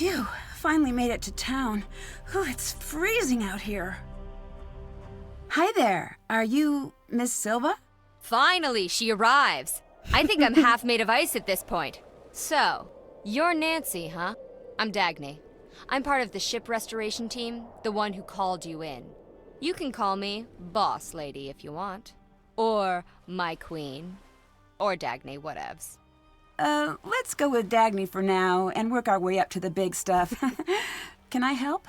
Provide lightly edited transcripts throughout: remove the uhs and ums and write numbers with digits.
Phew, finally made it to town. Whew, it's freezing out here. Hi there, are you Miss Silva? Finally, she arrives. I think I'm half made of ice at this point. So, you're Nancy, huh? I'm Dagny. I'm part of the ship restoration team, the one who called you in. You can call me Boss Lady if you want. Or my queen. Or Dagny, whatevs. Let's go with Dagny for now and work our way up to the big stuff. Can I help?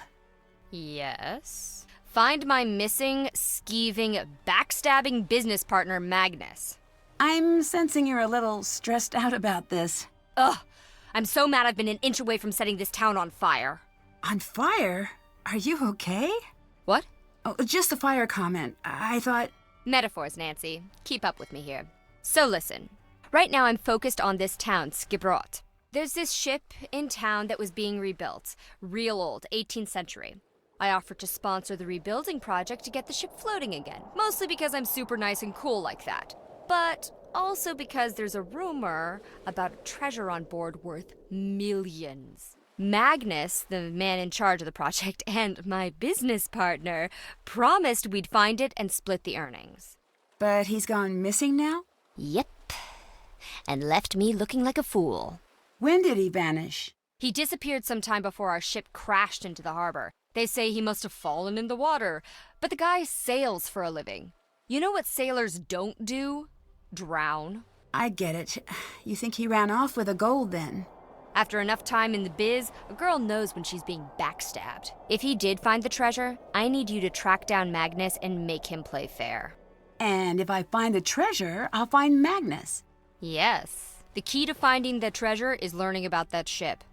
Yes. Find my missing, skeeving, backstabbing business partner, Magnus. I'm sensing you're a little stressed out about this. Ugh! I'm so mad I've been an inch away from setting this town on fire. On fire? Are you okay? What? Oh, just a fire comment. I thought... Metaphors, Nancy. Keep up with me here. So listen. Right now I'm focused on this town, Skipbrot. There's this ship in town that was being rebuilt. Real old, 18th century. I offered to sponsor the rebuilding project to get the ship floating again. Mostly because I'm super nice and cool like that. But also because there's a rumor about a treasure on board worth millions. Magnus, the man in charge of the project, and my business partner promised we'd find it and split the earnings. But he's gone missing now? Yep. And left me looking like a fool. When did he vanish? He disappeared sometime before our ship crashed into the harbor. They say he must have fallen in the water, but the guy sails for a living. You know what sailors don't do? Drown. I get it. You think he ran off with the gold then? After enough time in the biz, a girl knows when she's being backstabbed. If he did find the treasure, I need you to track down Magnus and make him play fair. And if I find the treasure, I'll find Magnus. Yes. The key to finding the treasure is learning about that ship.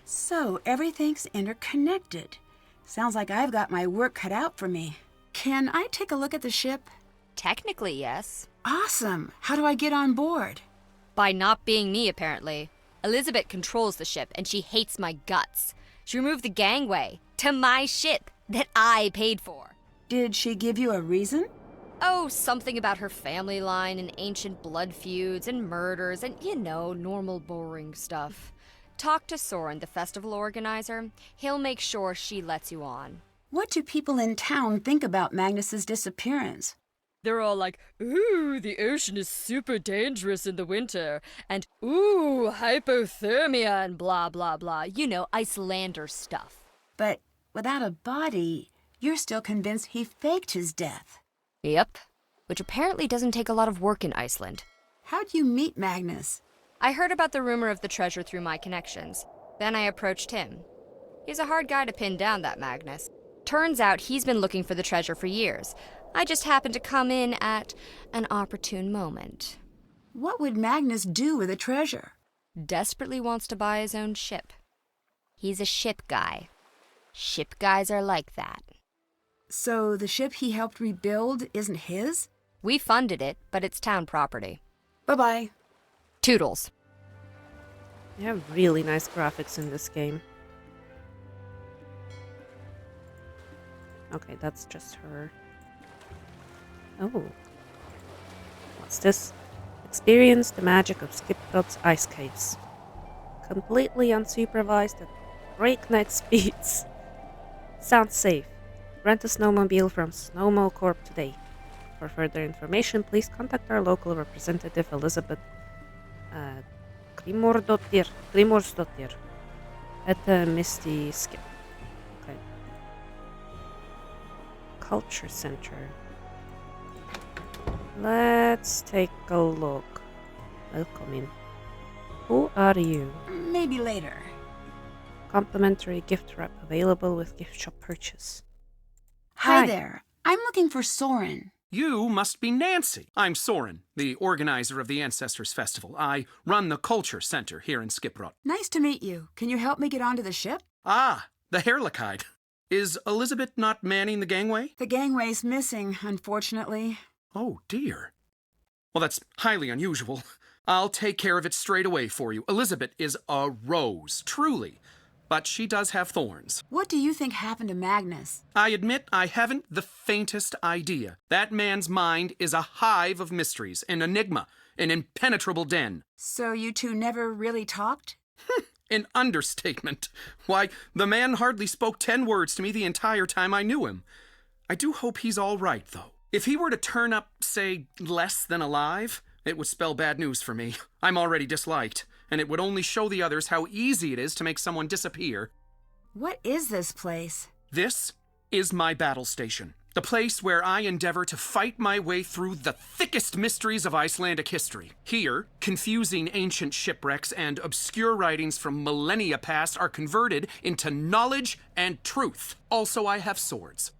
So everything's interconnected. Sounds like I've got my work cut out for me. Can I take a look at the ship? Technically, yes. Awesome. How do I get on board? By not being me, apparently. Elisabet controls the ship, and she hates my guts. She removed the gangway to my ship that I paid for. Did she give you a reason? Oh, something about her family line and ancient blood feuds and murders and, normal boring stuff. Talk to Soren, the festival organizer. He'll make sure she lets you on. What do people in town think about Magnus's disappearance? They're all like, ooh, the ocean is super dangerous in the winter, and ooh, hypothermia and blah, blah, blah. Icelander stuff. But without a body, you're still convinced he faked his death. Yep, which apparently doesn't take a lot of work in Iceland. How'd you meet Magnus? I heard about the rumor of the treasure through my connections. Then I approached him. He's a hard guy to pin down, that Magnus. Turns out he's been looking for the treasure for years. I just happened to come in at an opportune moment. What would Magnus do with the treasure? Desperately wants to buy his own ship. He's a ship guy. Ship guys are like that. So the ship he helped rebuild isn't his? We funded it, but it's town property. Bye-bye. Toodles. They have really nice graphics in this game. Okay, that's just her. Oh. What's this? Experience the magic of Skipbrot's ice caves. Completely unsupervised at breakneck speeds. Sounds safe. Rent a snowmobile from Snowmo Corp today. For further information, please contact our local representative, Elisabet Grimorsdottir at the Misti Skip. Okay. Culture Center. Let's take a look. Welcome in. Who are you? Maybe later. Complimentary gift wrap available with gift shop purchase. Hi there. I'm looking for Soren. You must be Nancy. I'm Soren, the organizer of the Ancestors Festival. I run the Culture Center here in Skipbrot. Nice to meet you. Can you help me get onto the ship? Ah, the Heerlijkheid. Is Elisabet not manning the gangway? The gangway's missing, unfortunately. Oh, dear. Well, that's highly unusual. I'll take care of it straight away for you. Elisabet is a rose, truly. But she does have thorns. What do you think happened to Magnus? I admit I haven't the faintest idea. That man's mind is a hive of mysteries, an enigma, an impenetrable den. So you two never really talked? An understatement. Why, the man hardly spoke 10 words to me the entire time I knew him. I do hope he's all right, though. If he were to turn up, say, less than alive, it would spell bad news for me. I'm already disliked, and it would only show the others how easy it is to make someone disappear. What is this place? This is my battle station. The place where I endeavor to fight my way through the thickest mysteries of Icelandic history. Here, confusing ancient shipwrecks and obscure writings from millennia past are converted into knowledge and truth. Also, I have swords.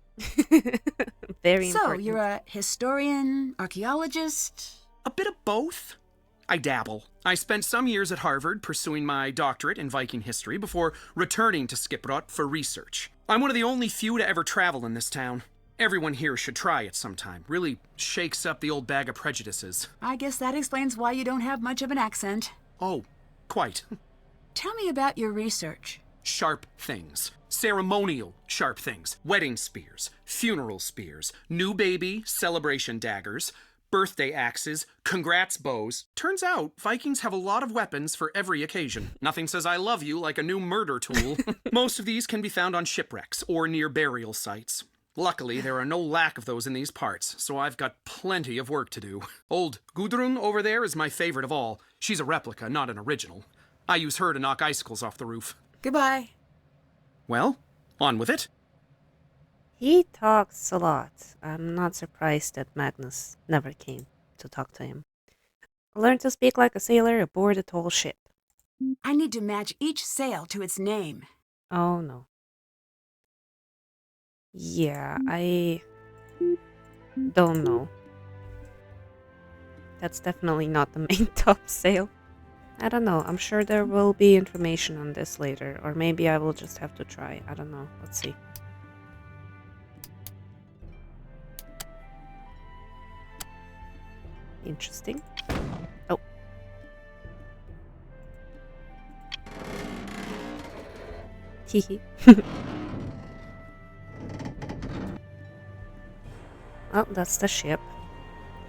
Very So, important. you're a historian, archaeologist? A bit of both. I dabble. I spent some years at Harvard pursuing my doctorate in Viking history before returning to Skipbrot for research. I'm one of the only few to ever travel in this town. Everyone here should try it sometime. Really shakes up the old bag of prejudices. I guess that explains why you don't have much of an accent. Oh, quite. Tell me about your research. Sharp things. Ceremonial sharp things. Wedding spears, funeral spears, new baby celebration daggers, birthday axes, congrats bows. Turns out, Vikings have a lot of weapons for every occasion. Nothing says I love you like a new murder tool. Most of these can be found on shipwrecks or near burial sites. Luckily, there are no lack of those in these parts, so I've got plenty of work to do. Old Gudrun over there is my favorite of all. She's a replica, not an original. I use her to knock icicles off the roof. Goodbye. Well, on with it. He talks a lot. I'm not surprised that Magnus never came to talk to him. Learn to speak like a sailor aboard a tall ship. I need to match each sail to its name. Oh no. Yeah, I don't know. That's definitely not the main top sail. I don't know. I'm sure there will be information on this later. Or maybe I will just have to try. I don't know. Let's see. Interesting. Oh. Hehe. Oh, that's the ship.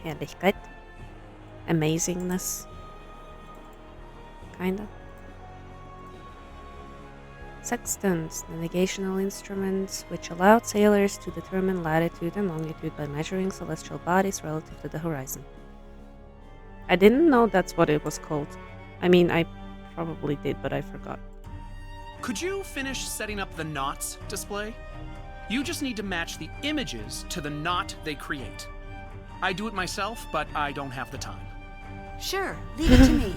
Heerlijkheid. Amazingness. Kinda. Sextants, navigational instruments which allowed sailors to determine latitude and longitude by measuring celestial bodies relative to the horizon. I didn't know that's what it was called. I mean, I probably did, but I forgot. Could you finish setting up the knots display? You just need to match the images to the knot they create. I do it myself, but I don't have the time. Sure, leave it to me.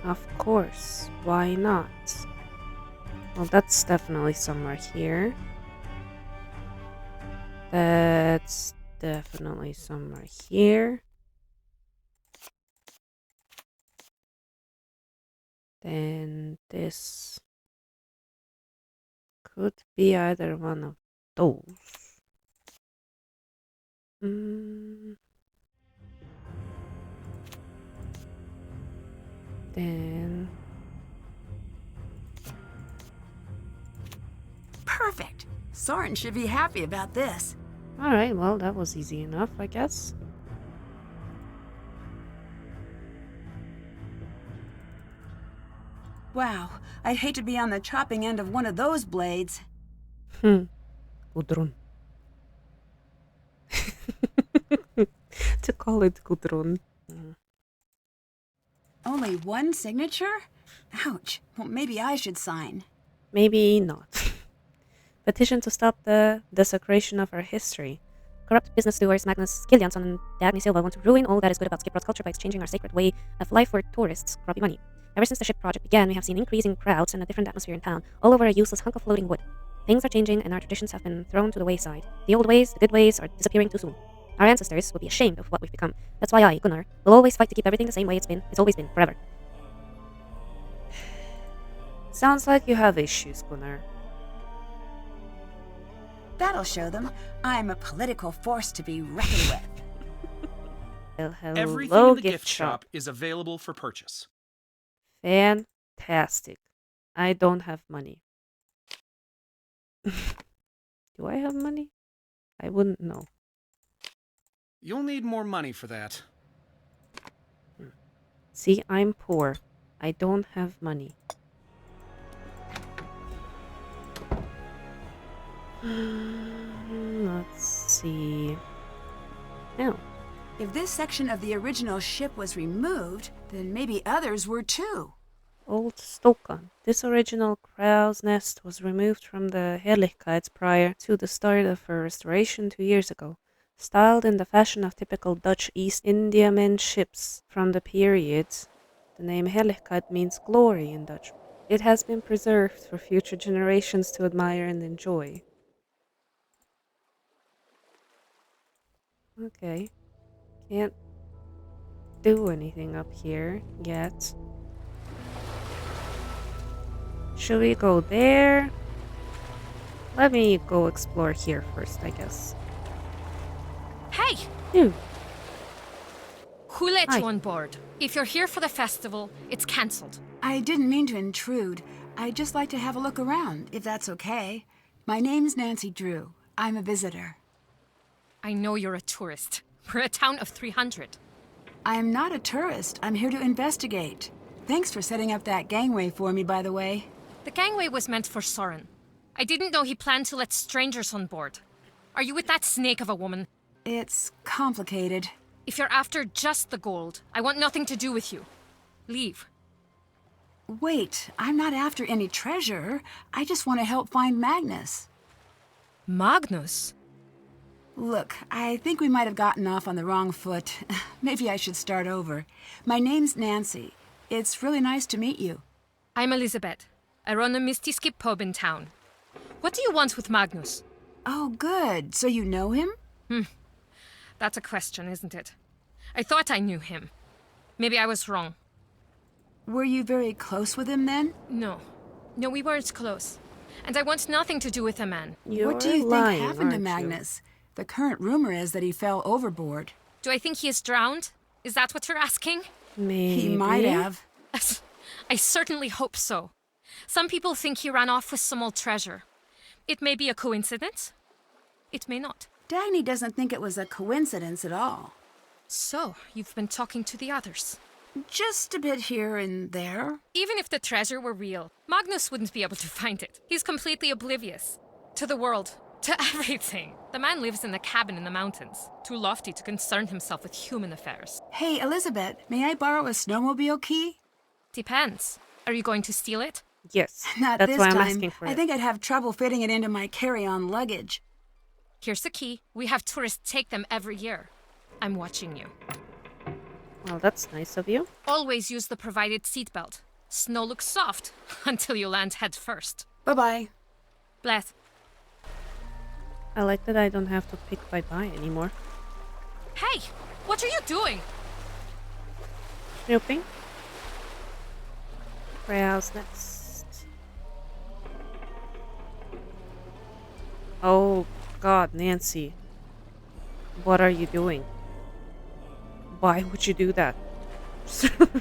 Of course, why not? Well, that's definitely somewhere here. That's definitely somewhere here. Then this could be either one of those. Then Perfect. Soren should be happy about this. alright, well, that was easy enough, I guess. Wow, I'd hate to be on the chopping end of one of those blades. Gudrun. To call it Gudrun. Only one signature? Ouch. Well, maybe I should sign. Maybe not. Petition to stop the desecration of our history. Corrupt business doers Magnus Skiljansson and Dagny Silva want to ruin all that is good about Skipbrot culture by exchanging our sacred way of life for tourists' grubby money. Ever since the ship project began, we have seen increasing crowds and a different atmosphere in town, all over a useless hunk of floating wood. Things are changing and our traditions have been thrown to the wayside. The old ways, the good ways, are disappearing too soon. Our ancestors would be ashamed of what we've become. That's why I, Gunnar, will always fight to keep everything the same way it's been. It's always been, forever. Sounds like you have issues, Gunnar. That'll show them I'm a political force to be reckoned with. Well, Everything hello, in the gift shop is available for purchase. Fantastic. I don't have money. Do I have money? I wouldn't know. You'll need more money for that. See, I'm poor. I don't have money. Let's see. No. If this section of the original ship was removed, then maybe others were too. Old Stokan. This original crow's nest was removed from the Heerlijkheid prior to the start of her restoration 2 years ago. Styled in the fashion of typical Dutch East Indiaman ships from the period, the name Heerlijkheid means glory in Dutch. It has been preserved for future generations to admire and enjoy. Okay. Can't do anything up here yet. Should we go there? Let me go explore here first, I guess. Hey! Ew. Who let Hi. you on board? If you're here for the festival, it's cancelled. I didn't mean to intrude. I'd just like to have a look around, if that's okay. My name's Nancy Drew. I'm a visitor. I know you're a tourist. We're a town of 300. I'm not a tourist. I'm here to investigate. Thanks for setting up that gangway for me, by the way. The gangway was meant for Soren. I didn't know he planned to let strangers on board. Are you with that snake of a woman? It's complicated. If you're after just the gold, I want nothing to do with you. Leave. Wait, I'm not after any treasure. I just want to help find Magnus. Magnus? Look, I think we might have gotten off on the wrong foot. Maybe I should start over. My name's Nancy. It's really nice to meet you. I'm Elisabet. I run a Misti Skip pub in town. What do you want with Magnus? Oh, good. So you know him? That's a question, isn't it? I thought I knew him. Maybe I was wrong. Were you very close with him then? No, we weren't close. And I want nothing to do with the man. What do you think happened to Magnus? The current rumor is that he fell overboard. Do I think he is drowned? Is that what you're asking? Maybe. He might have. I certainly hope so. Some people think he ran off with some old treasure. It may be a coincidence. It may not. Dagny doesn't think it was a coincidence at all. So, you've been talking to the others. Just a bit here and there. Even if the treasure were real, Magnus wouldn't be able to find it. He's completely oblivious. To the world. To everything. The man lives in a cabin in the mountains. Too lofty to concern himself with human affairs. Hey, Elisabet, may I borrow a snowmobile key? Depends. Are you going to steal it? Yes. Not That's this why I'm time. asking for I it. think I'd have trouble fitting it into my carry-on luggage. Here's the key. We have tourists take them every year. I'm watching you. Well, that's nice of you. Always use the provided seatbelt. Snow looks soft until you land head first. Bye-bye. Bless. I like that I don't have to pick bye-bye anymore. Hey, what are you doing? Snooping. Crow's nest. Oh, God, Nancy. What are you doing? Why would you do that?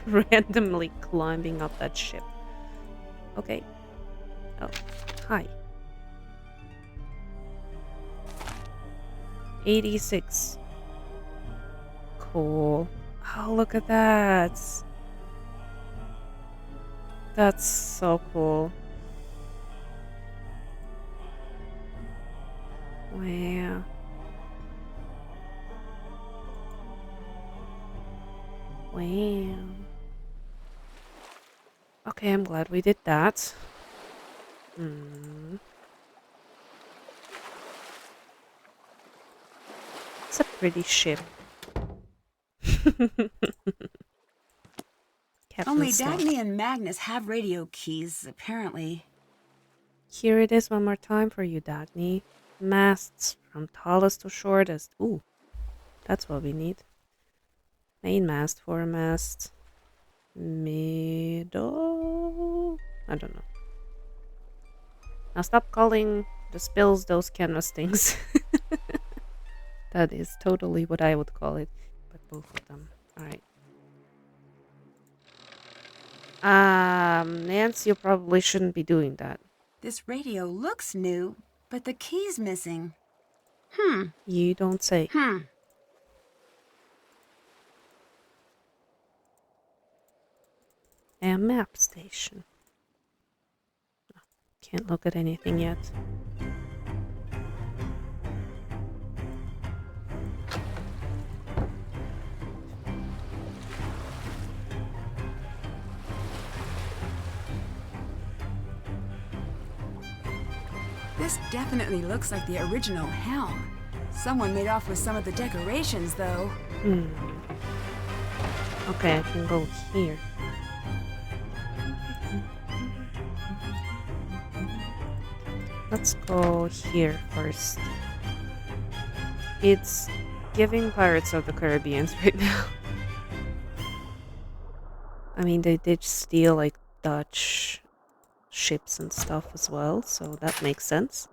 Randomly climbing up that ship. Okay. Oh, hi. 86. Cool. Oh, look at that. That's so cool. Wow. Wow. Okay, I'm glad we did that. It's a pretty ship. Captain Only Slot. Dagny and Magnus have radio keys, apparently. Here it is one more time for you, Dagny. Masts from tallest to shortest. Ooh, that's what we need. Main mast, foremast, middle. I don't know. Now stop calling the spills those canvas things. That is totally what I would call it. But both of them. Alright. Nancy, you probably shouldn't be doing that. This radio looks new, but the key's missing. You don't say. A map station. Can't look at anything yet. This definitely looks like the original helm. Someone made off with some of the decorations, though. Okay, I can go here. Let's go here first. It's giving Pirates of the Caribbean right now. I mean, they did steal like Dutch ships and stuff as well, so that makes sense.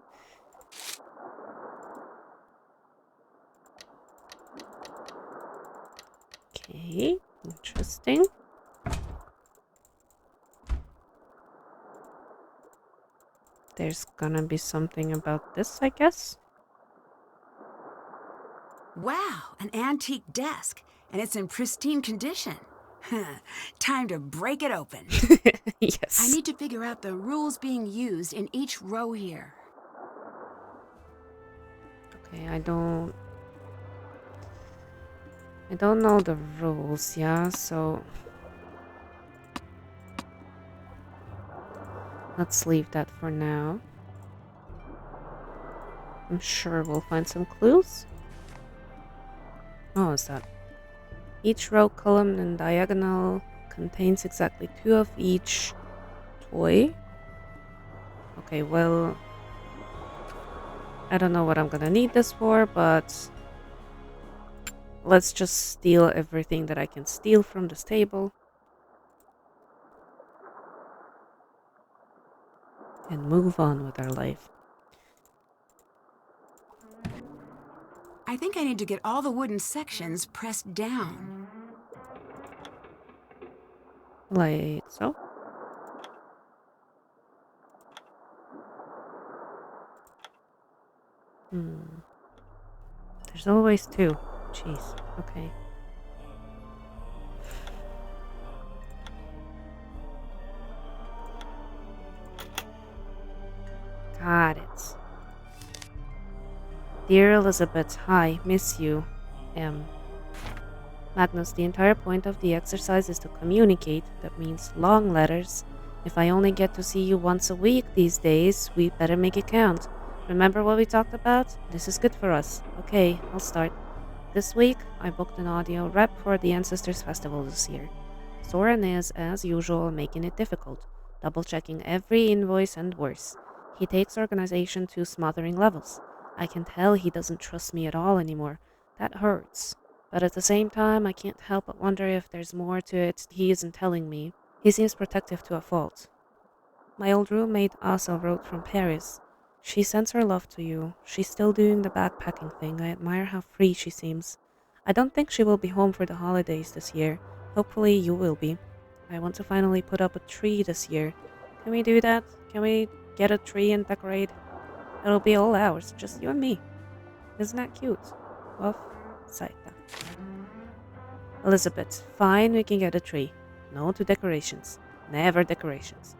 Okay, interesting. There's gonna be something about this, I guess. Wow, an antique desk, and it's in pristine condition. Time to break it open. Yes. I need to figure out the rules being used in each row here. Okay, I don't know the rules, yeah, so let's leave that for now. I'm sure we'll find some clues. Oh, is that? Each row, column, and diagonal contains exactly 2 of each toy. Okay, well, I don't know what I'm gonna need this for, but let's just steal everything that I can steal from this table. And move on with our life. I think I need to get all the wooden sections pressed down. Like so. There's always 2. Jeez. Okay. Got it. Dear Elisabet, hi, miss you. Magnus, the entire point of the exercise is to communicate. That means long letters. If I only get to see you once a week these days, we better make it count. Remember what we talked about? This is good for us. Okay, I'll start. This week, I booked an audio rep for the Ancestors Festival this year. Soren is, as usual, making it difficult, double-checking every invoice and worse. He takes organization to smothering levels. I can tell he doesn't trust me at all anymore. That hurts. But at the same time, I can't help but wonder if there's more to it he isn't telling me. He seems protective to a fault. My old roommate Asa wrote from Paris. She sends her love to you. She's still doing the backpacking thing. I admire how free she seems. I don't think she will be home for the holidays this year. Hopefully you will be. I want to finally put up a tree this year. Can we do that? Can we get a tree and decorate? It'll be all ours, just you and me. Isn't that cute? Off Saita. Elisabet, fine, we can get a tree. No to decorations. Never decorations.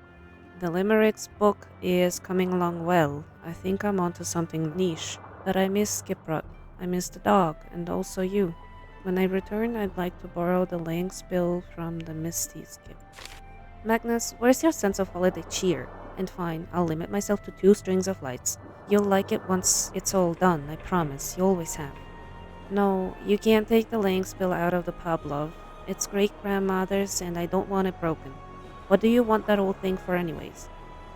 The Limericks book is coming along well. I think I'm onto something niche. But I miss Skipbrot. I miss the dog, and also you. When I return, I'd like to borrow the laying spill from the Misti Skip. Magnus, where's your sense of holiday cheer? And fine, I'll limit myself to 2 strings of lights. You'll like it once it's all done, I promise. You always have. No, you can't take the laying spill out of the pub, love. It's great-grandmother's, and I don't want it broken. What do you want that old thing for anyways?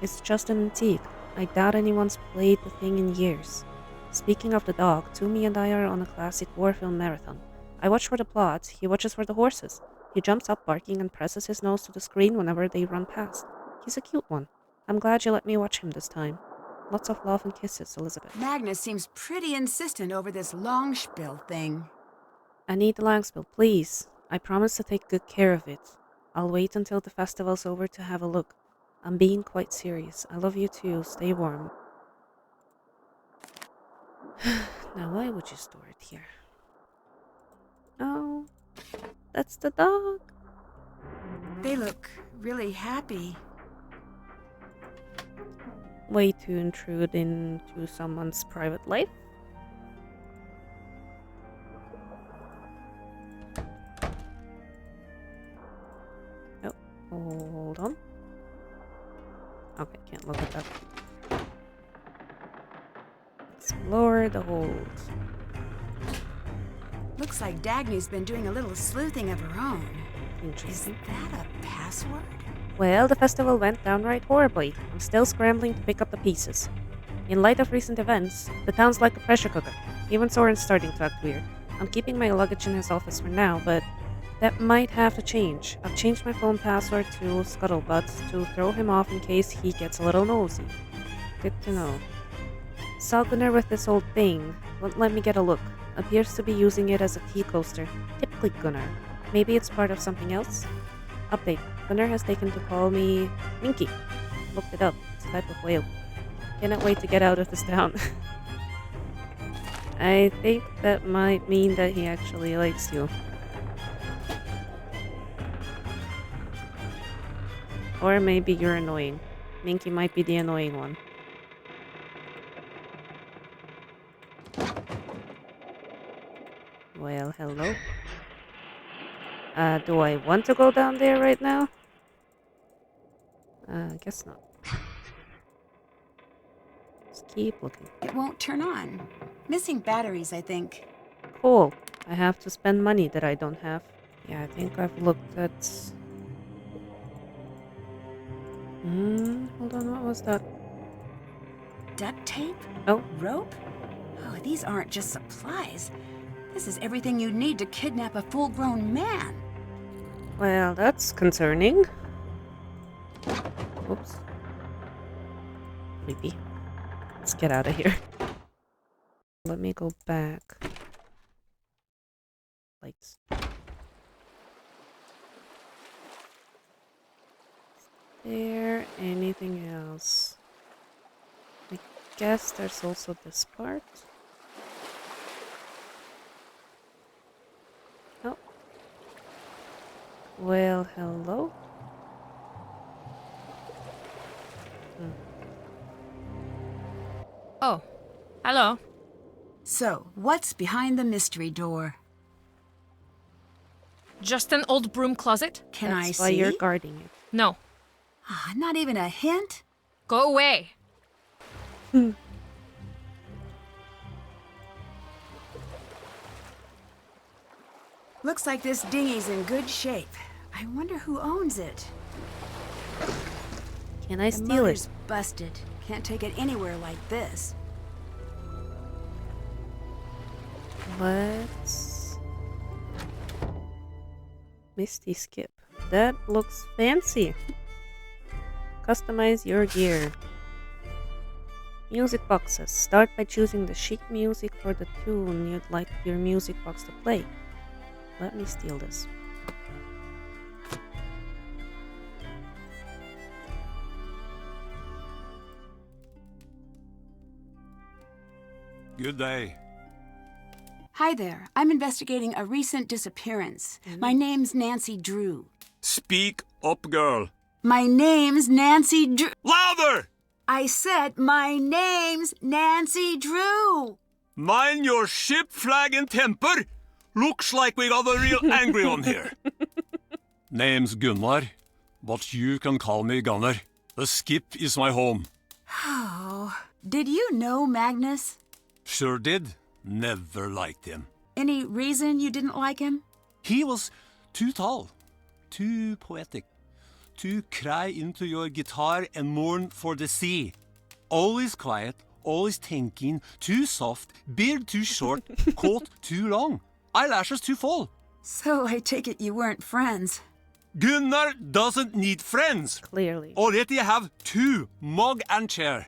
It's just an antique. I doubt anyone's played the thing in years. Speaking of the dog, Toomey and I are on a classic war film marathon. I watch for the plot, he watches for the horses. He jumps up barking and presses his nose to the screen whenever they run past. He's a cute one. I'm glad you let me watch him this time. Lots of love and kisses, Elisabet. Magnus seems pretty insistent over this long spill thing. I need the long spill, please. I promise to take good care of it. I'll wait until the festival's over to have a look. I'm being quite serious. I love you too. Stay warm. Now, why would you store it here? Oh, that's the dog. They look really happy. Way to intrude into someone's private life. Oh, hold on. Okay, can't look at that. Explore the hold. Looks like Dagny's been doing a little sleuthing of her own. Is Interesting. that a password? Well, the festival went downright horribly. I'm still scrambling to pick up the pieces. In light of recent events, the town's like a pressure cooker. Even Soren's starting to act weird. I'm keeping my luggage in his office for now, but that might have to change. I've changed my phone password to Scuttlebutt to throw him off in case he gets a little nosy. Good to know. Saw Gunnar with this old thing. Won't let me get a look. Appears to be using it as a tea coaster. Typically Gunnar. Maybe it's part of something else? Update. Gunnar has taken to call me Minky. Looked it up. It's a type of whale. Cannot wait to get out of this town. I think that might mean that he actually likes you. Or maybe you're annoying. Minky might be the annoying one. Well, hello. Do I want to go down there right now? Guess not. Let's keep looking. It won't turn on. Missing batteries, I think. Cool. I have to spend money that I don't have. Yeah, I think I've looked at... hold on, what was that? Duct tape? Oh. Rope? Oh, these aren't just supplies. This is everything you need to kidnap a full-grown man. Well, that's concerning. Oops. Creepy. Let's get out of here. Let me go back. Lights. Is there anything else? I guess there's also this part. Oh. Well, hello? Oh, hello. So, what's behind the mystery door? Just an old broom closet? Can That's I why see? you're guarding it. No. Ah, not even a hint? Go away. Looks like this dinghy's in good shape. I wonder who owns it. Can I The steal motor's it? busted. Can't take it anywhere like this. Let's... Misti Skip. That looks fancy. Customize your gear. Music boxes. Start by choosing the sheet music for the tune you'd like your music box to play. Let me steal this. Good day. Hi there. I'm investigating a recent disappearance. My name's Nancy Drew. Speak up, girl. My name's Nancy Drew. Louder! I said my name's Nancy Drew. Mind your ship, flag, and temper. Looks like we got a real angry one here. Name's Gunnar, but you can call me Gunnar. The skip is my home. Oh, did you know Magnus? Sure did. Never liked him. Any reason you didn't like him? He was too tall, too poetic, to cry into your guitar and mourn for the sea. Always quiet, always thinking, too soft, beard too short, coat too long, eyelashes too full. So I take it you weren't friends. Gunnar doesn't need friends. Clearly. Already have two, mug and chair.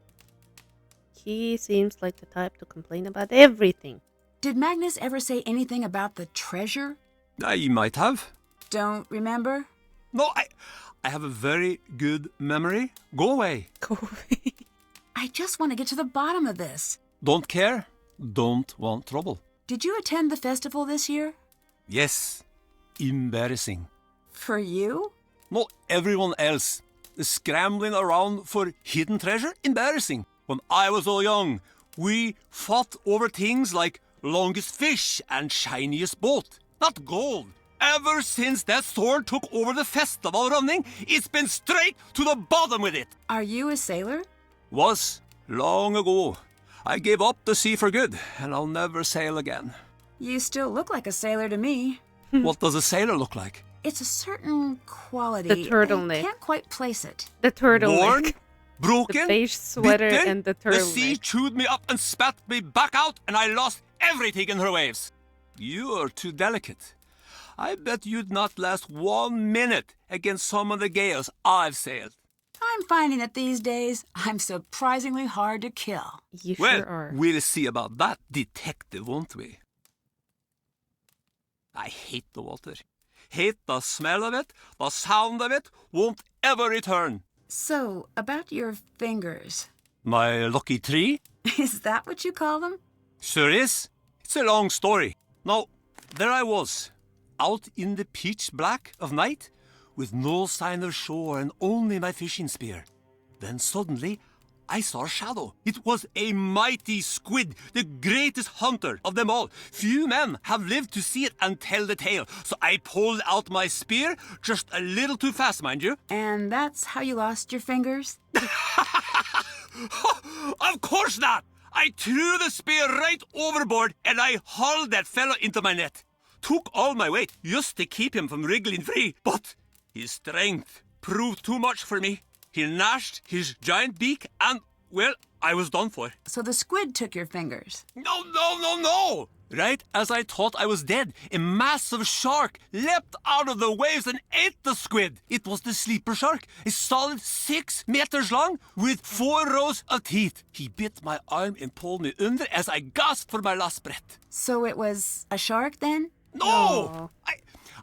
He seems like the type to complain about everything. Did Magnus ever say anything about the treasure? I might have. Don't remember? No, I have a very good memory. Go away. Go away. I just want to get to the bottom of this. Don't care. Don't want trouble. Did you attend the festival this year? Yes. Embarrassing. For you? Not everyone else. The scrambling around for hidden treasure, embarrassing. When I was all young, we fought over things like longest fish and shiniest boat. Not gold. Ever since that Thorn took over the festival running, it's been straight to the bottom with it. Are you a sailor? Was long ago. I gave up the sea for good, and I'll never sail again. You still look like a sailor to me. What does a sailor look like? It's a certain quality. The turtleneck. I can't quite place it. The turtleneck. Worn, broken, The beige sweater bitter. and the The sea turtleneck. chewed me up and spat me back out, and I lost everything in her waves. You are too delicate. I bet you'd not last 1 minute against some of the gales I've sailed. I'm finding that these days I'm surprisingly hard to kill. You Well, sure are. we'll see about that, detective, won't we? I hate the water. Hate the smell of it, the sound of it, won't ever return. So, about your fingers. My lucky tree? Is that what you call them? Sure is. It's a long story. Now, there I was, out in the pitch black of night, with no sign of shore and only my fishing spear. Then suddenly, I saw a shadow. It was a mighty squid, the greatest hunter of them all. Few men have lived to see it and tell the tale. So I pulled out my spear, just a little too fast, mind you. And that's how you lost your fingers? Of course not! I threw the spear right overboard and I hauled that fellow into my net. Took all my weight just to keep him from wriggling free, but his strength proved too much for me. He gnashed his giant beak and, well, I was done for. So the squid took your fingers. No! Right as I thought I was dead, a massive shark leapt out of the waves and ate the squid. It was the sleeper shark, a solid 6 meters long with 4 rows of teeth. He bit my arm and pulled me under as I gasped for my last breath. So it was a shark then? No!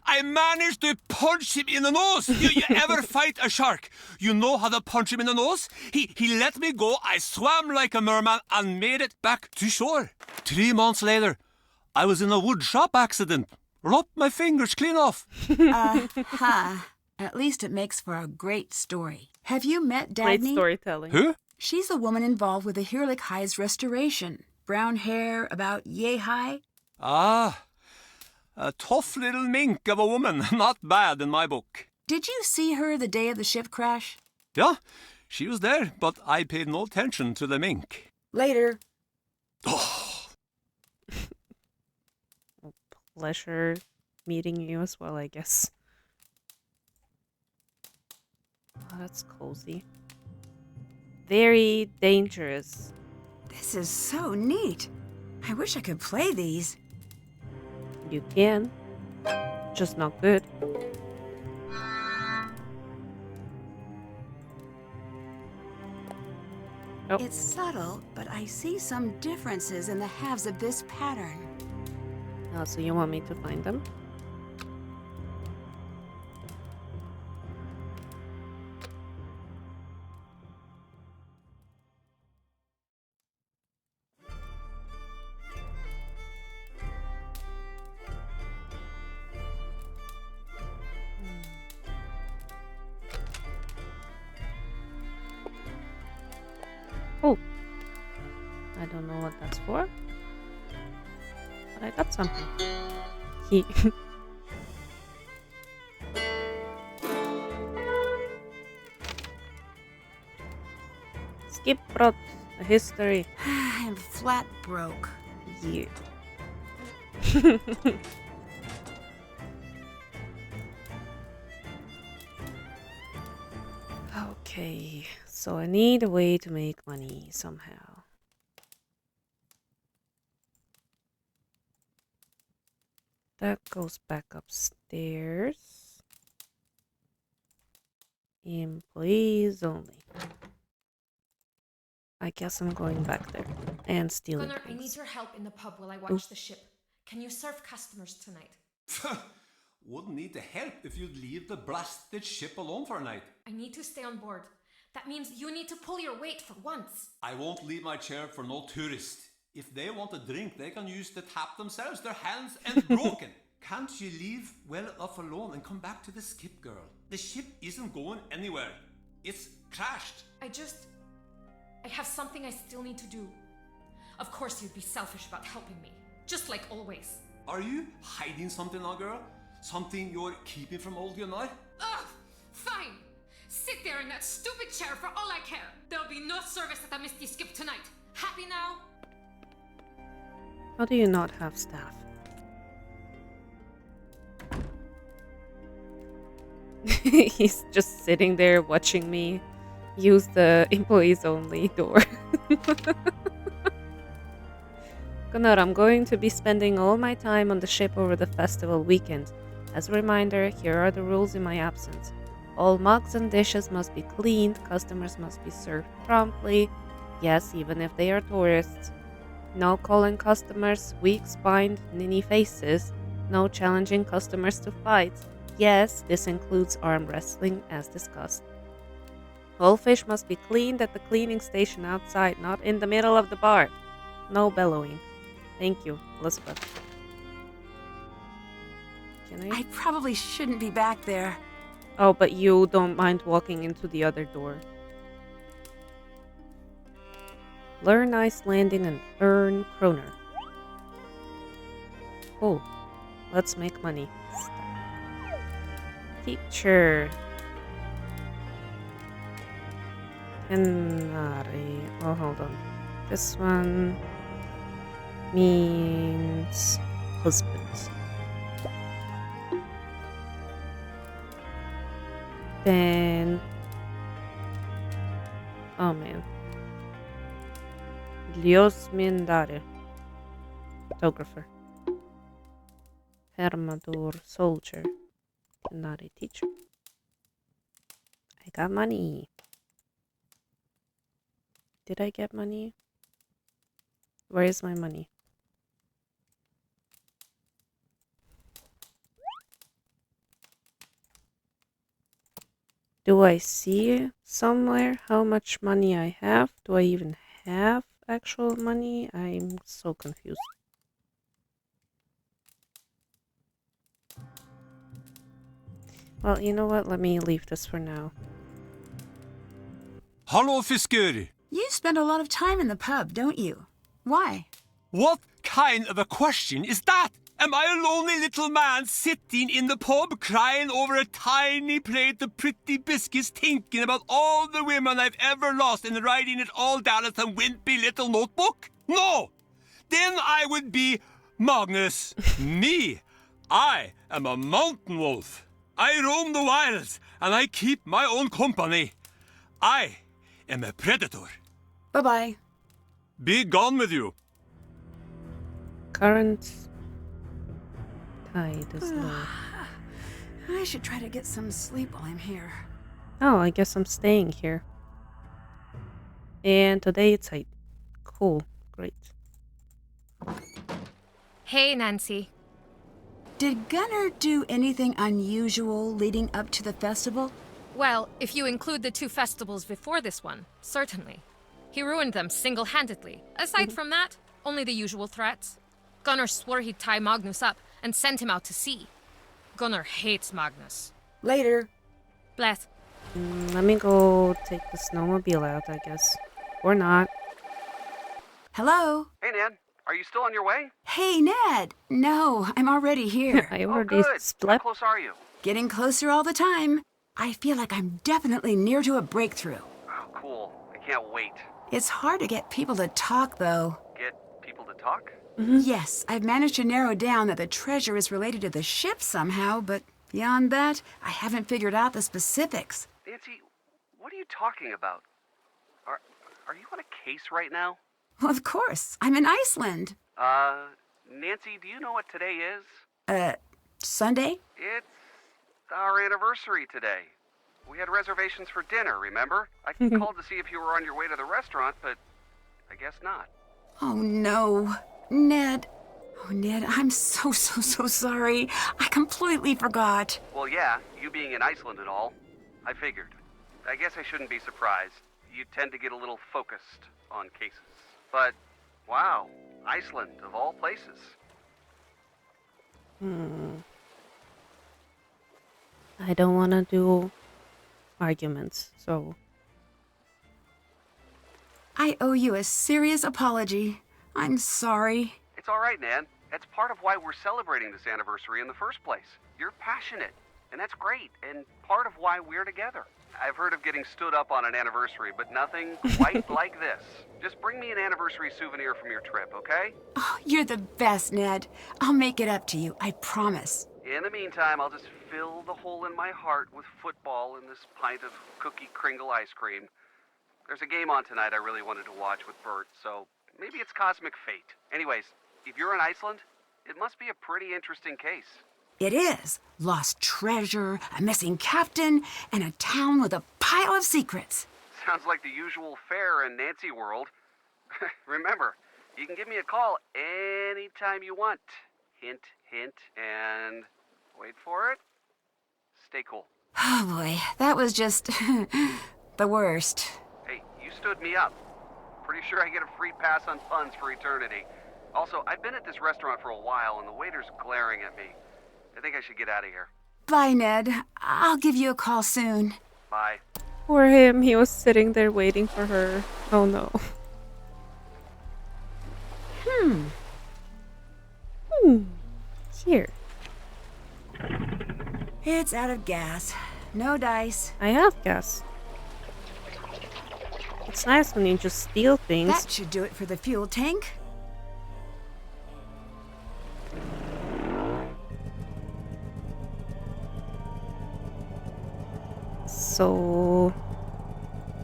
I managed to punch him in the nose. You ever fight a shark? You know how to punch him in the nose? He let me go. I swam like a merman and made it back to shore. 3 months later, I was in a wood shop accident. Lopped my fingers clean off. At least it makes for a great story. Have you met Great Dagny? storytelling. Who? She's the woman involved with the Heerlijkheid's restoration. Brown hair, about yay high. Ah, a tough little mink of a woman. Not bad in my book. Did you see her the day of the ship crash? Yeah, she was there, but I paid no attention to the mink. Later. Pleasure meeting you as well, I guess. Oh, that's cozy. Very dangerous. This is so neat. I wish I could play these. You can. Just not good. Oh. It's subtle, but I see some differences in the halves of this pattern. Oh, so you want me to find them? Oh, I don't know what that's for, but I got something. He Skipbrot, a history. I'm flat broke. Yeah. Okay, so I need a way to make money somehow. That goes back upstairs. Employees only. I guess I'm going back there and stealing Gunnar, I need things. your help in the pub while I watch the ship. Can you serve customers tonight? Wouldn't need the help if you'd leave the blasted ship alone for a night. I need to stay on board. That means you need to pull your weight for once. I won't leave my chair for no tourist. If they want a drink, they can use the tap themselves. Their hands ain't broken. Can't you leave well enough alone and come back to the skip girl? The ship isn't going anywhere. It's crashed. I have something I still need to do. Of course you'd be selfish about helping me. Just like always. Are you hiding something now, girl? Something you're keeping from old Gunnar? Ugh! Fine! Sit there in that stupid chair for all I care. There'll be no service at the Misti Skip tonight. Happy now? How do you not have staff? He's just sitting there watching me use the employees only door. Gunnar, I'm going to be spending all my time on the ship over the festival weekend. As a reminder, here are the rules in my absence. All mugs and dishes must be cleaned, customers must be served promptly, yes, even if they are tourists. No calling customers weak-spined, ninny faces, no challenging customers to fight. Yes, this includes arm wrestling as discussed. All fish must be cleaned at the cleaning station outside, not in the middle of the bar. No bellowing. Thank you, Elisabet. Can I? I probably shouldn't be back there. Oh, but you don't mind walking into the other door. Learn ice landing and earn kroner. Cool. Let's make money. Teacher. Gunnar. Oh, hold on. This one means husband. Then, oh man, Liosmindare, photographer, Hermador, soldier, Gunnar, teacher. I got money. Did I get money? Where is my money? Do I see somewhere how much money I have? Do I even have actual money? I'm so confused. Well, you know what? Let me leave this for now. Hallo, fisker! You spend a lot of time in the pub, don't you? Why? What kind of a question is that? Am I a lonely little man sitting in the pub crying over a tiny plate of pretty biscuits thinking about all the women I've ever lost and writing it all down in some wimpy little notebook? No! Then I would be Magnus. Me. I am a mountain wolf. I roam the wilds and I keep my own company. I am a predator. Bye-bye. Be gone with you. Current tide is low. I should try to get some sleep while I'm here. Oh, I guess I'm staying here. And today it's 8. Cool. Great. Hey, Nancy. Did Gunnar do anything unusual leading up to the festival? Well, if you include the 2 festivals before this one, certainly. He ruined them single-handedly. Aside from that, only the usual threats. Gunnar swore he'd tie Magnus up and send him out to sea. Gunnar hates Magnus. Later. Bless. Let me go take the snowmobile out, I guess. Or not. Hello? Hey, Nan. Are you still on your way? Hey, Ned. No, I'm already here. I Oh, already good. How slept. close are you? Getting closer all the time. I feel like I'm definitely near to a breakthrough. Oh, cool. I can't wait. It's hard to get people to talk, though. Get people to talk? Yes, I've managed to narrow down that the treasure is related to the ship somehow, but beyond that, I haven't figured out the specifics. Nancy, what are you talking about? Are you on a case right now? Well, of course. I'm in Iceland. Nancy, do you know what today is? Sunday? It's our anniversary today. We had reservations for dinner, remember? I called to see if you were on your way to the restaurant, but I guess not. Oh, no. Ned. Oh, Ned, I'm so sorry. I completely forgot. Well, yeah, you being in Iceland and all. I figured. I guess I shouldn't be surprised. You tend to get a little focused on cases. But, wow, Iceland, of all places. I don't want to do arguments, so... I owe you a serious apology. I'm sorry. It's all right, Nan. That's part of why we're celebrating this anniversary in the first place. You're passionate, and that's great, and part of why we're together. I've heard of getting stood up on an anniversary, but nothing quite like this. Just bring me an anniversary souvenir from your trip, okay? Oh, you're the best, Ned. I'll make it up to you, I promise. In the meantime, I'll just fill the hole in my heart with football and this pint of cookie Kringle ice cream. There's a game on tonight I really wanted to watch with Bert, so maybe it's cosmic fate. Anyways, if you're in Iceland, it must be a pretty interesting case. It is. Lost treasure, a missing captain, and a town with a pile of secrets. Sounds like the usual fare in Nancy world. Remember, you can give me a call anytime you want. Hint, hint, and wait for it. Stay cool. Oh boy, that was just the worst. Hey, you stood me up. Pretty sure I get a free pass on puns for eternity. Also, I've been at this restaurant for a while and the waiter's glaring at me. I think I should get out of here. Bye, Ned. I'll give you a call soon. Bye. Poor him, he was sitting there waiting for her. Oh no. Here. It's out of gas. No dice. I have gas. It's nice when you just steal things. That should do it for the fuel tank. So...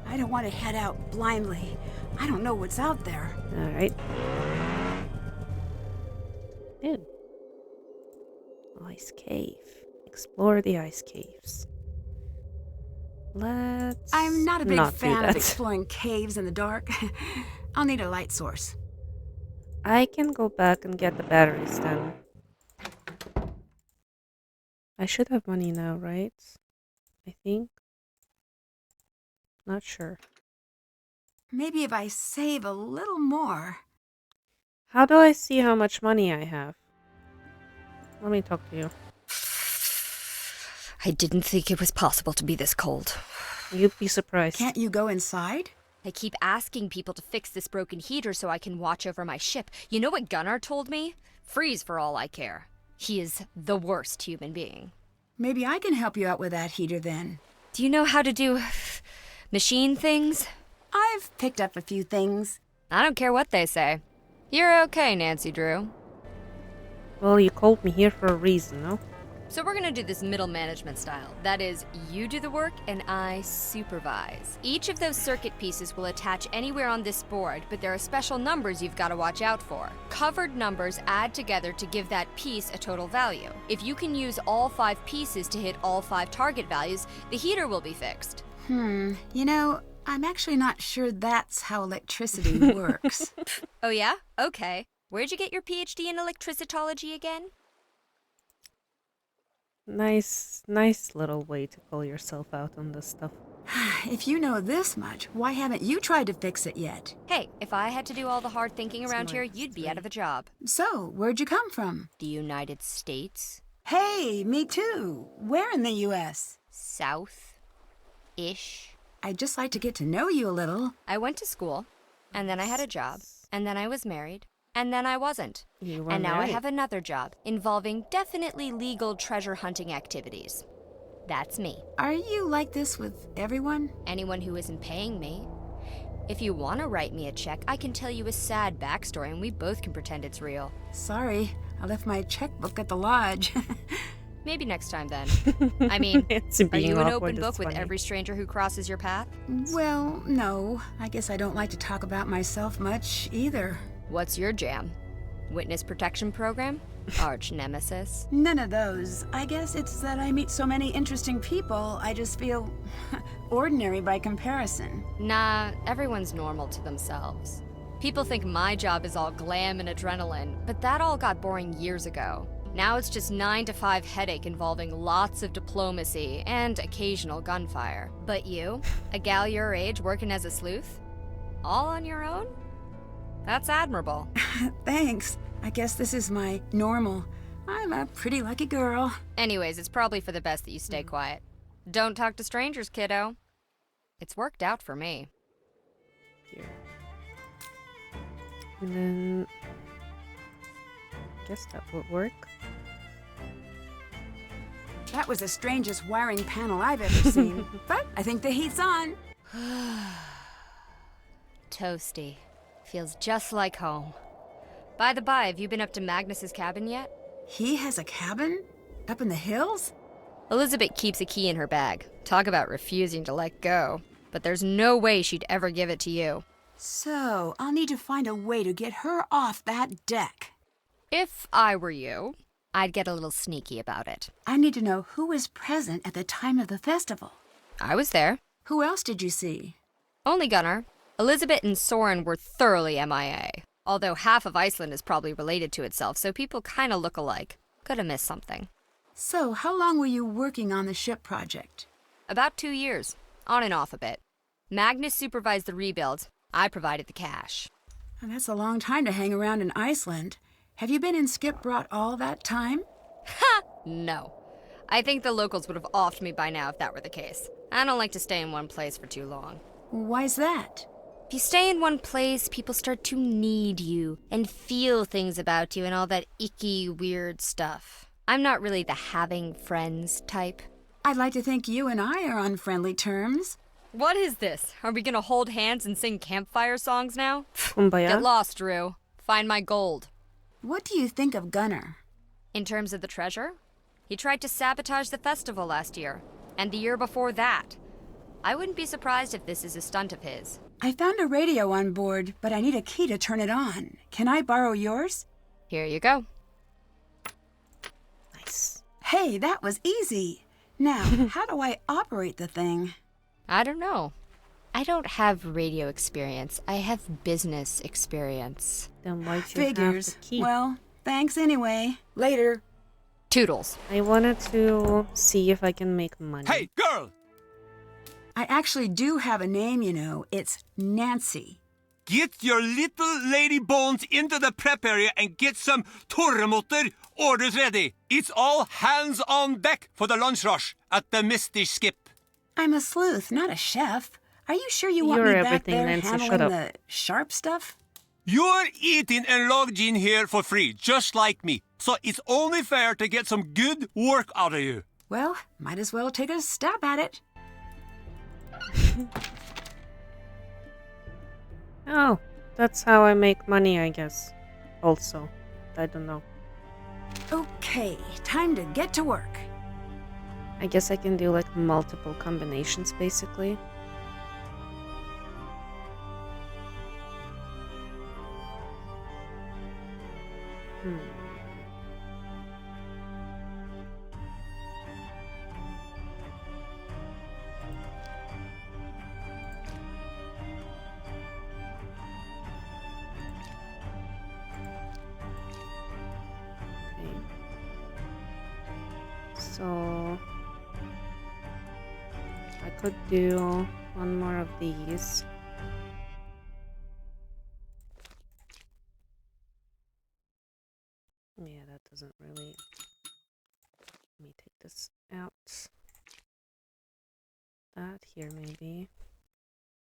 I don't want to head out blindly. I don't know what's out there. Alright. Dude. Ice cave. Explore the ice caves. Let's I'm not a big not fan do of that. exploring caves in the dark. I'll need a light source. I can go back and get the batteries then. I should have money now, right? I think. Not sure. Maybe if I save a little more. How do I see how much money I have? Let me talk to you. I didn't think it was possible to be this cold. You'd be surprised. Can't you go inside? I keep asking people to fix this broken heater so I can watch over my ship. You know what Gunnar told me? Freeze for all I care. He is the worst human being. Maybe I can help you out with that heater then. Do you know how to do machine things? I've picked up a few things. I don't care what they say. You're okay, Nancy Drew. Well, you called me here for a reason, no? So we're gonna do this middle management style. That is, you do the work and I supervise. Each of those circuit pieces will attach anywhere on this board, but there are special numbers you've gotta watch out for. Covered numbers add together to give that piece a total value. If you can use all 5 pieces to hit all 5 target values, the heater will be fixed. You know, I'm actually not sure that's how electricity works. Oh yeah? Okay. Where'd you get your PhD in electricitology again? Nice little way to pull yourself out on this stuff. If you know this much, why haven't you tried to fix it yet? Hey, if I had to do all the hard thinking around here, you'd be out of a job. So, where'd you come from? The United States? Hey, me too. Where in the U.S.? South-ish. I'd just like to get to know you a little. I went to school, and then I had a job, and then I was married, and then I wasn't. You were And now I married. have another job involving definitely legal treasure hunting activities. That's me. Are you like this with everyone? Anyone who isn't paying me. If you want to write me a check, I can tell you a sad backstory and we both can pretend it's real. Sorry, I left my checkbook at the lodge. Maybe next time then. I mean, Nancy are being you an awkward open is book with funny. every stranger who crosses your path? Well, no. I guess I don't like to talk about myself much either. What's your jam? Witness protection program? Arch nemesis? None of those. I guess it's that I meet so many interesting people, I just feel ordinary by comparison. Nah, everyone's normal to themselves. People think my job is all glam and adrenaline, but that all got boring years ago. Now it's just 9 to 5 headache involving lots of diplomacy and occasional gunfire. But you, a gal your age working as a sleuth? All on your own? That's admirable. Thanks. I guess this is my normal. I'm a pretty lucky girl. Anyways, it's probably for the best that you stay quiet. Don't talk to strangers, kiddo. It's worked out for me. Here. And then... guess that would work. That was the strangest wiring panel I've ever seen. But I think the heat's on. Toasty. Feels just like home. By the by, have you been up to Magnus's cabin yet? He has a cabin? Up in the hills? Elisabet keeps a key in her bag. Talk about refusing to let go. But there's no way she'd ever give it to you. So, I'll need to find a way to get her off that deck. If I were you, I'd get a little sneaky about it. I need to know who was present at the time of the festival. I was there. Who else did you see? Only Gunnar. Elisabet and Soren were thoroughly MIA. Although half of Iceland is probably related to itself, so people kind of look alike. Could have missed something. So, how long were you working on the ship project? About 2 years. On and off a bit. Magnus supervised the rebuild. I provided the cash. Well, that's a long time to hang around in Iceland. Have you been in Skipbrot all that time? Ha! No. I think the locals would have offed me by now if that were the case. I don't like to stay in one place for too long. Why's that? If you stay in one place, people start to need you and feel things about you and all that icky, weird stuff. I'm not really the having friends type. I'd like to think you and I are on friendly terms. What is this? Are we gonna hold hands and sing campfire songs now? Kumbaya. Get lost, Drew. Find my gold. What do you think of Gunnar? In terms of the treasure? He tried to sabotage the festival last year, and the year before that. I wouldn't be surprised if this is a stunt of his. I found a radio on board, but I need a key to turn it on. Can I borrow yours? Here you go. Nice. Hey, that was easy. Now, how do I operate the thing? I don't know. I don't have radio experience. I have business experience. Then why'd you Figures. have the key? Well, thanks anyway. Later. Toodles. I wanted to see if I can make money. Hey, girl! I actually do have a name, you know. It's Nancy. Get your little lady bones into the prep area and get some torremotter orders ready. It's all hands on deck for the lunch rush at the Misti Skip. I'm a sleuth, not a chef. Are you sure you want You're me back everything, there Nancy. handling Shut up. the sharp stuff? You're eating and logged in here for free, just like me. So it's only fair to get some good work out of you. Well, might as well take a stab at it. Oh, that's how I make money, I guess. Also, I don't know. Okay, time to get to work. I guess I can do like multiple combinations, basically. Okay. So I could do one more of these. Yeah, that doesn't really... Let me take this out. That here, maybe.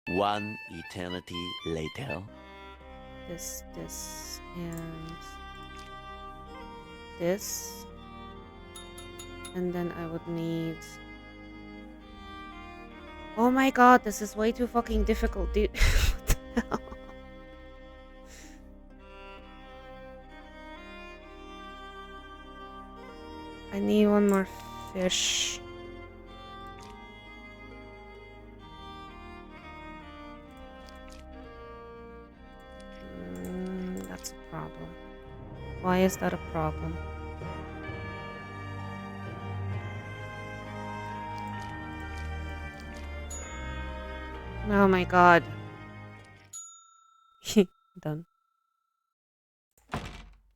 One eternity later. This, and this. And then I would need... Oh my god, this is way too fucking difficult, dude. What the hell? I need one more fish. That's a problem. Why is that a problem? Oh my god. Done.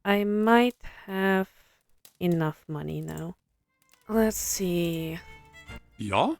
I might have enough money now. Let's see. Ja?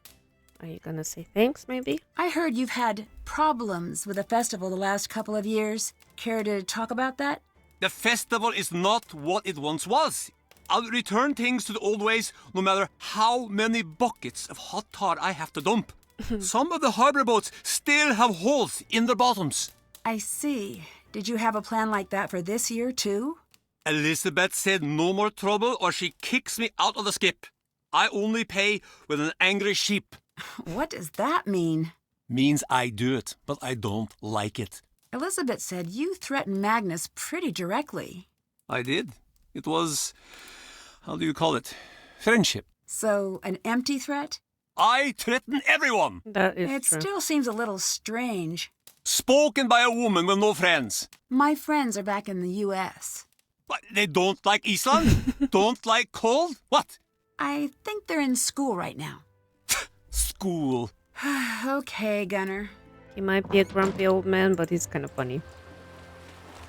Are you gonna say thanks, maybe? I heard you've had problems with the festival the last couple of years. Care to talk about that? The festival is not what it once was. I'll return things to the old ways no matter how many buckets of hot tar I have to dump. Some of the harbor boats still have holes in their bottoms. I see. Did you have a plan like that for this year, too? Elisabet said no more trouble or she kicks me out of the skip. I only pay with an angry sheep. What does that mean? Means I do it, but I don't like it. Elisabet said you threatened Magnus pretty directly. I did. It was, how do you call it? Friendship. So, an empty threat? I threaten everyone. That is It true. still seems a little strange. Spoken by a woman with no friends. My friends are back in the U.S. What, they don't like Iceland? Don't like cold? What? I think they're in school right now. School. Okay, Gunnar. He might be a grumpy old man, but he's kind of funny.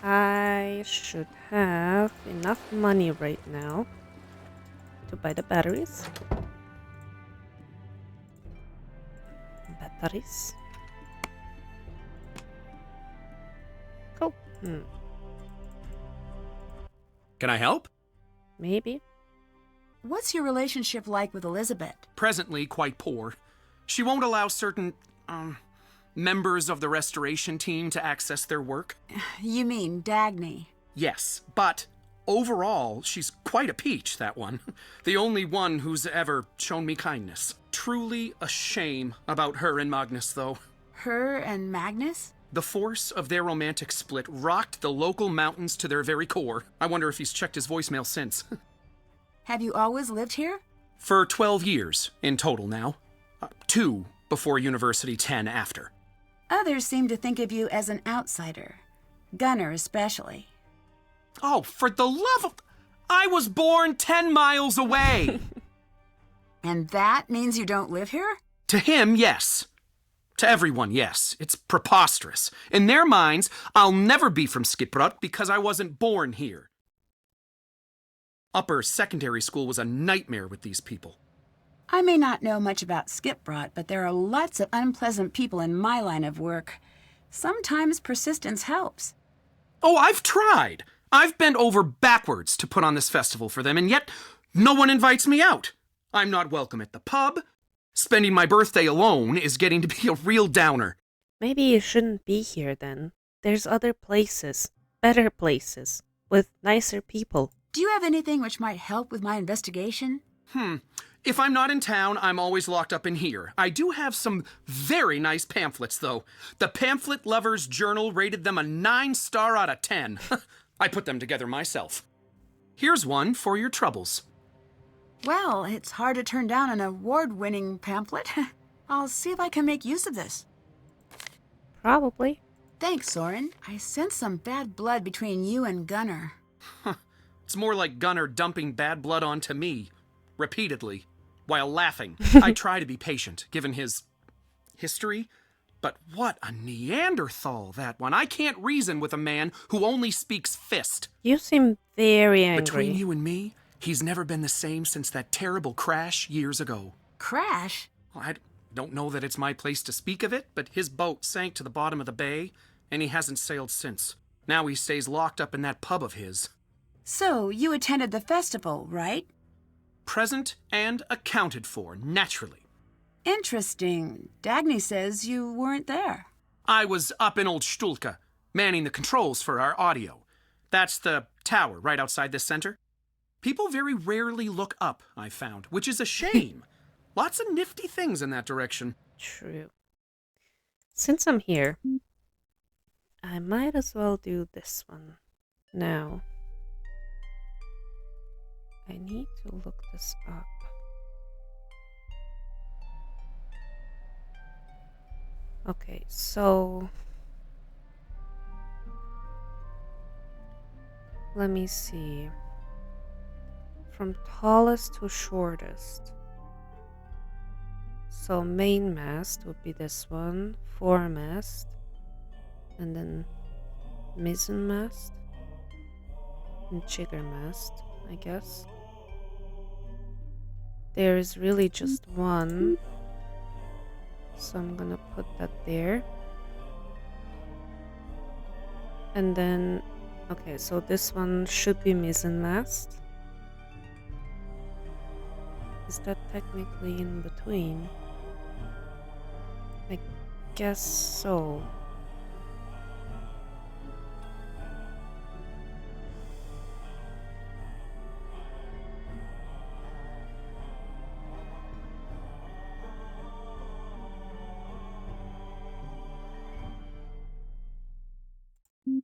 I should have enough money right now to buy the batteries. Batteries. Cool. Can I help? Maybe. What's your relationship like with Elisabet? Presently quite poor. She won't allow certain, members of the restoration team to access their work. You mean Dagny? Yes, but overall, she's quite a peach, that one. The only one who's ever shown me kindness. Truly a shame about her and Magnus, though. Her and Magnus? The force of their romantic split rocked the local mountains to their very core. I wonder if he's checked his voicemail since. Have you always lived here? For 12 years in total now. 2 before university, 10 after. Others seem to think of you as an outsider. Gunnar especially. Oh, for the love of... I was born 10 miles away! And that means you don't live here? To him, yes. To everyone, yes. It's preposterous. In their minds, I'll never be from Skipbrot because I wasn't born here. Upper secondary school was a nightmare with these people. I may not know much about Skipbrot, but there are lots of unpleasant people in my line of work. Sometimes persistence helps. Oh, I've tried. I've bent over backwards to put on this festival for them, and yet no one invites me out. I'm not welcome at the pub. Spending my birthday alone is getting to be a real downer. Maybe you shouldn't be here then. There's other places, better places, with nicer people. Do you have anything which might help with my investigation? If I'm not in town, I'm always locked up in here. I do have some very nice pamphlets, though. The Pamphlet Lover's Journal rated them a 9-star out of 10. I put them together myself. Here's one for your troubles. Well, it's hard to turn down an award-winning pamphlet. I'll see if I can make use of this. Probably. Thanks, Soren. I sense some bad blood between you and Gunnar. It's more like Gunnar dumping bad blood onto me, repeatedly, while laughing. I try to be patient, given his history, but what a Neanderthal, that one. I can't reason with a man who only speaks fist. You seem very angry. Between you and me, he's never been the same since that terrible crash years ago. Crash? Well, I don't know that it's my place to speak of it, but his boat sank to the bottom of the bay, and he hasn't sailed since. Now he stays locked up in that pub of his. So, you attended the festival, right? Present and accounted for, naturally. Interesting. Dagny says you weren't there. I was up in Old Stulka, manning the controls for our audio. That's the tower right outside this center. People very rarely look up, I found, which is a shame. Lots of nifty things in that direction. True. Since I'm here, I might as well do this one. Now, I need to look this up. Okay, so let me see. From tallest to shortest. So main mast would be this one, foremast, and then mizzen mast, and jiggermast, I guess. There is really just one, so I'm gonna put that there. And then, okay, so this one should be mizzen mast. Is that technically in between? I guess so.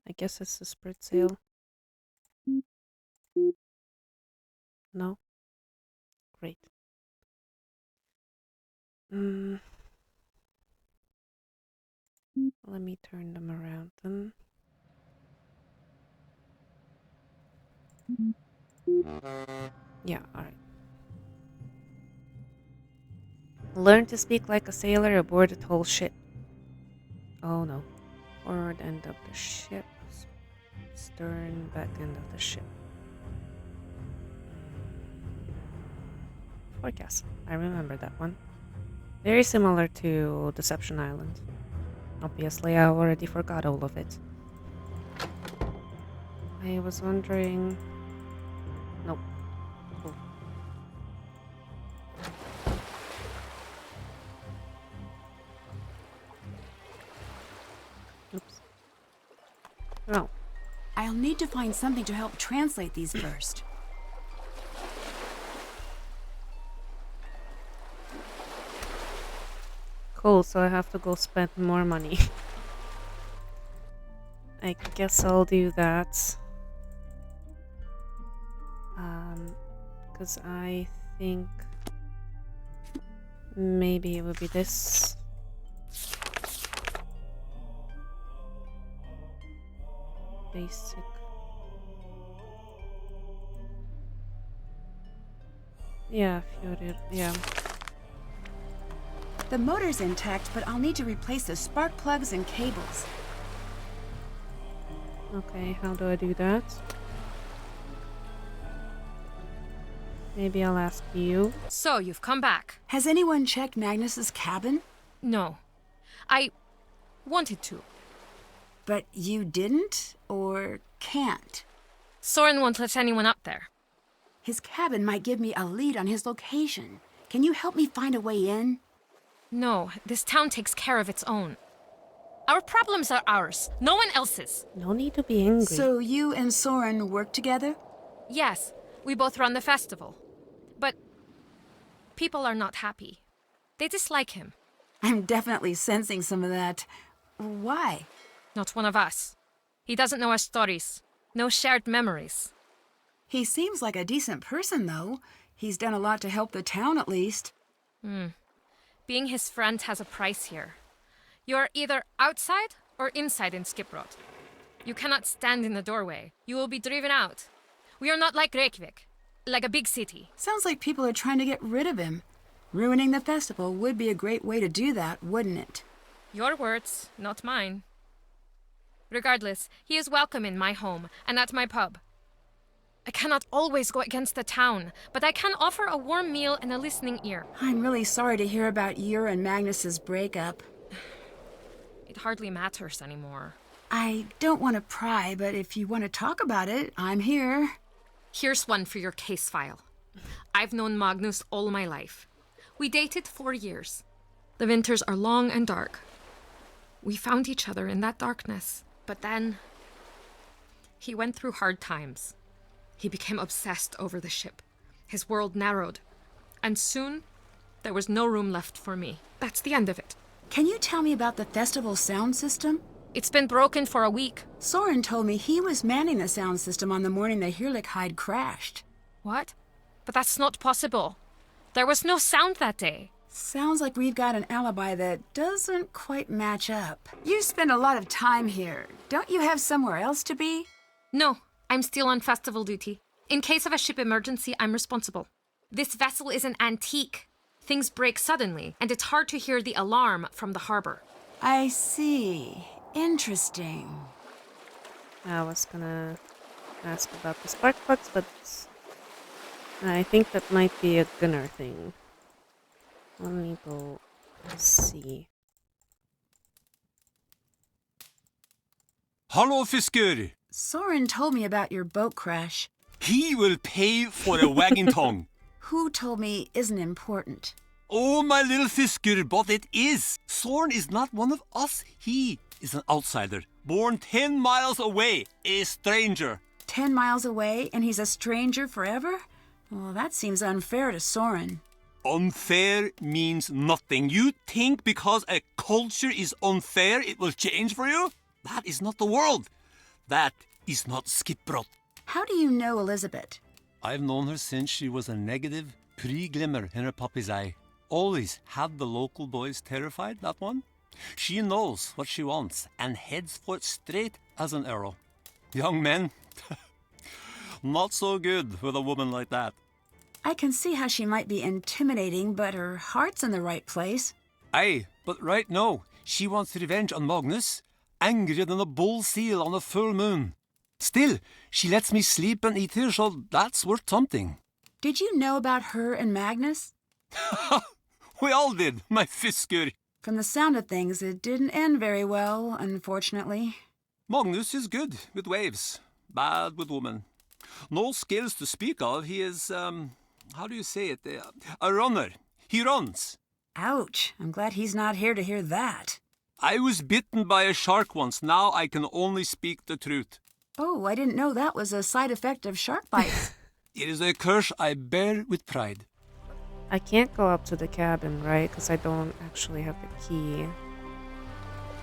I guess it's the spread sail. No? Great. Let me turn them around then. Yeah, alright. Learn to speak like a sailor aboard a tall ship. Oh no. Forward end of the ship. Stern back end of the ship. Forecast. I remember that one. Very similar to Deception Island. Obviously, I already forgot all of it. I was wondering... Nope. Cool. Oops. Oh. I'll need to find something to help translate these first. Cool, so I have to go spend more money. I guess I'll do that. Because I think maybe it would be this. Basic. Yeah, yeah. The motor's intact, but I'll need to replace the spark plugs and cables. Okay, how do I do that? Maybe I'll ask you. So, you've come back. Has anyone checked Magnus's cabin? No. I wanted to. But you didn't? Or can't? Soren won't let anyone up there. His cabin might give me a lead on his location. Can you help me find a way in? No, this town takes care of its own. Our problems are ours, no one else's. No need to be angry. So you and Soren work together? Yes, we both run the festival. But people are not happy. They dislike him. I'm definitely sensing some of that. Why? Not one of us. He doesn't know our stories. No shared memories. He seems like a decent person, though. He's done a lot to help the town, at least. Being his friend has a price here. You're either outside or inside in Skipbrot. You cannot stand in the doorway. You will be driven out. We are not like Reykjavik, like a big city. Sounds like people are trying to get rid of him. Ruining the festival would be a great way to do that, wouldn't it? Your words, not mine. Regardless, he is welcome in my home and at my pub. I cannot always go against the town, but I can offer a warm meal and a listening ear. I'm really sorry to hear about your and Magnus's breakup. It hardly matters anymore. I don't want to pry, but if you want to talk about it, I'm here. Here's one for your case file. I've known Magnus all my life. We dated 4 years. The winters are long and dark. We found each other in that darkness, but then he went through hard times. He became obsessed over the ship. His world narrowed, and soon there was no room left for me. That's the end of it. Can you tell me about the festival sound system? It's been broken for a week. Soren told me he was manning the sound system on the morning the Heerlijkheid crashed. What? But that's not possible. There was no sound that day. Sounds like we've got an alibi that doesn't quite match up. You spend a lot of time here. Don't you have somewhere else to be? No, I'm still on festival duty. In case of a ship emergency, I'm responsible. This vessel is an antique. Things break suddenly, and it's hard to hear the alarm from the harbor. I see. Interesting. I was gonna ask about the spark plugs, but I think that might be a Gunnar thing. Let me go see. Hallo, fisker! Soren told me about your boat crash. He will pay for a wagon tongue. who told me isn't important. Oh, my little fisker, but it is. Soren is not one of us. He is an outsider, born 10 miles away, a stranger. 10 miles away and he's a stranger forever? Well, that seems unfair to Soren. Unfair means nothing. You think because a culture is unfair, it will change for you? That is not the world. That is not Skipbrot. How do you know Elisabet? I've known her since she was a negative pre-glimmer in her puppy's eye. Always had the local boys terrified, that one. She knows what she wants and heads for it straight as an arrow. Young men, not so good with a woman like that. I can see how she might be intimidating, but her heart's in the right place. Aye, but right now, she wants revenge on Magnus, angrier than a bull seal on a full moon. Still, she lets me sleep and eat her, so that's worth something. Did you know about her and Magnus? We all did, my fisker. From the sound of things, it didn't end very well, unfortunately. Magnus is good with waves, bad with women. No skills to speak of. He is, how do you say it? A runner. He runs. Ouch. I'm glad he's not here to hear that. I was bitten by a shark once. Now I can only speak the truth. Oh, I didn't know that was a side effect of shark bites. It is a curse I bear with pride. I can't go up to the cabin, right? Because I don't actually have the key.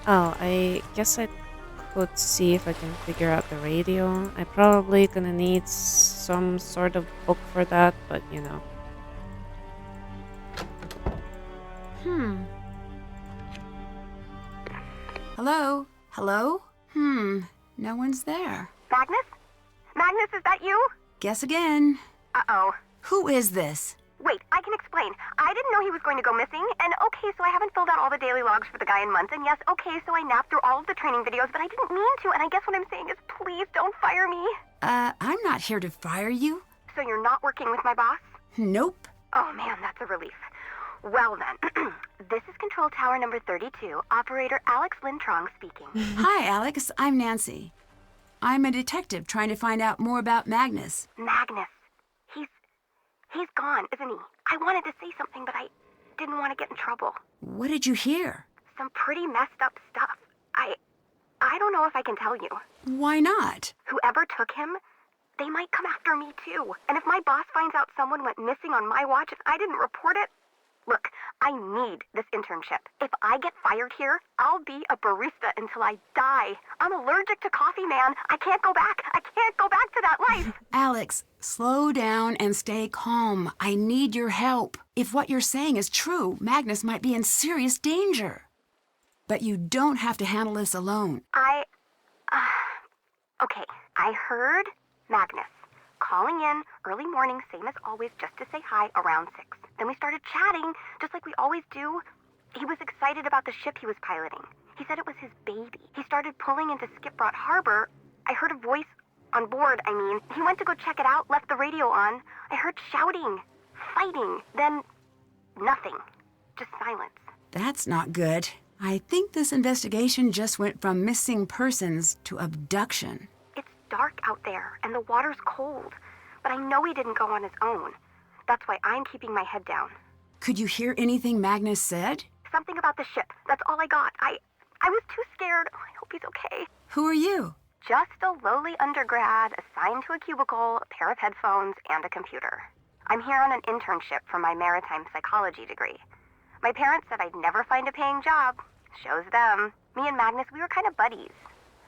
Oh, I guess I could see if I can figure out the radio. I'm probably gonna need some sort of book for that, but you know. Hello? Hello? No one's there. Magnus? Magnus, is that you? Guess again. Uh-oh. Who is this? Wait, I can explain. I didn't know he was going to go missing, and okay, so I haven't filled out all the daily logs for the guy in months, and yes, okay, so I napped through all of the training videos, but I didn't mean to, and I guess what I'm saying is please don't fire me. I'm not here to fire you. So you're not working with my boss? Nope. Oh man, that's a relief. Well then, this is Control Tower number 32, Operator Alex Lintrong speaking. Hi, Alex. I'm Nancy. I'm a detective trying to find out more about Magnus. Magnus. He's gone, isn't he? I wanted to say something, but I didn't want to get in trouble. What did you hear? Some pretty messed up stuff. I don't know if I can tell you. Why not? Whoever took him, they might come after me too. And if my boss finds out someone went missing on my watch and I didn't report it, look, I need this internship. If I get fired here, I'll be a barista until I die. I'm allergic to coffee, man. I can't go back. I can't go back to that life. Alex, slow down and stay calm. I need your help. If what you're saying is true, Magnus might be in serious danger. But you don't have to handle this alone. Okay, I heard Magnus calling in early morning, same as always, just to say hi around 6. Then we started chatting, just like we always do. He was excited about the ship he was piloting. He said it was his baby. He started pulling into Skipbrot Harbor. I heard a voice on board, He went to go check it out, left the radio on. I heard shouting, fighting, then nothing. Just silence. That's not good. I think this investigation just went from missing persons to abduction. It's dark out there, and the water's cold. But I know he didn't go on his own. That's why I'm keeping my head down. Could you hear anything Magnus said? Something about the ship. That's all I got. I was too scared. Oh, I hope he's okay. Who are you? Just a lowly undergrad assigned to a cubicle, a pair of headphones, and a computer. I'm here on an internship for my maritime psychology degree. My parents said I'd never find a paying job. Shows them. Me and Magnus, we were kind of buddies.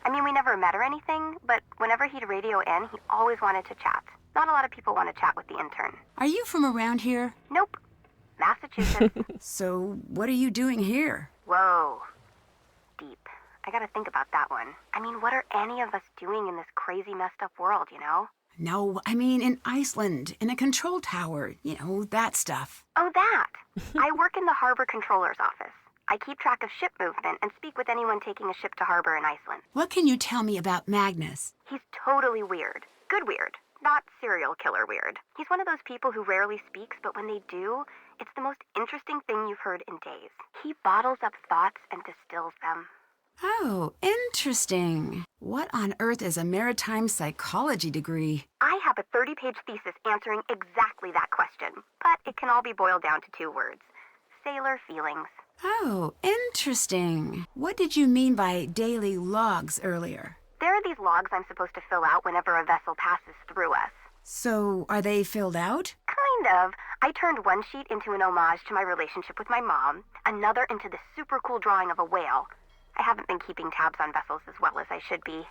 We never met or anything, but whenever he'd radio in, he always wanted to chat. Not a lot of people want to chat with the intern. Are you from around here? Nope. Massachusetts. So, what are you doing here? Whoa. Deep. I gotta think about that one. What are any of us doing in this crazy messed up world, you know? No, in Iceland, in a control tower, that stuff. Oh, that. I work in the harbor controller's office. I keep track of ship movement and speak with anyone taking a ship to harbor in Iceland. What can you tell me about Magnus? He's totally weird. Good weird. Not serial killer weird. He's one of those people who rarely speaks, but when they do, it's the most interesting thing you've heard in days. He bottles up thoughts and distills them. Oh, interesting. What on earth is a maritime psychology degree? I have have a 30-page thesis answering exactly that question, but it can all be boiled down to 2 words. Sailor feelings. Oh, interesting. What did you mean by daily logs earlier? There are these logs I'm supposed to fill out whenever a vessel passes through us. So, are they filled out? Kind of. I turned one sheet into an homage to my relationship with my mom, another into the super cool drawing of a whale. I haven't been keeping tabs on vessels as well as I should be.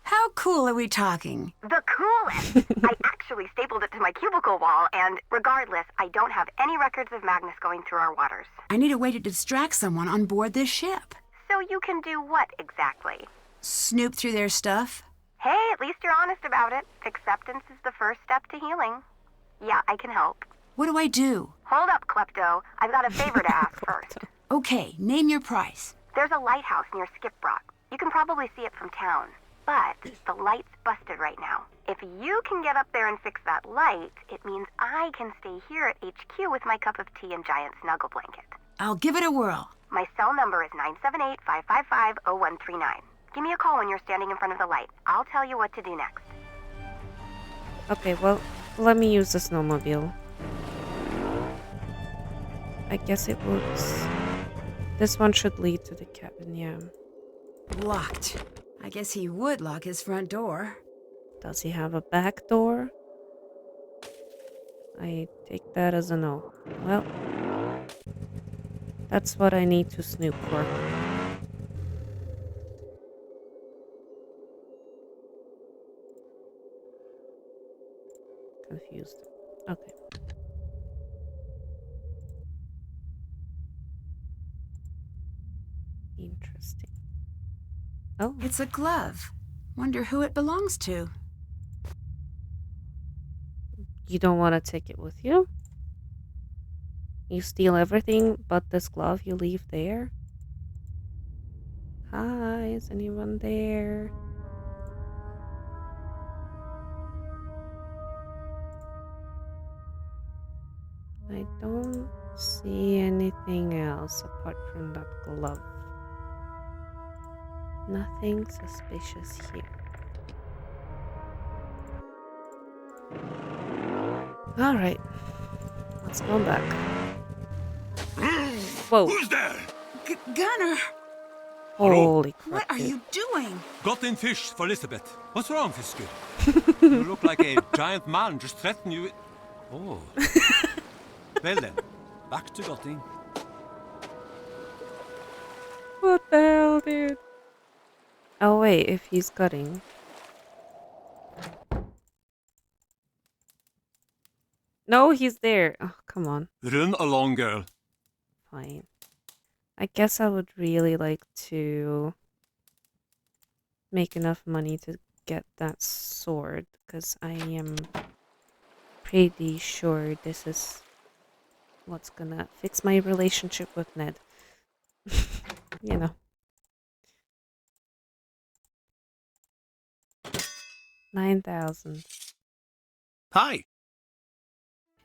How cool are we talking? The coolest! I actually stapled it to my cubicle wall, and regardless, I don't have any records of Magnus going through our waters. I need a way to distract someone on board this ship. So you can do what exactly? Snoop through their stuff? Hey, at least you're honest about it. Acceptance is the first step to healing. Yeah, I can help. What do I do? Hold up, Klepto. I've got a favor to ask first. Okay, name your price. There's a lighthouse near Skipbrot. You can probably see it from town. But the light's busted right now. If you can get up there and fix that light, it means I can stay here at HQ with my cup of tea and giant snuggle blanket. I'll give it a whirl. My cell number is 978-555-0139. Give me a call when you're standing in front of the light. I'll tell you what to do next. Okay, well, let me use the snowmobile. I guess it works. This one should lead to the cabin, yeah. Locked. I guess he would lock his front door. Does he have a back door? I take that as a no. Well, that's what I need to snoop for. Confused. Okay. Interesting. Oh. It's a glove. Wonder who it belongs to. You don't want to take it with you? You steal everything but this glove you leave there? Hi, is anyone there? I don't see anything else apart from that glove. Nothing suspicious here. Alright. Let's go back. Whoa. Who's there? Gunnar! Holy crap. What are dude. you doing? Got in fish for Elisabet. What's wrong, Fisker? You look like a giant man just threatened you with... Oh. Well then, back to Gotting. What the hell, dude? Oh wait, if he's gutting. No, he's there. Oh, come on. Run along, girl. Fine. I guess I would really like to make enough money to get that sword, because I am pretty sure this is what's gonna fix my relationship with Ned. You know. 9,000. Hi.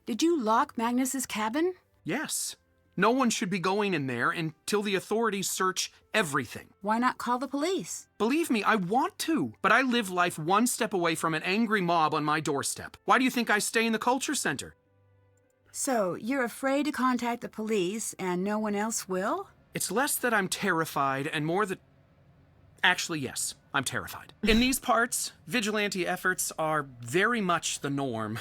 Did you lock Magnus's cabin? Yes. No one should be going in there until the authorities search everything. Why not call the police? Believe me, I want to, but I live life one step away from an angry mob on my doorstep. Why do you think I stay in the culture center? So, you're afraid to contact the police and no one else will? It's less that I'm terrified and more that... Actually, yes, I'm terrified. In these parts, vigilante efforts are very much the norm.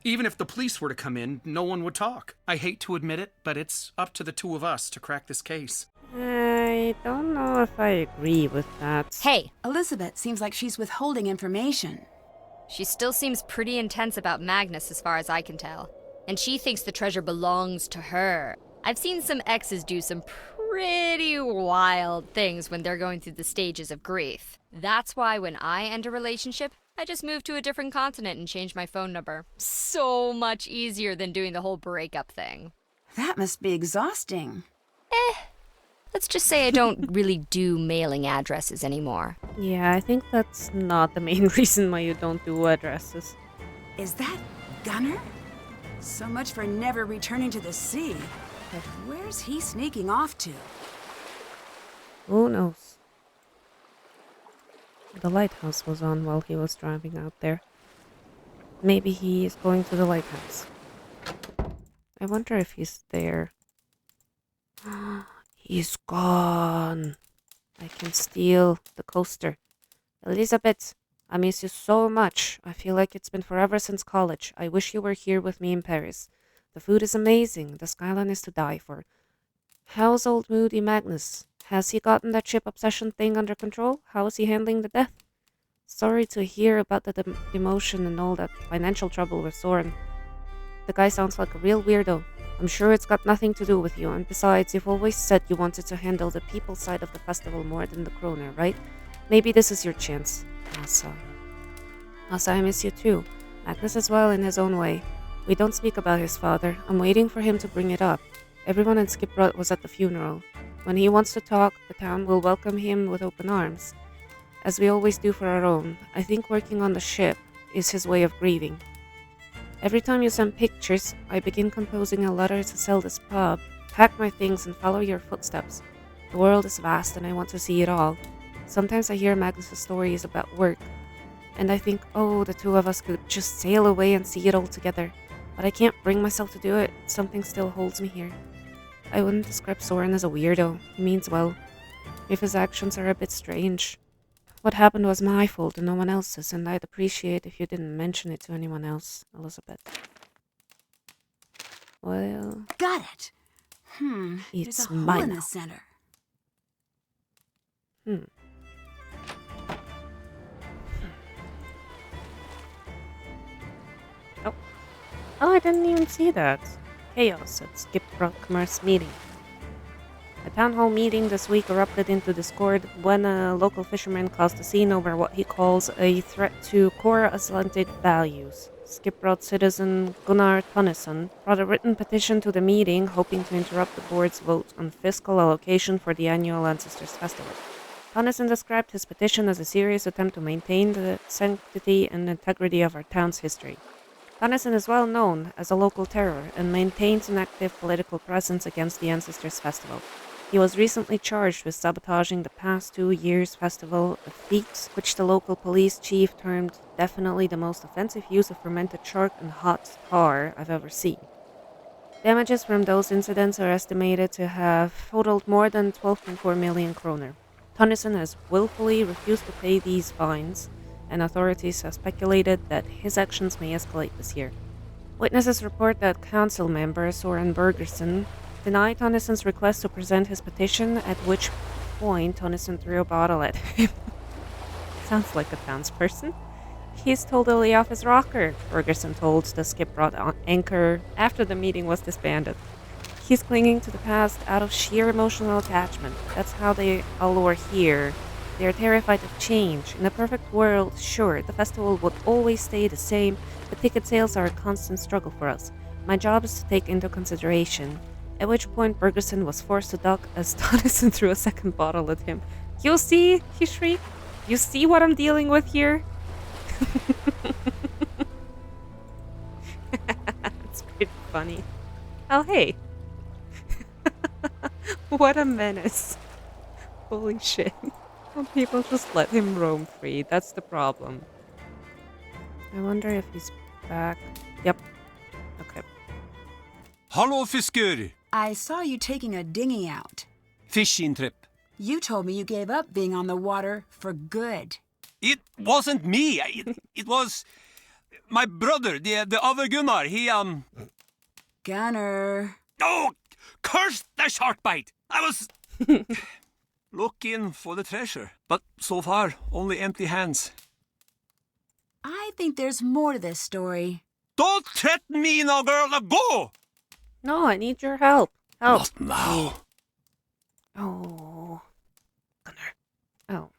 Even if the police were to come in, no one would talk. I hate to admit it, but it's up to the two of us to crack this case. I don't know if I agree with that. Hey, Elisabet seems like she's withholding information. she still seems pretty intense about Magnus as far as I can tell. And she thinks the treasure belongs to her. I've seen some exes do some pretty wild things when they're going through the stages of grief. That's why when I end a relationship, I just move to a different continent and change my phone number. So much easier than doing the whole breakup thing. That must be exhausting. Let's just say I don't really do mailing addresses anymore. Yeah, I think that's not the main reason why you don't do addresses. Is that Gunnar? So much for never returning to the sea. But where's he sneaking off to? Who knows? The lighthouse was on while he was driving out there. Maybe he is going to the lighthouse. I wonder if he's there. He's gone. I can steal the coaster. Elisabet, I miss you so much. I feel like it's been forever since college. I wish you were here with me in Paris. The food is amazing. The skyline is to die for. How's old moody Magnus? Has he gotten that ship obsession thing under control? How is he handling the death? Sorry to hear about the demotion and all that financial trouble with Soren. The guy sounds like a real weirdo. I'm sure it's got nothing to do with you, and besides, you've always said you wanted to handle the people side of the festival more than the kroner, right? Maybe this is your chance. Asa, I miss you too. Magnus as well in his own way. We don't speak about his father. I'm waiting for him to bring it up. Everyone in Skipbrot was at the funeral. When he wants to talk, the town will welcome him with open arms. As we always do for our own, I think working on the ship is his way of grieving. Every time you send pictures, I begin composing a letter to sell this pub, pack my things and follow your footsteps. The world is vast and I want to see it all. Sometimes I hear Magnus' stories about work, and I think, oh, the two of us could just sail away and see it all together. But I can't bring myself to do it. Something still holds me here. I wouldn't describe Soren as a weirdo. He means well. If his actions are a bit strange. What happened was my fault and no one else's, and I'd appreciate if you didn't mention it to anyone else, Elisabet. Well... Got it. There's It's a hole mine in now. the center. Oh, I didn't even see that. Chaos at Skipbrot Commerce meeting. A town hall meeting this week erupted into discord when a local fisherman caused a scene over what he calls a threat to core Icelandic values. Skipbrot citizen Gunnar brought a written petition to the meeting hoping to interrupt the board's vote on fiscal allocation for the annual Ancestors Festival. Tonnesson described his petition as a serious attempt to maintain the sanctity and integrity of our town's history. Tonnesson is well known as a local terror and maintains an active political presence against the Ancestors Festival. He was recently charged with sabotaging the past 2 years' festival, a feat which the local police chief termed definitely the most offensive use of fermented shark and hot tar I've ever seen. Damages from those incidents are estimated to have totaled more than 12.4 million kroner. Tonnesson has willfully refused to pay these fines, and authorities have speculated that his actions may escalate this year. Witnesses report that council member Soren Bergersen denied Tonnesson's request to present his petition, at which point Tonnesson threw a bottle at him. Sounds like a townsperson. He's totally off his rocker, Bergersen told the Skipbrot anchor after the meeting was disbanded. He's clinging to the past out of sheer emotional attachment. That's how they all were here. They are terrified of change. In a perfect world, sure, the festival would always stay the same, but ticket sales are a constant struggle for us. My job is to take into consideration. At which point Bergersen was forced to duck as Tonnesson threw a second bottle at him. You see, he shrieked. You see what I'm dealing with here? It's pretty funny. Oh, hey. What a menace. Holy shit. Some people just let him roam free. That's the problem. I wonder if he's back. Yep. Okay. Hallo, fisker! I saw you taking a dinghy out. Fishing trip. You told me you gave up being on the water for good. It wasn't me. It was my brother, the other Gunnar. He, Gunnar. Oh, curse the shark bite! I was looking for the treasure, but so far, only empty hands. I think there's more to this story. Don't threaten me now, girl. Now go! No, I need your help. Help. Not now. Oh. Gunnar. Oh.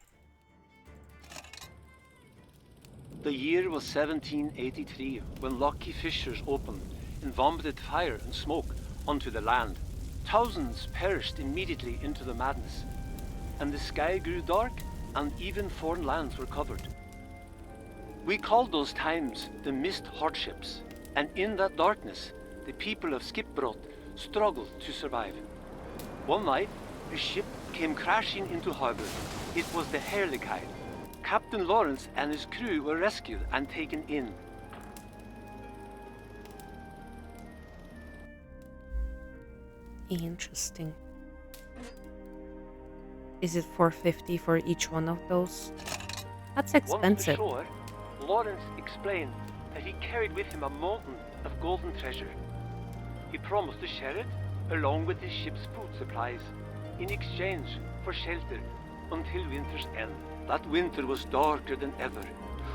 The year was 1783 when lucky fissures opened and vomited fire and smoke onto the land. Thousands perished immediately into the madness, and the sky grew dark and even foreign lands were covered. We called those times the mist hardships, and in that darkness, the people of Skipbrot struggled to survive. One night, a ship came crashing into harbor. It was the Heerlijkheid. Captain Lawrence and his crew were rescued and taken in. Interesting. Is it 450 for each one of those? That's expensive. Once ashore, Lawrence explained that he carried with him a mountain of golden treasure. He promised to share it along with his ship's food supplies in exchange for shelter until winter's end. That winter was darker than ever.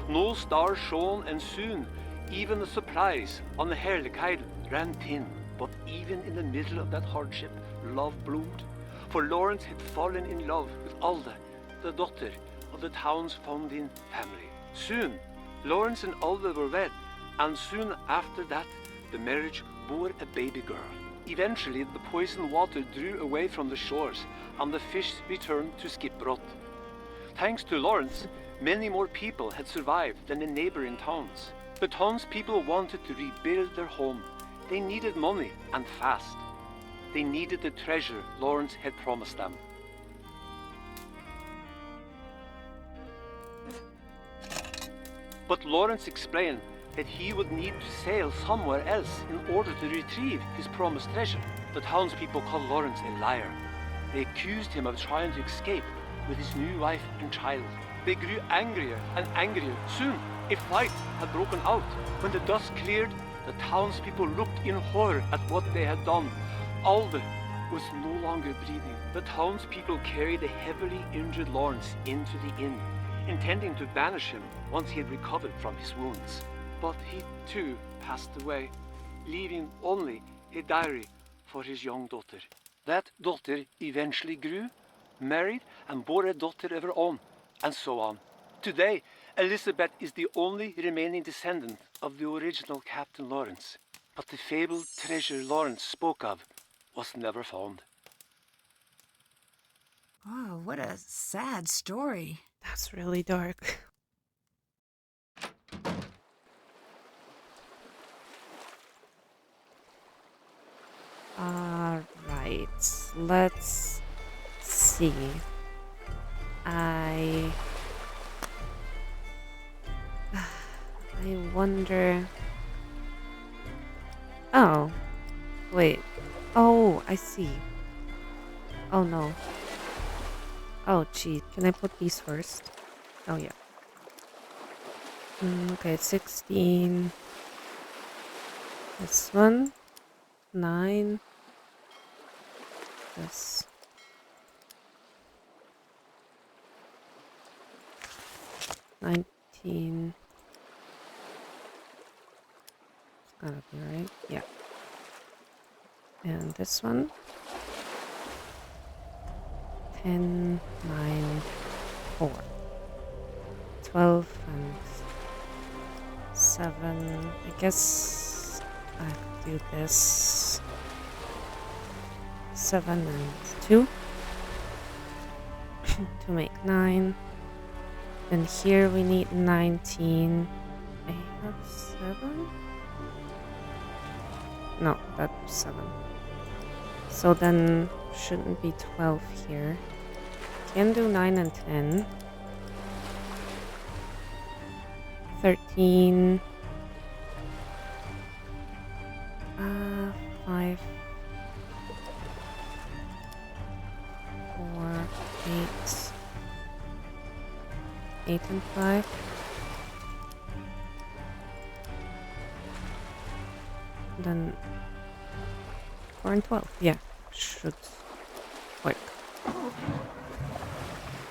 No stars shone, and soon even the supplies on the Heerlijkheid ran thin. But even in the middle of that hardship, love bloomed. For Lawrence had fallen in love with Alda, the daughter of the town's founding family. Soon, Lawrence and Alda were wed, and soon after that, the marriage bore a baby girl. Eventually, the poisoned water drew away from the shores, and the fish returned to Skipbrot. Thanks to Lawrence, many more people had survived than the neighboring towns. The townspeople wanted to rebuild their home. They needed money, and fast. They needed the treasure Lawrence had promised them. But Lawrence explained that he would need to sail somewhere else in order to retrieve his promised treasure. The townspeople called Lawrence a liar. They accused him of trying to escape with his new wife and child. They grew angrier and angrier. Soon, a fight had broken out. When the dust cleared, the townspeople looked in horror at what they had done. Alda was no longer breathing. The townspeople carried the heavily injured Lawrence into the inn, intending to banish him once he had recovered from his wounds. But he too passed away, leaving only a diary for his young daughter. That daughter eventually grew, married, and bore a daughter of her own, and so on. Today, Elisabet is the only remaining descendant of the original Captain Lawrence. But the fabled treasure Lawrence spoke of was never found. Oh, what a sad story. That's really dark. Alright, let's see. I wonder... Oh, wait. Oh, I see. Oh no. Oh, gee. Can I put these first? Oh, yeah. Okay, 16. This one. 9. This. 19. It's gotta be right. Yeah. And this one. 10, 9, 4. 12 and 7. I guess I could do this. 7 and 2 to make 9. And here we need 19. I have 7? No, that's 7. So then shouldn't be 12 here. Can do 9 and 10. 13. 5. 4. 8. 8 and 5. Then 4 and 12. Yeah, should work.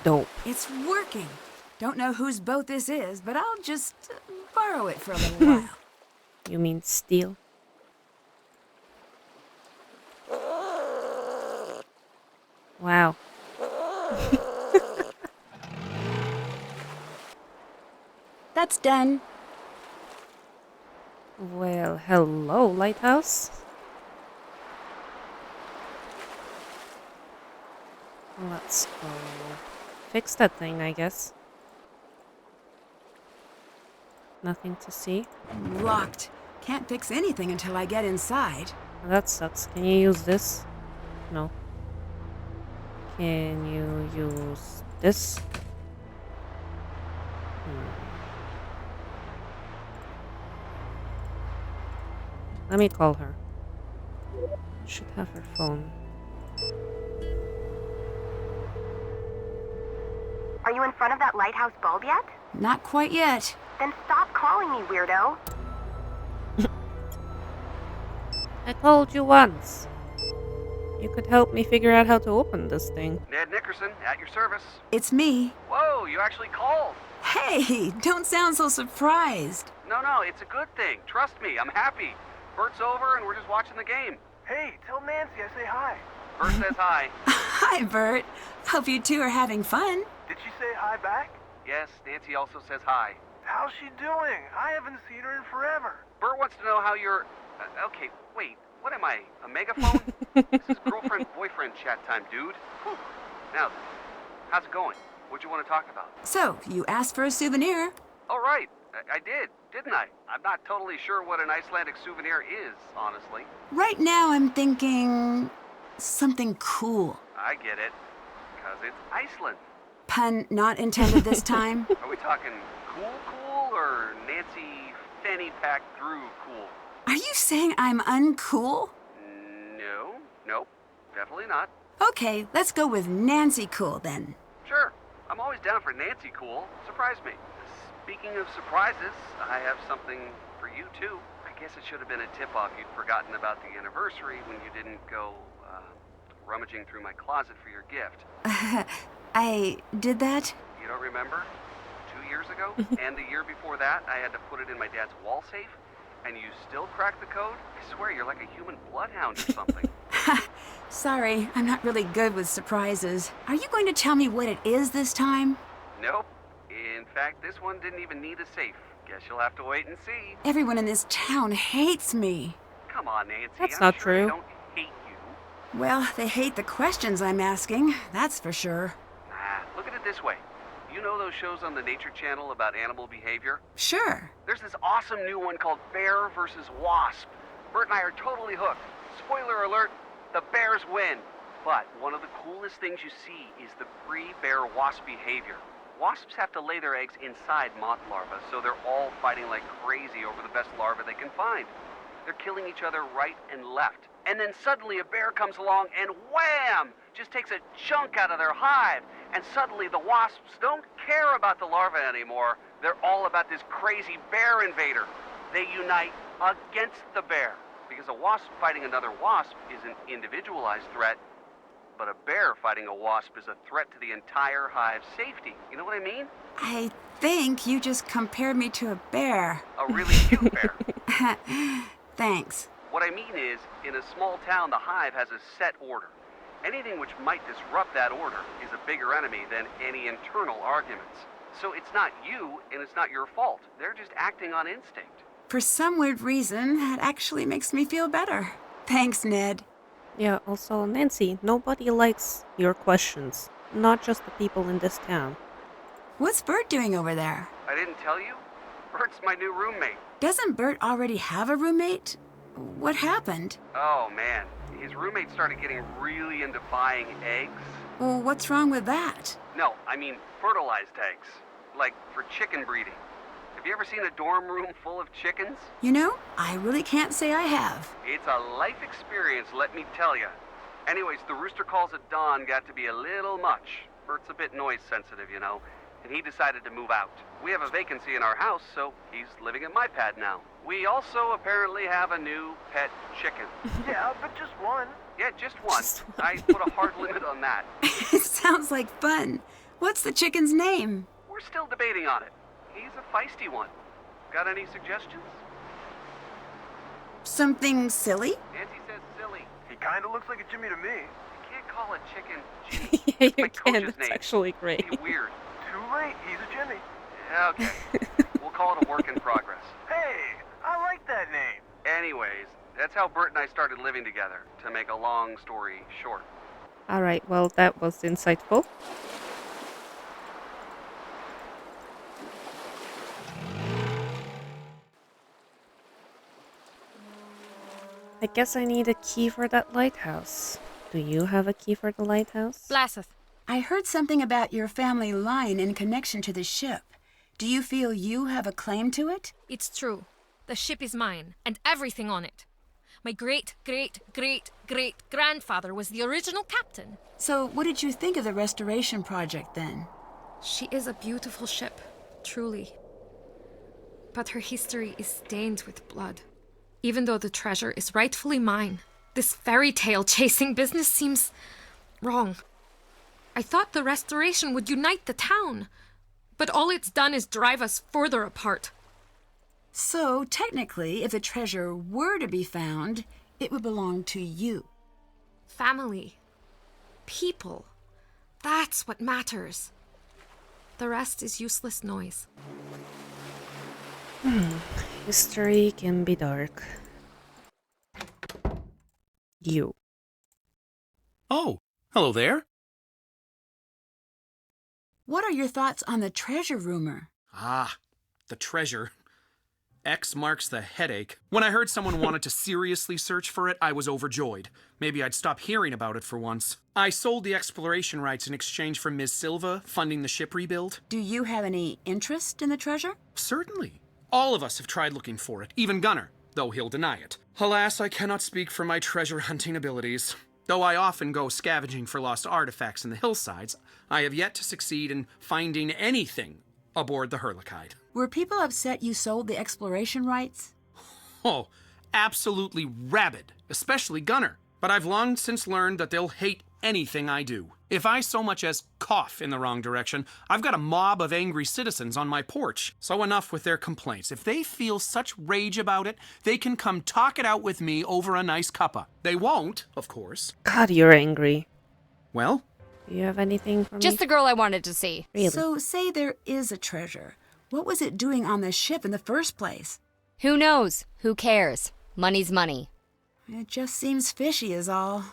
Dope. It's working. Don't know whose boat this is, but I'll just borrow it for a little while. You mean steal? Wow. That's done. Well, hello, lighthouse. Let's go fix that thing, I guess. Nothing to see. Locked. Can't fix anything until I get inside. Well, that sucks. Can you use this? No. Can you use this? Let me call her. Should have her phone. Are you in front of that lighthouse bulb yet? Not quite yet. Then stop calling me, weirdo. I told you once. You could help me figure out how to open this thing. Ned Nickerson, at your service. It's me. Whoa, you actually called. Hey, don't sound so surprised. No, it's a good thing. Trust me, I'm happy. Bert's over and we're just watching the game. Hey, tell Nancy I say hi. Bert says hi. Hi, Bert. Hope you two are having fun. Did she say hi back? Yes, Nancy also says hi. How's she doing? I haven't seen her in forever. Bert wants to know how you're... okay, wait. What am I? A megaphone? This is girlfriend-boyfriend chat time, dude. Whew. Now then, how's it going? What'd you want to talk about? So, you asked for a souvenir. Oh, right. I did, didn't I? I'm not totally sure what an Icelandic souvenir is, honestly. Right now, I'm thinking something cool. I get it. Because it's Iceland. Pun not intended this time. Are we talking cool or Nancy fanny pack through cool? Are you saying I'm uncool? No, nope, definitely not. Okay, let's go with Nancy Cool then. Sure, I'm always down for Nancy Cool. Surprise me. Speaking of surprises, I have something for you too. I guess it should have been a tip-off you'd forgotten about the anniversary when you didn't go rummaging through my closet for your gift. I did that? You don't remember? 2 years ago? And the year before that, I had to put it in my dad's wall safe? And you still cracked the code? I swear you're like a human bloodhound or something. Sorry, I'm not really good with surprises. Are you going to tell me what it is this time? Nope. In fact, this one didn't even need a safe. Guess you'll have to wait and see. Everyone in this town hates me. Come on, Nancy. That's I'm not sure true. They don't hate you. Well, they hate the questions I'm asking, that's for sure. Look at it this way. You know those shows on the Nature Channel about animal behavior? Sure. There's this awesome new one called Bear versus Wasp. Bert and I are totally hooked. Spoiler alert, the bears win. But one of the coolest things you see is the pre-bear wasp behavior. Wasps have to lay their eggs inside moth larvae, so they're all fighting like crazy over the best larva they can find. They're killing each other right and left. And then suddenly a bear comes along and wham! Just takes a chunk out of their hive. And suddenly the wasps don't care about the larva anymore. They're all about this crazy bear invader. They unite against the bear. Because a wasp fighting another wasp is an individualized threat, but a bear fighting a wasp is a threat to the entire hive's safety. You know what I mean? I think you just compared me to a bear. A really cute bear. Thanks. What I mean is, in a small town, the hive has a set order. Anything which might disrupt that order is a bigger enemy than any internal arguments. So it's not you, and it's not your fault. They're just acting on instinct. For some weird reason, that actually makes me feel better. Thanks, Ned. Yeah, also, Nancy, nobody likes your questions. Not just the people in this town. What's Bert doing over there? I didn't tell you? Bert's my new roommate. Doesn't Bert already have a roommate? What happened? Oh, man. His roommate started getting really into buying eggs. Well, what's wrong with that? No, I mean fertilized eggs. Like for chicken breeding. Have you ever seen a dorm room full of chickens? You know, I really can't say I have. It's a life experience, let me tell you. Anyways, the rooster calls at dawn got to be a little much. Bert's a bit noise sensitive, you know, and he decided to move out. We have a vacancy in our house, so he's living at my pad now. We also apparently have a new pet chicken. Yeah, but just one. Yeah, just one. I put a hard limit on that. It sounds like fun. What's the chicken's name? We're still debating on it. He's a feisty one. Got any suggestions? Something silly? Nancy says silly. He kinda looks like a Jimmy to me. You can't call a chicken Jimmy. Yeah, It's my you can. coach's It's name. actually great. Be weird. Too late, he's a Jimmy. Yeah, okay. We'll call it a work in progress. Hey, I like that name. Anyways, that's how Bert and I started living together, to make a long story short. Alright, well, that was insightful. I guess I need a key for that lighthouse. Do you have a key for the lighthouse? Blaseth. I heard something about your family line in connection to the ship. Do you feel you have a claim to it? It's true. The ship is mine, and everything on it. My great-great-great-great-grandfather was the original captain. So, what did you think of the restoration project then? She is a beautiful ship, truly. But her history is stained with blood. Even though the treasure is rightfully mine, this fairy tale chasing business seems wrong. I thought the restoration would unite the town, but all it's done is drive us further apart. So, technically, if the treasure were to be found, it would belong to you. Family. People. That's what matters. The rest is useless noise. History can be dark. You. Oh, hello there. What are your thoughts on the treasure rumor? Ah, the treasure. X marks the headache. When I heard someone wanted to seriously search for it, I was overjoyed. Maybe I'd stop hearing about it for once. I sold the exploration rights in exchange for Ms. Silva funding the ship rebuild. Do you have any interest in the treasure? Certainly. All of us have tried looking for it, even Gunnar, though he'll deny it. Alas, I cannot speak for my treasure hunting abilities. Though I often go scavenging for lost artifacts in the hillsides, I have yet to succeed in finding anything aboard the Heerlijkheid. Were people upset you sold the exploration rights? Oh, absolutely rabid, especially Gunnar. But I've long since learned that they'll hate anything I do. If I so much as cough in the wrong direction, I've got a mob of angry citizens on my porch. So enough with their complaints. If they feel such rage about it, they can come talk it out with me over a nice cuppa. They won't, of course. God, you're angry. Well? Do you have anything for me? Just the girl I wanted to see. Really? So, say there is a treasure. What was it doing on the ship in the first place? Who knows? Who cares? Money's money. It just seems fishy is all.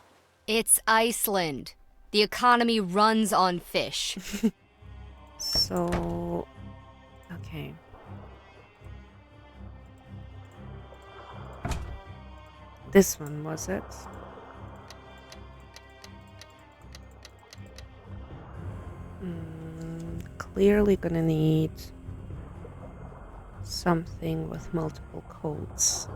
It's Iceland. The economy runs on fish. So... Okay. This one, was it? Clearly gonna need something with multiple codes.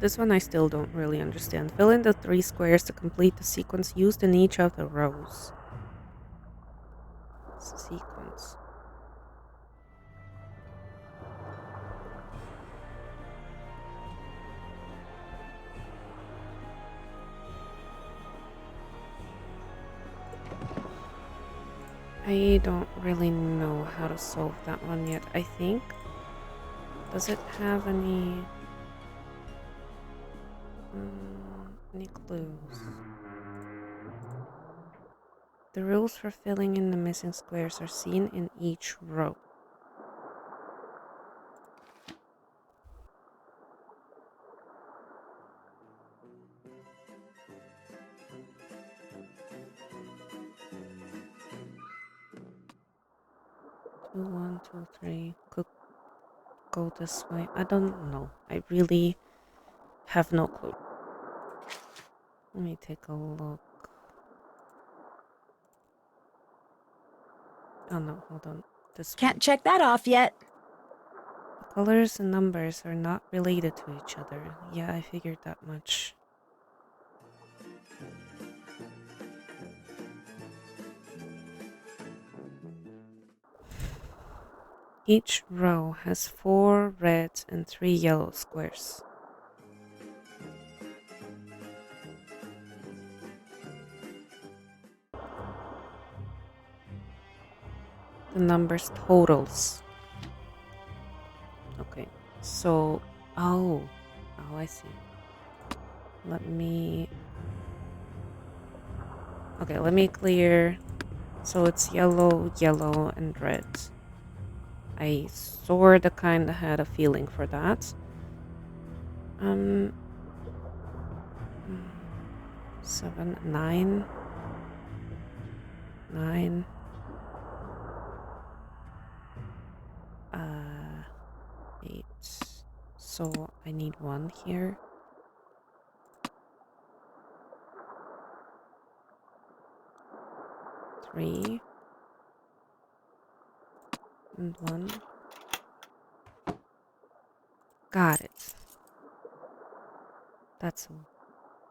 This one I still don't really understand. Fill in the 3 squares to complete the sequence used in each of the rows. Sequence. I don't really know how to solve that one yet. I think. Does it have any clues? The rules for filling in the missing squares are seen in each row. Two, 1, 2, 3. Could go this way. I don't know. I really have no clue. Let me take a look. Oh no, hold on. This Can't check that off yet. The colors and numbers are not related to each other. Yeah, I figured that much. Each row has 4 red and 3 yellow squares. The numbers totals. Okay, so oh, I see. Let me clear. So it's yellow, yellow, and red. I sorta kinda had a feeling for that. 7, 9, 9. 8. So I need 1 here. 3. And one. Got it. That's a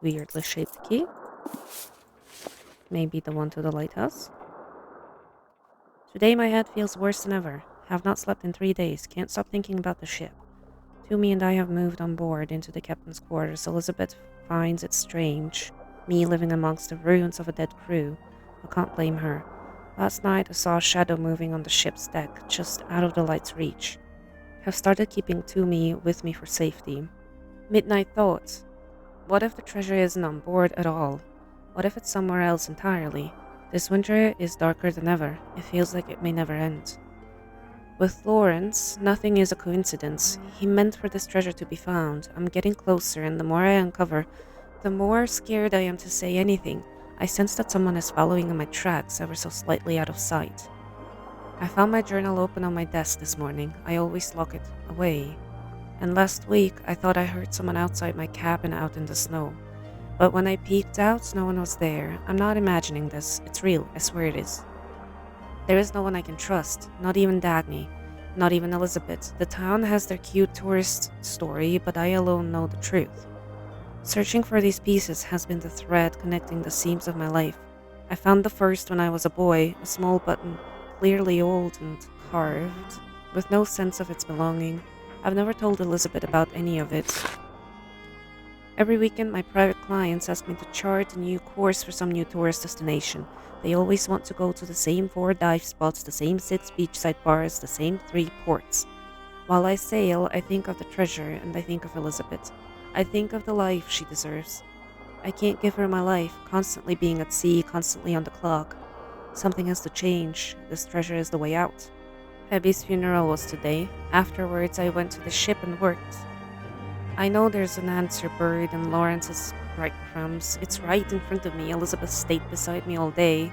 weirdly shaped key. Maybe the one to the lighthouse. Today my head feels worse than ever. Have not slept in 3 days. Can't stop thinking about the ship. Toomey and I have moved on board into the captain's quarters. Elisabet finds it strange, me living amongst the ruins of a dead crew. I can't blame her. Last night I saw a shadow moving on the ship's deck, just out of the light's reach. Have started keeping Toomey with me for safety. Midnight thoughts. What if the treasure isn't on board at all? What if it's somewhere else entirely? This winter is darker than ever. It feels like it may never end. With Lawrence, nothing is a coincidence. He meant for this treasure to be found. I'm getting closer, and the more I uncover, the more scared I am to say anything. I sense that someone is following in my tracks, ever so slightly out of sight. I found my journal open on my desk this morning. I always lock it away. And last week, I thought I heard someone outside my cabin out in the snow. But when I peeked out, no one was there. I'm not imagining this. It's real. I swear it is. There is no one I can trust. Not even Dagny. Not even Elisabet. The town has their cute tourist story, but I alone know the truth. Searching for these pieces has been the thread connecting the seams of my life. I found the first when I was a boy, a small button, clearly old and carved, with no sense of its belonging. I've never told Elisabet about any of it. Every weekend, my private clients ask me to chart a new course for some new tourist destination. They always want to go to the same 4 dive spots, the same 6 beachside bars, the same 3 ports. While I sail, I think of the treasure, and I think of Elisabet. I think of the life she deserves. I can't give her my life, constantly being at sea, constantly on the clock. Something has to change. This treasure is the way out. Hebby's funeral was today. Afterwards, I went to the ship and worked. I know there's an answer buried in Lawrence's breadcrumbs. It's right in front of me. Elisabet stayed beside me all day.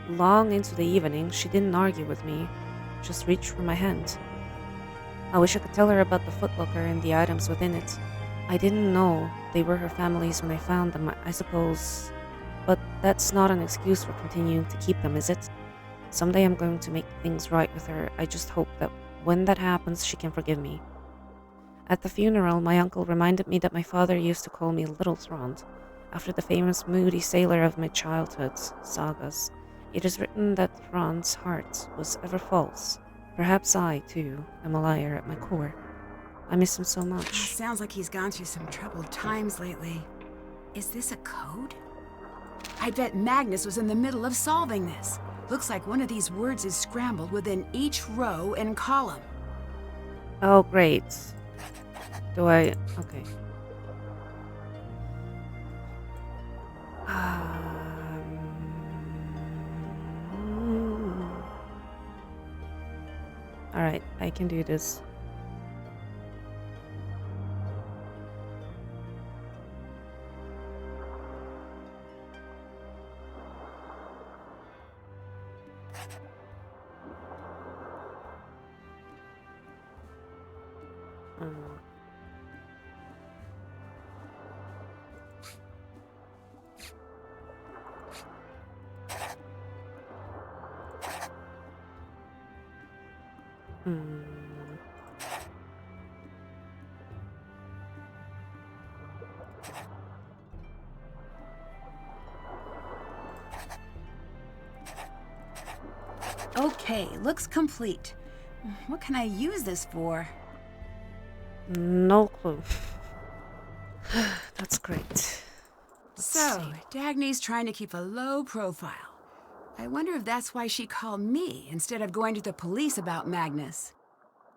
Long into the evening, she didn't argue with me, just reached for my hand. I wish I could tell her about the footlocker and the items within it. I didn't know they were her family's when I found them, I suppose. But that's not an excuse for continuing to keep them, is it? Someday I'm going to make things right with her. I just hope that when that happens, she can forgive me. At the funeral, my uncle reminded me that my father used to call me Little Thrond, after the famous moody sailor of my childhood's sagas. It is written that Thrond's heart was ever false. Perhaps I, too, am a liar at my core. I miss him so much. Sounds like he's gone through some troubled times lately. Is this a code? I bet Magnus was in the middle of solving this. Looks like one of these words is scrambled within each row and column. Oh, great. Do I... Okay. Alright, I can do this. Okay, looks complete. What can I use this for? No clue. That's great. So, Dagny's trying to keep a low profile. I wonder if that's why she called me instead of going to the police about Magnus.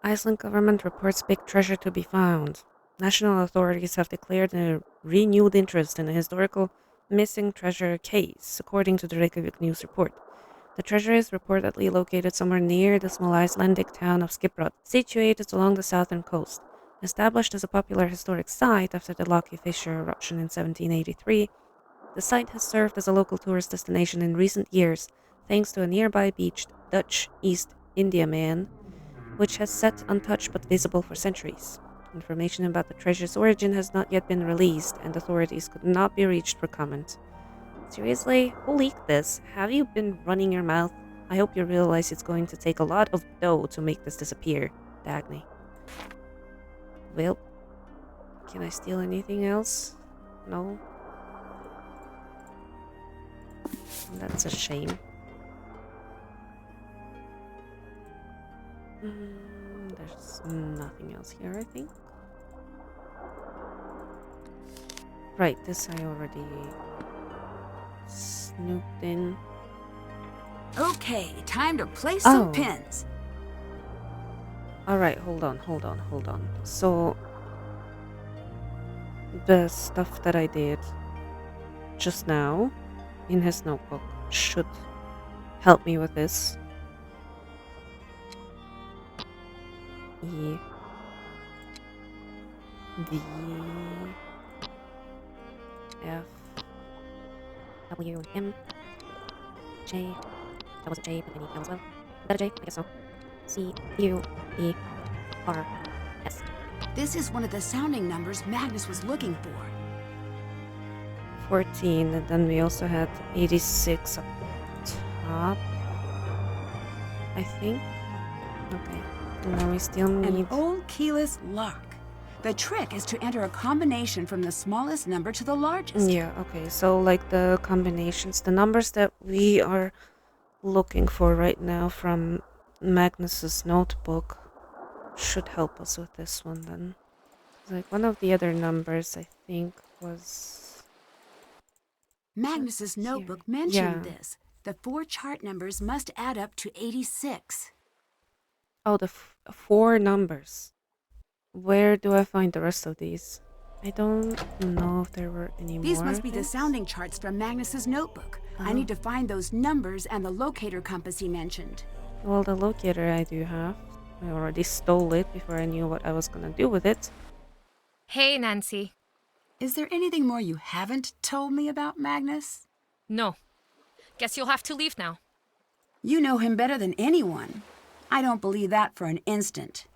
Iceland government reports big treasure to be found. National authorities have declared a renewed interest in a historical missing treasure case, according to the Reykjavik News report. The treasure is reportedly located somewhere near the small Icelandic town of Skipbrot, situated along the southern coast. Established as a popular historic site after the Loki Fissure eruption in 1783, the site has served as a local tourist destination in recent years, thanks to a nearby beached Dutch East Indiaman, which has sat untouched but visible for centuries. Information about the treasure's origin has not yet been released, and authorities could not be reached for comment. Seriously? Who leaked this? Have you been running your mouth? I hope you realize it's going to take a lot of dough to make this disappear, Dagny. Well, can I steal anything else? No? That's a shame. There's nothing else here, I think. Right, this I already snooped in. Okay, time to place some Oh. pins. Alright, hold on. So, the stuff that I did just now in his notebook should help me with this. E V F W M J. That was a J, but I need L as well. Is that a J? I guess so. C U E R S. This is one of the sounding numbers Magnus was looking for. 14, and then we also had 86 up top, I think. Okay, and now we still An need... old keyless lock. The trick is to enter a combination from the smallest number to the largest. Yeah, okay, so like the combinations, the numbers that we are looking for right now from Magnus's notebook should help us with this one then. Like one of the other numbers, I think, was... Magnus's here. notebook mentioned Yeah. this. The 4 chart numbers must add up to 86. Oh, the 4 numbers. Where do I find the rest of these? I don't know if there were any These more must be the things. sounding charts from Magnus's notebook. I need to find those numbers and the locator compass he mentioned. Well, the locator I do have. I already stole it before I knew what I was gonna do with it. Hey, Nancy. Is there anything more you haven't told me about Magnus? No. Guess you'll have to leave now. You know him better than anyone. I don't believe that for an instant.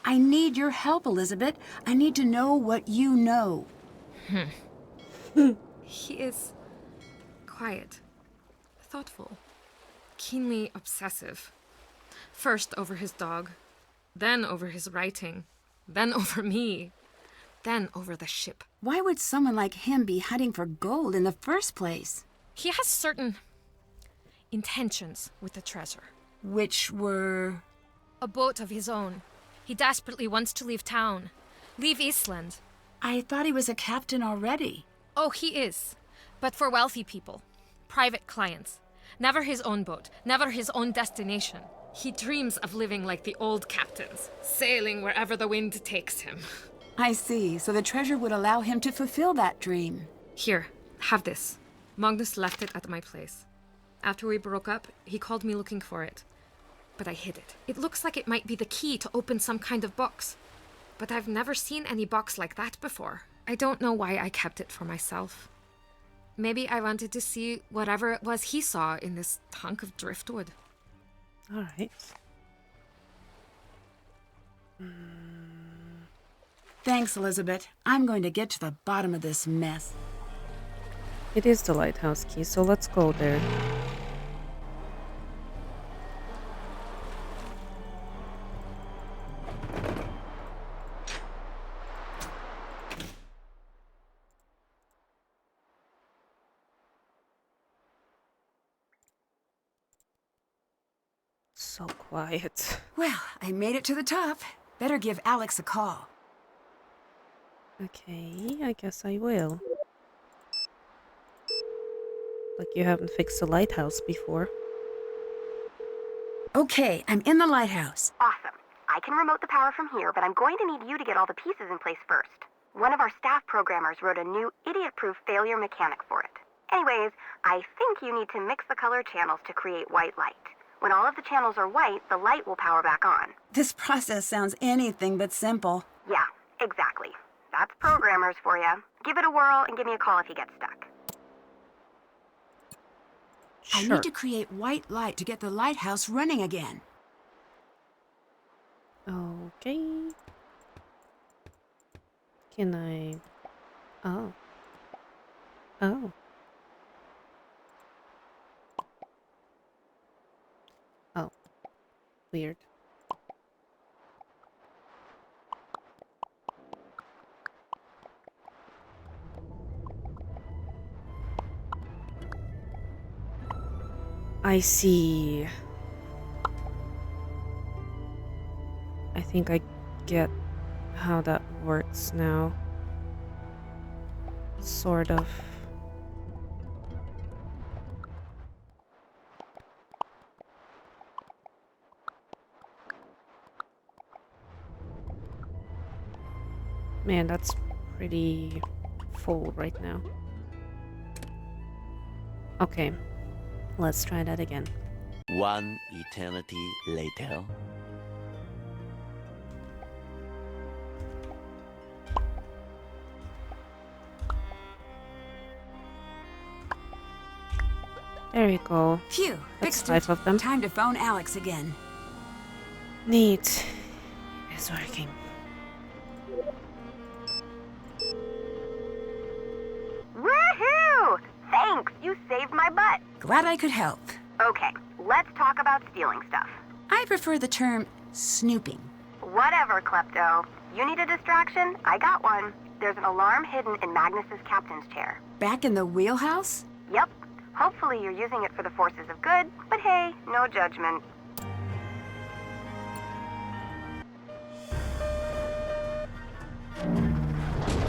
I need your help, Elisabet. I need to know what you know. He is quiet, thoughtful, keenly obsessive. First over his dog, then over his writing, then over me, then over the ship. Why would someone like him be hunting for gold in the first place? He has certain intentions with the treasure. Which were... A boat of his own. He desperately wants to leave town, leave Eastland. I thought he was a captain already. Oh, he is. But for wealthy people, private clients. Never his own boat, never his own destination. He dreams of living like the old captains, sailing wherever the wind takes him. I see, so the treasure would allow him to fulfill that dream. Here, have this. Magnus left it at my place. After we broke up, he called me looking for it. But I hid it. It looks like it might be the key to open some kind of box. But I've never seen any box like that before. I don't know why I kept it for myself. Maybe I wanted to see whatever it was he saw in this hunk of driftwood. Alright. Thanks, Elisabet. I'm going to get to the bottom of this mess. It is the lighthouse key, so let's go there. So quiet. Well, I made it to the top. Better give Alex a call. Okay, I guess I will. Like you haven't fixed the lighthouse before. Okay, I'm in the lighthouse. Awesome. I can remote the power from here, but I'm going to need you to get all the pieces in place first. One of our staff programmers wrote a new idiot-proof failure mechanic for it. Anyways, I think you need to mix the color channels to create white light. When all of the channels are white, the light will power back on. This process sounds anything but simple. Yeah, exactly. That's programmers for you. Give it a whirl and give me a call if you get stuck. I Sure. need to create white light to get the lighthouse running again. Okay. Can I... Oh. Oh. Weird. I see. I think I get how that works now. Sort of. Man, that's pretty full right now. Okay, let's try that again. One eternity later. There you go. Phew, That's fixed 5 it. of them. Time to phone Alex again. Neat. It's working. Woohoo! Thanks, you saved my butt. Glad I could help. Okay, let's talk about stealing stuff. I prefer the term snooping. Whatever, Klepto. You need a distraction? I got one. There's an alarm hidden in Magnus's captain's chair. Back in the wheelhouse? Yep. Hopefully you're using it for the forces of good, but hey, no judgment.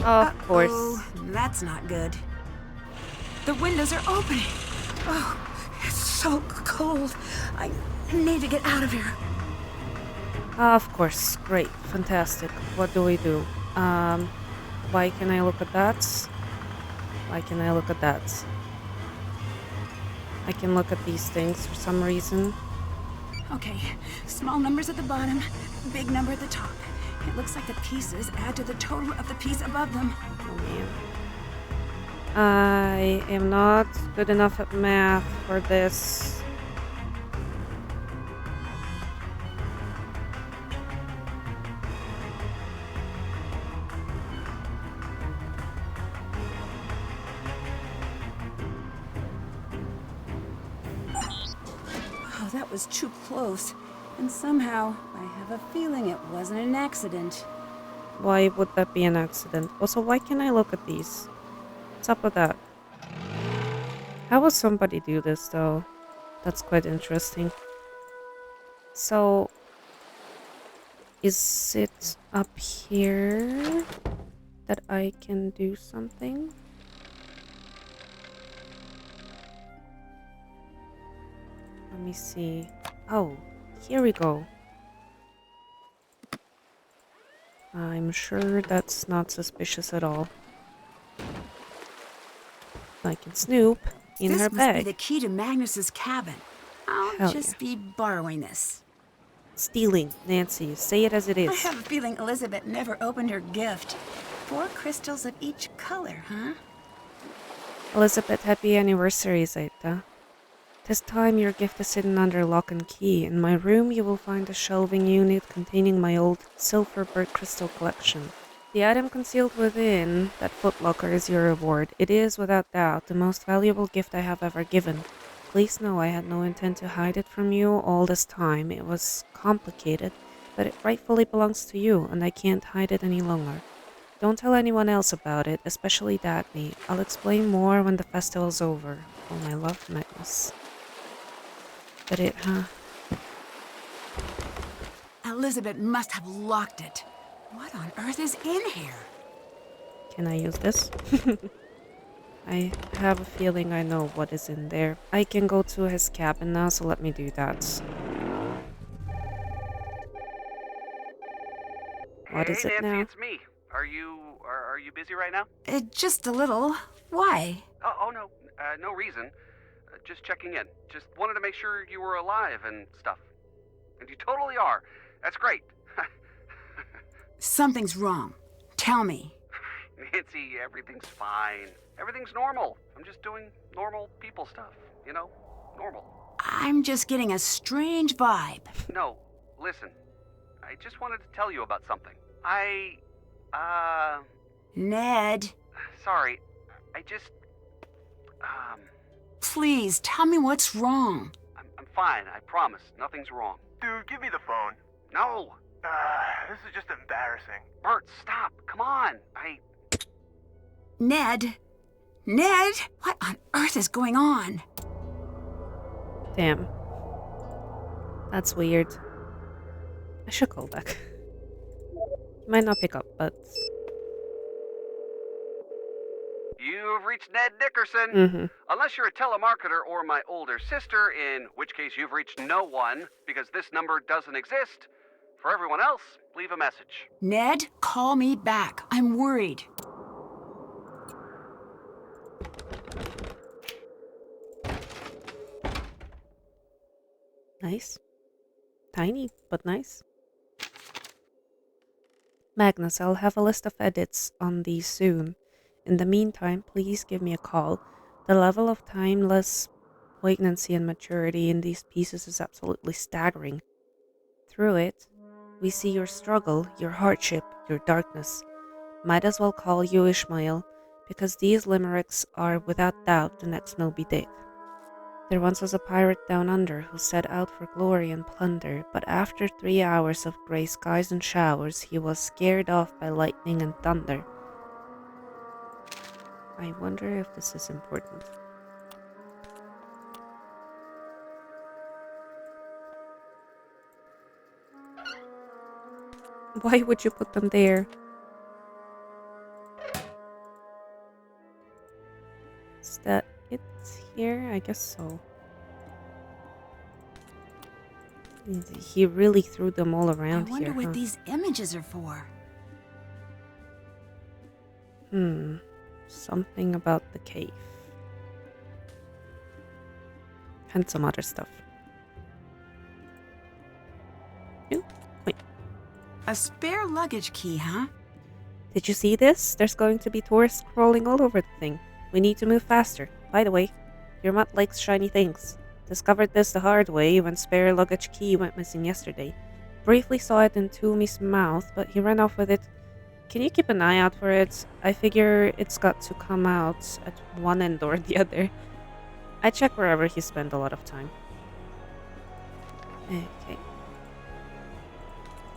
Of course. Oh, that's not good. The windows are opening. Oh, it's so cold. I need to get out of here. Of course. Great. Fantastic. What do we do? Why can I look at that? Why can I look at that? I can look at these things for some reason. Okay, small numbers at the bottom, big number at the top. It looks like the pieces add to the total of the piece above them. Oh man. I am not good enough at math for this. Oh, that was too close. And somehow, I have a feeling it wasn't an accident. Why would that be an accident? Also, why can't I look at these? What's up with that? How will somebody do this, though? That's quite interesting. So, is it up here that I can do something? Let me see. Oh, here we go. I'm sure that's not suspicious at all. I can snoop in her This must bag. be the key to Magnus's cabin. I'll Hell just be borrowing this. Stealing, Nancy. Say it as it I is. have a feeling Elisabet never opened her gift. 4 crystals of each color, huh? Elisabet, happy anniversary, Zeta. This time your gift is hidden under lock and key. In my room you will find a shelving unit containing my old silver bird crystal collection. The item concealed within that footlocker is your reward. It is, without doubt, the most valuable gift I have ever given. Please know I had no intent to hide it from you all this time. It was complicated, but it rightfully belongs to you, and I can't hide it any longer. Don't tell anyone else about it, especially Dagny. I'll explain more when the festival's over. Oh, my love, Magnus. But it, huh? Elisabet must have locked it. What on earth is in here? Can I use this? I have a feeling I know what is in there. I can go to his cabin now, so let me do that. What is it Nancy, now? it's me. Are you busy right now? Just a little. Why? Oh no, no reason. Just checking in. Just wanted to make sure you were alive and stuff. And you totally are. That's great. Something's wrong. Tell me. Nancy, everything's fine. Everything's normal. I'm just doing normal people stuff. You know? Normal. I'm just getting a strange vibe. No, listen. I just wanted to tell you about something. Ned, Sorry. I just... please tell me what's wrong. I'm fine, I promise. Nothing's wrong. Dude, give me the phone. No. This is just embarrassing. Bert, stop. Come on. Ned? Ned? What on earth is going on? Damn. That's weird. I should call back. He might not pick up, but... You've reached Ned Dickerson. Mm-hmm. Unless you're a telemarketer or my older sister, in which case you've reached no one, because this number doesn't exist. For everyone else, leave a message. Ned, call me back. I'm worried. Nice. Tiny, but nice. Magnus, I'll have a list of edits on these soon. In the meantime, please give me a call. The level of timeless poignancy and maturity in these pieces is absolutely staggering. Through it, we see your struggle, your hardship, your darkness. Might as well call you Ishmael, because these limericks are without doubt the next Moby Dick. There once was a pirate down under who set out for glory and plunder, but after 3 hours of grey skies and showers, he was scared off by lightning and thunder. I wonder if this is important. Why would you put them there? Is that it here? I guess so. He really threw them all around I wonder here, what these images are for. Something about the cave. And some other stuff. Ooh, wait. A spare luggage key, huh? Did you see this? There's going to be tourists crawling all over the thing. We need to move faster. By the way, your mutt likes shiny things. Discovered this the hard way when spare luggage key went missing yesterday. Briefly saw it in Toomey's mouth, but he ran off with it. Can you keep an eye out for it? I figure it's got to come out at one end or the other. I check wherever he spent a lot of time. Okay.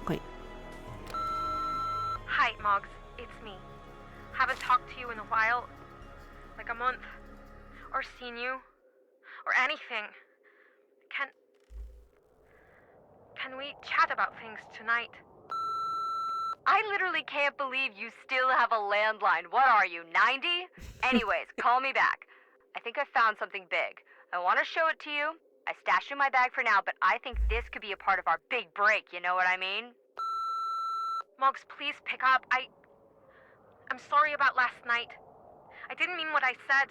Wait. Hi, Moggs. It's me. Haven't talked to you in a while. Like a month. Or seen you. Or anything. Can we chat about things tonight? I literally can't believe you still have a landline. What are you, 90? Anyways, call me back. I think I found something big. I want to show it to you. I stashed it in my bag for now, but I think this could be a part of our big break, you know what I mean? Moggs, please pick up. I'm sorry about last night. I didn't mean what I said.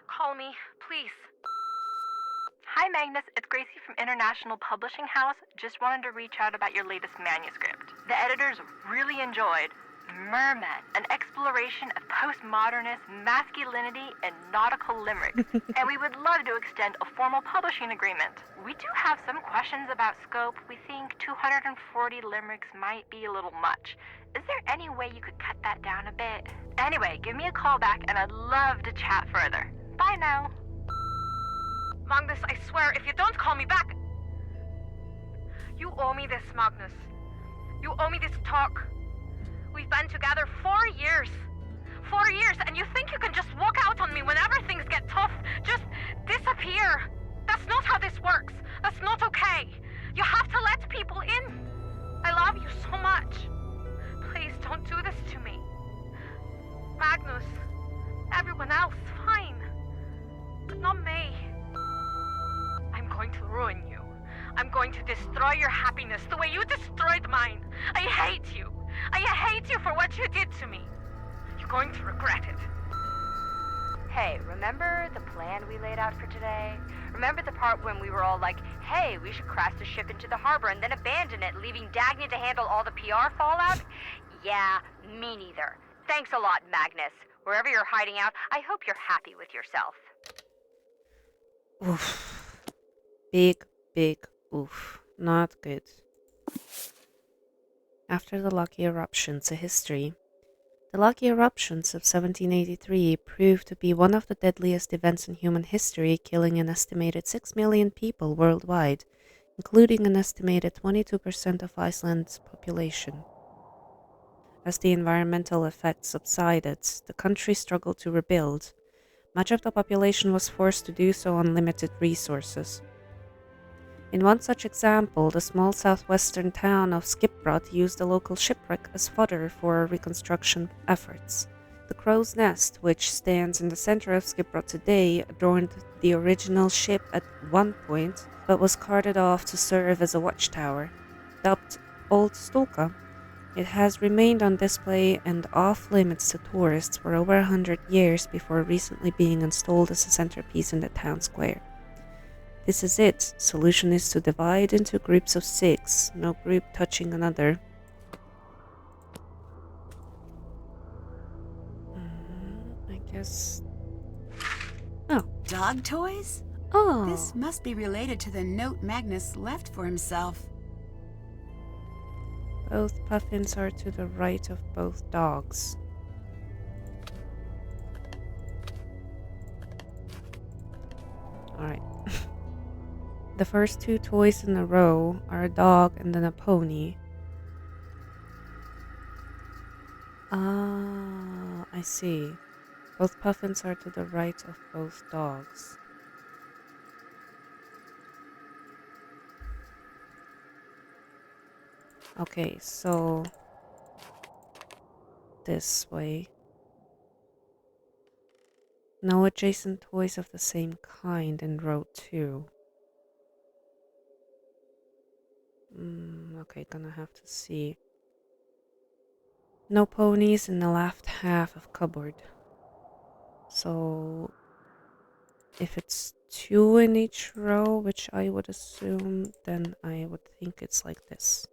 Call me, please. Hi, Magnus. It's Gracie from International Publishing House. Just wanted to reach out about your latest manuscript. The editors really enjoyed Merman, an exploration of postmodernist masculinity and nautical limericks. And we would love to extend a formal publishing agreement. We do have some questions about scope. We think 240 limericks might be a little much. Is there any way you could cut that down a bit? Anyway, give me a call back and I'd love to chat further. Bye now. Magnus, I swear, if you don't call me back... You owe me this, Magnus. You owe me this talk. We've been together 4 years. 4 years, and you think you can just walk out on me whenever things get tough? Just disappear. That's not how this works. That's not okay. You have to let people in. I love you so much. Please don't do this to me. Magnus, everyone else, fine. But not me. I'm going to ruin you. I'm going to destroy your happiness the way you destroyed mine. I hate you. I hate you for what you did to me. You're going to regret it. Hey, remember the plan we laid out for today? Remember the part when we were all like, hey, we should crash the ship into the harbor and then abandon it, leaving Dagny to handle all the PR fallout? Yeah, me neither. Thanks a lot, Magnus. Wherever you're hiding out, I hope you're happy with yourself. Oof. Big oof. Not good. After the Lucky Eruptions, a history. The Lucky Eruptions of 1783 proved to be one of the deadliest events in human history, killing an estimated 6 million people worldwide. including an estimated 22% of Iceland's population. As the environmental effects subsided, the country struggled to rebuild. Much of the population was forced to do so on limited resources. In one such example, the small southwestern town of Skipbrot used a local shipwreck as fodder for reconstruction efforts. The Crow's Nest, which stands in the center of Skipbrot today, adorned the original ship at one point, but was carted off to serve as a watchtower. Dubbed Old Stolka, it has remained on display and off-limits to tourists for over 100 years before recently being installed as a centerpiece in the town square. This is it. Solution is to divide into groups of 6, no group touching another. I guess... Oh. Dog toys? Oh. This must be related to the note Magnus left for himself. Both puffins are to the right of both dogs. Alright. The first 2 toys in a row are a dog and then a pony. Ah, I see. Both puffins are to the right of both dogs. Okay, so this way. No adjacent toys of the same kind in row 2. Okay, gonna have to see. No ponies in the left half of cupboard. So if it's 2 in each row, which I would assume, then I would think it's like this.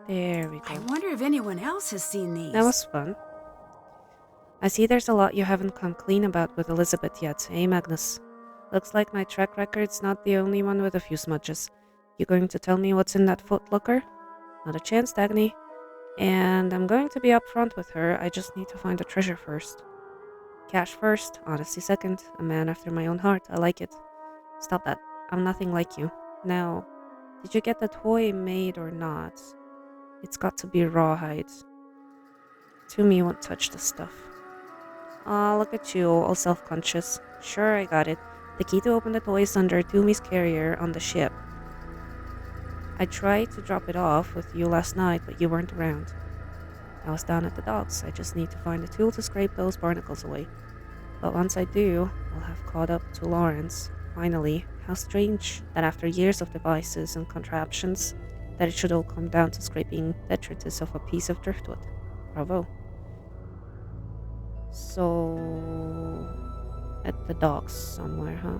There we go. I wonder if anyone else has seen these. That was fun. I see there's a lot you haven't come clean about with Elisabet yet, eh, Magnus? Looks like my track record's not the only one with a few smudges. You going to tell me what's in that footlocker? Not a chance, Dagny. And I'm going to be upfront with her, I just need to find the treasure first. Cash first, honesty second, a man after my own heart, I like it. Stop that, I'm nothing like you. Now, did you get the toy made or not? It's got to be rawhide. Toomey won't touch the stuff. Aw, look at you, all self-conscious. Sure, I got it. The key to open the toy is under Toomey's carrier on the ship. I tried to drop it off with you last night, but you weren't around. I was down at the docks. I just need to find a tool to scrape those barnacles away. But once I do, I'll have caught up to Lawrence. Finally, how strange that after years of devices and contraptions, that it should all come down to scraping detritus off a piece of driftwood. Bravo. So... at the docks somewhere, huh?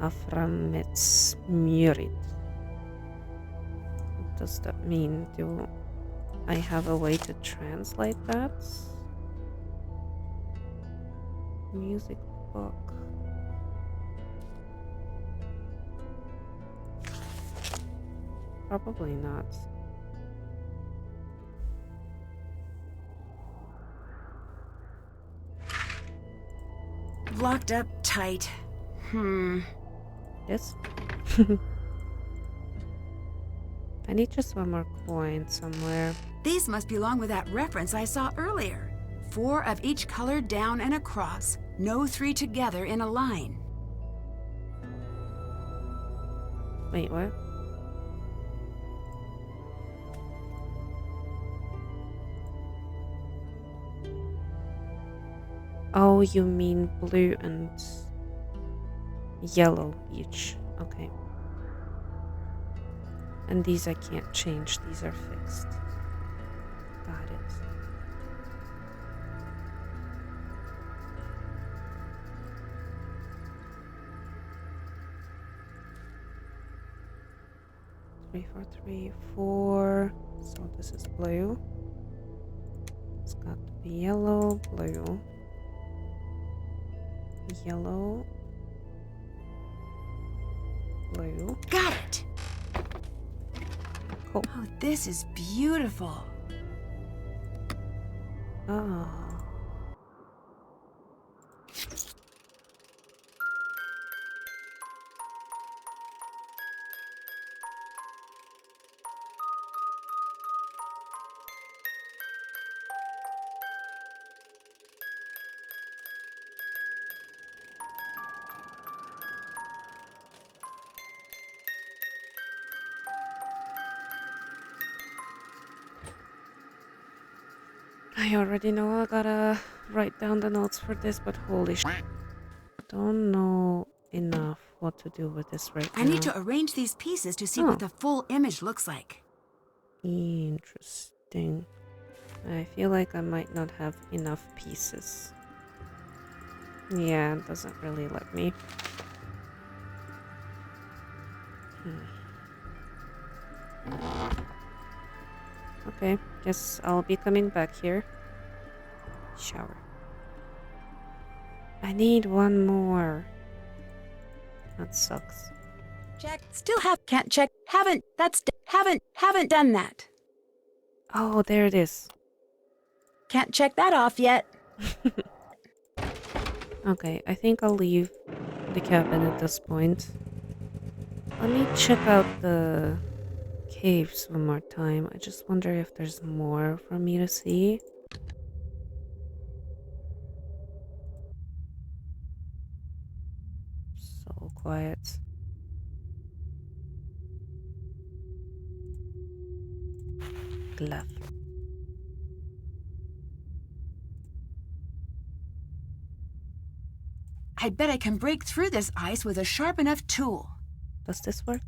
Aframets Murid. What does that mean? Do I have a way to translate that? Music book. Probably not. Locked up tight. Yes? I need just one more coin somewhere. These must belong with that reference I saw earlier. 4 of each color down and across. No 3 together in a line. Wait, what? Oh, you mean blue and yellow each. Okay. And these I can't change. These are fixed. Got it. Three, 4, 3, 4. So this is blue. It's got to be yellow, blue. Yellow, clue. Got it! Cool. Oh, this is beautiful. Oh. I already know I gotta write down the notes for this, but holy sh! Don't know enough what to do with this right now. I need to arrange these pieces to see what the full image looks like. Interesting. I feel like I might not have enough pieces. Yeah, it doesn't really let me. Okay, guess I'll be coming back here. Shower. I need one more. That sucks. Check. Still can't check. Haven't done that. Oh, there it is. Can't check that off yet. Okay, I think I'll leave the cabin at this point. Let me check out the caves one more time. I just wonder if there's more for me to see. So quiet. Left. I bet I can break through this ice with a sharp enough tool. Does this work?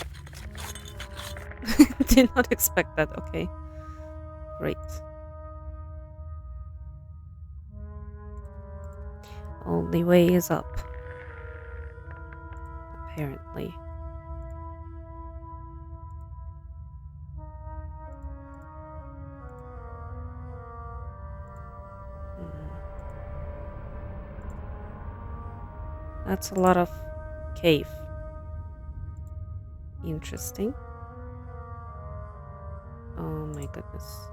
Did not expect that. Okay. Great. Only way is up. Apparently. That's a lot of cave. Interesting. Oh my goodness.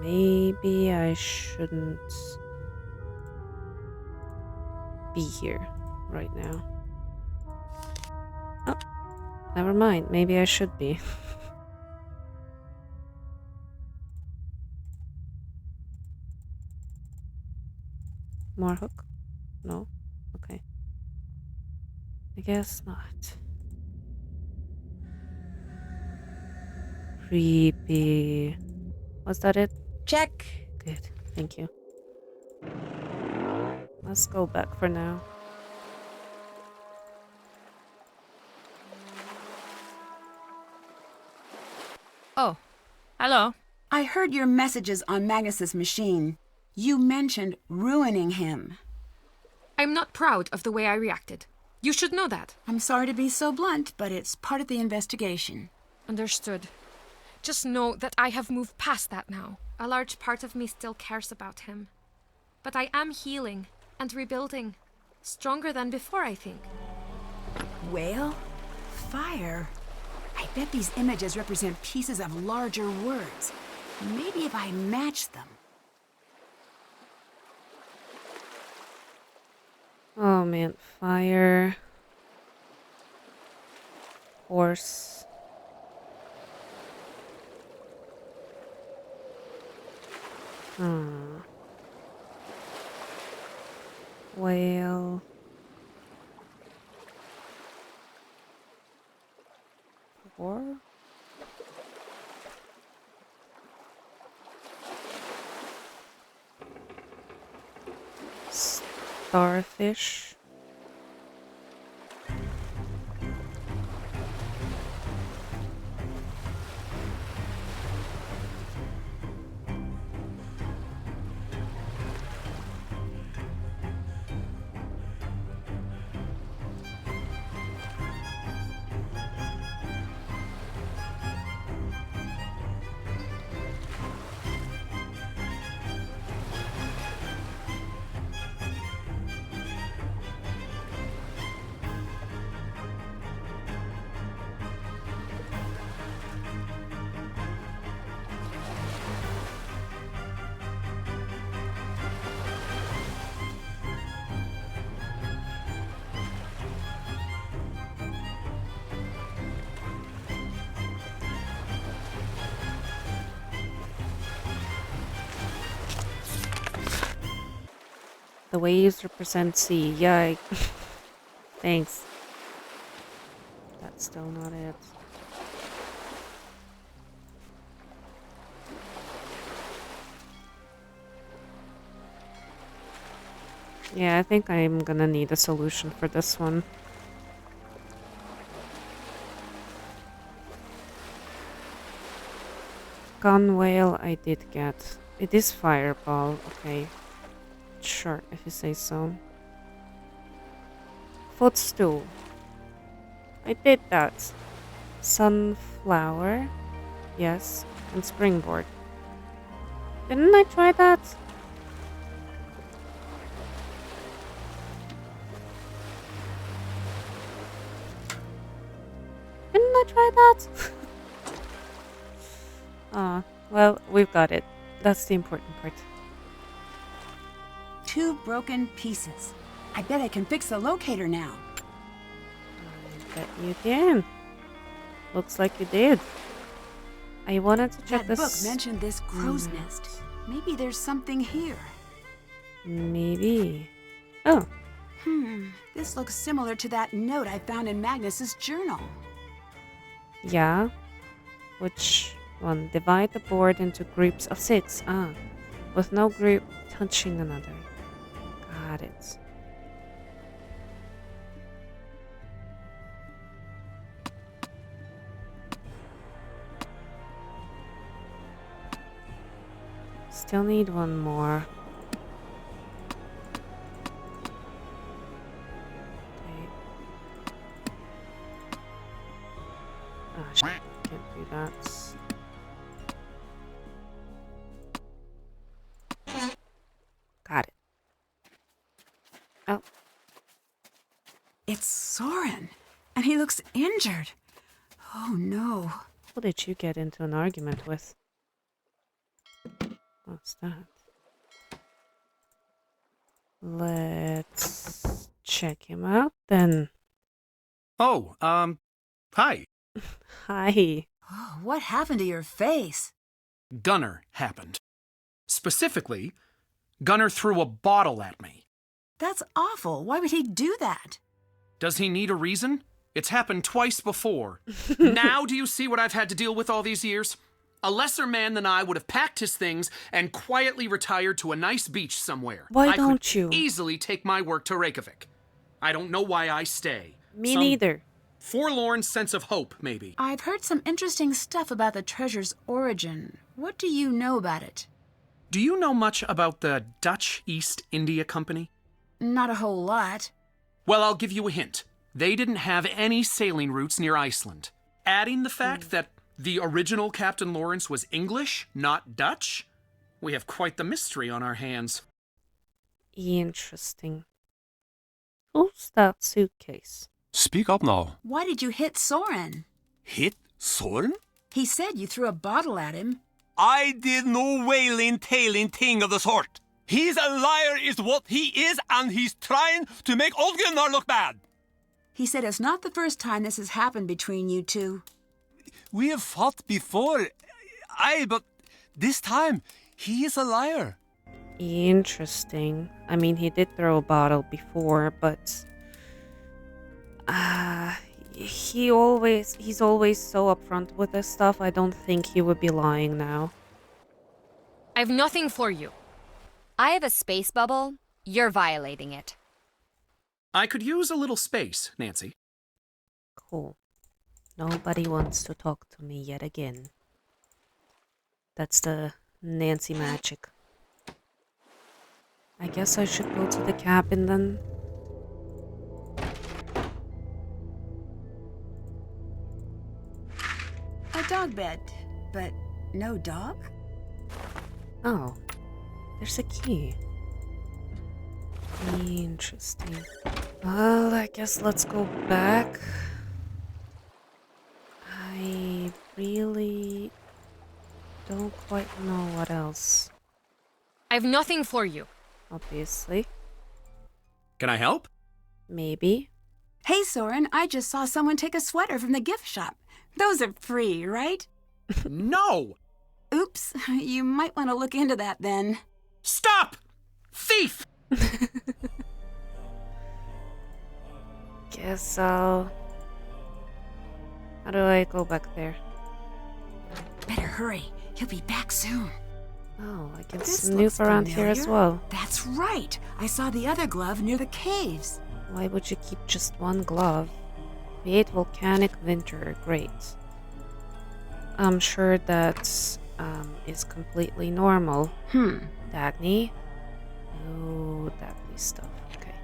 Maybe I shouldn't be here right now. Oh, never mind. Maybe I should be. More hook? No? Okay. I guess not. Creepy. Was that it? Check. Good. Thank you. Let's go back for now. Oh, hello. I heard your messages on Magnus's machine. You mentioned ruining him. I'm not proud of the way I reacted. You should know that. I'm sorry to be so blunt, but it's part of the investigation. Understood. Just know that I have moved past that now. A large part of me still cares about him. But I am healing and rebuilding. Stronger than before, I think. Whale? Fire? I bet these images represent pieces of larger words. Maybe if I match them. Oh man, fire. Horse. Whale. Or starfish. The waves represent sea. Yikes. Thanks. That's still not it. Yeah, I think I'm gonna need a solution for this one. Gun whale I did get. It is fireball, okay. Sure, if you say so. Footstool. I did that. Sunflower. Yes. And springboard. Didn't I try that? Didn't I try that? Ah, well, we've got it. That's the important part. 2 broken pieces. I bet I can fix the locator now. I bet you can. Looks like you did. I wanted to check That this. book mentioned this crow's nest. Maybe there's something here. Maybe. Oh, This looks similar to that note I found in Magnus's journal. yeah. Which one? Divide the board into groups of 6. Ah, with no group touching another. Got it. Still need one more. Okay. Ah, can't do that. Got it. Oh, It's Soren, and he looks injured. Oh no. who did you get into an argument with? What's that? Let's check him out then. Oh, hi. Hi. Oh, what happened to your face? Gunnar happened. Specifically, Gunnar threw a bottle at me. That's awful. Why would he do that? Does he need a reason? It's happened twice before. Now do you see what I've had to deal with all these years? A lesser man than I would have packed his things and quietly retired to a nice beach somewhere. Why I don't could you? easily take my work to Reykjavik. I don't know why I stay. Me Some neither. forlorn sense of hope, maybe. I've heard some interesting stuff about the treasure's origin. What do you know about it? Do you know much about the Dutch East India Company? Not a whole lot. Well, I'll give you a hint. They didn't have any sailing routes near Iceland. Adding the fact that the original Captain Lawrence was English, not Dutch, we have quite the mystery on our hands. Interesting. Who's that suitcase? Speak up now. Why did you hit Soren? Hit Soren? He said you threw a bottle at him. I did no wailing, tailing thing of the sort. He's a liar is what he is, and he's trying to make old Gunnar look bad. He said it's not the first time this has happened between you two. We have fought before, but this time, he is a liar. Interesting. I mean, he did throw a bottle before, but he's always so upfront with this stuff. I don't think he would be lying now. I have nothing for you. I have a space bubble. You're violating it. I could use a little space, Nancy. Cool. Nobody wants to talk to me yet again. That's the Nancy magic. I guess I should go to the cabin then. A dog bed, but no dog? Oh, there's a key. Interesting. Well, I guess let's go back. I really don't quite know what else. I have nothing for you. Obviously. Can I help? Maybe. Hey, Soren, I just saw someone take a sweater from the gift shop. Those are free, right? No! Oops, you might want to look into that then. Stop! Thief! Guess I'll... How do I go back there? Better hurry. He'll be back soon. Oh, I can This snoop looks around here as familiar. well. That's right. I saw the other glove near the caves. Why would you keep just one glove? Create volcanic winter. Great. I'm sure that is completely normal. Dagny? No Dagny stuff. Okay.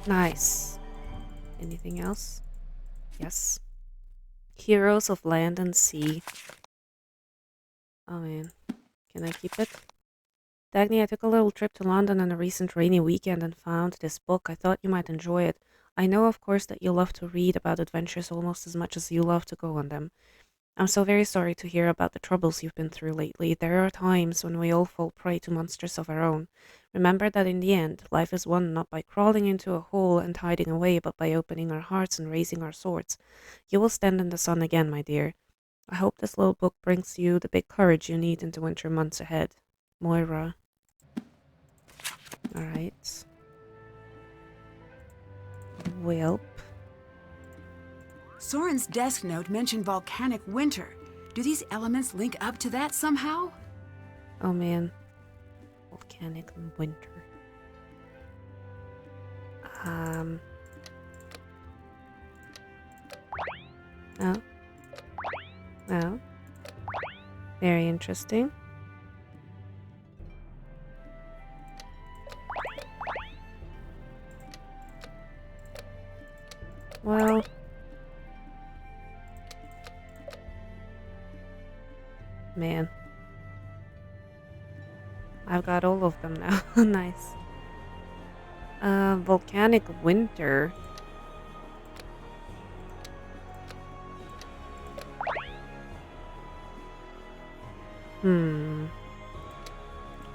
Nice. Anything else? Yes. Heroes of land and sea. Oh man. Can I keep it? Dagny, I took a little trip to London on a recent rainy weekend and found this book. I thought you might enjoy it. I know, of course, that you love to read about adventures almost as much as you love to go on them. I'm so very sorry to hear about the troubles you've been through lately. There are times when we all fall prey to monsters of our own. Remember that in the end, life is won not by crawling into a hole and hiding away, but by opening our hearts and raising our swords. You will stand in the sun again, my dear. I hope this little book brings you the big courage you need in the winter months ahead. Moira. Alright. Welp. Soren's desk note mentioned volcanic winter. Do these elements link up to that somehow? Oh man. Volcanic winter. Oh. Oh. Very interesting. Well... Man. I've got all of them now. Nice. Volcanic winter. I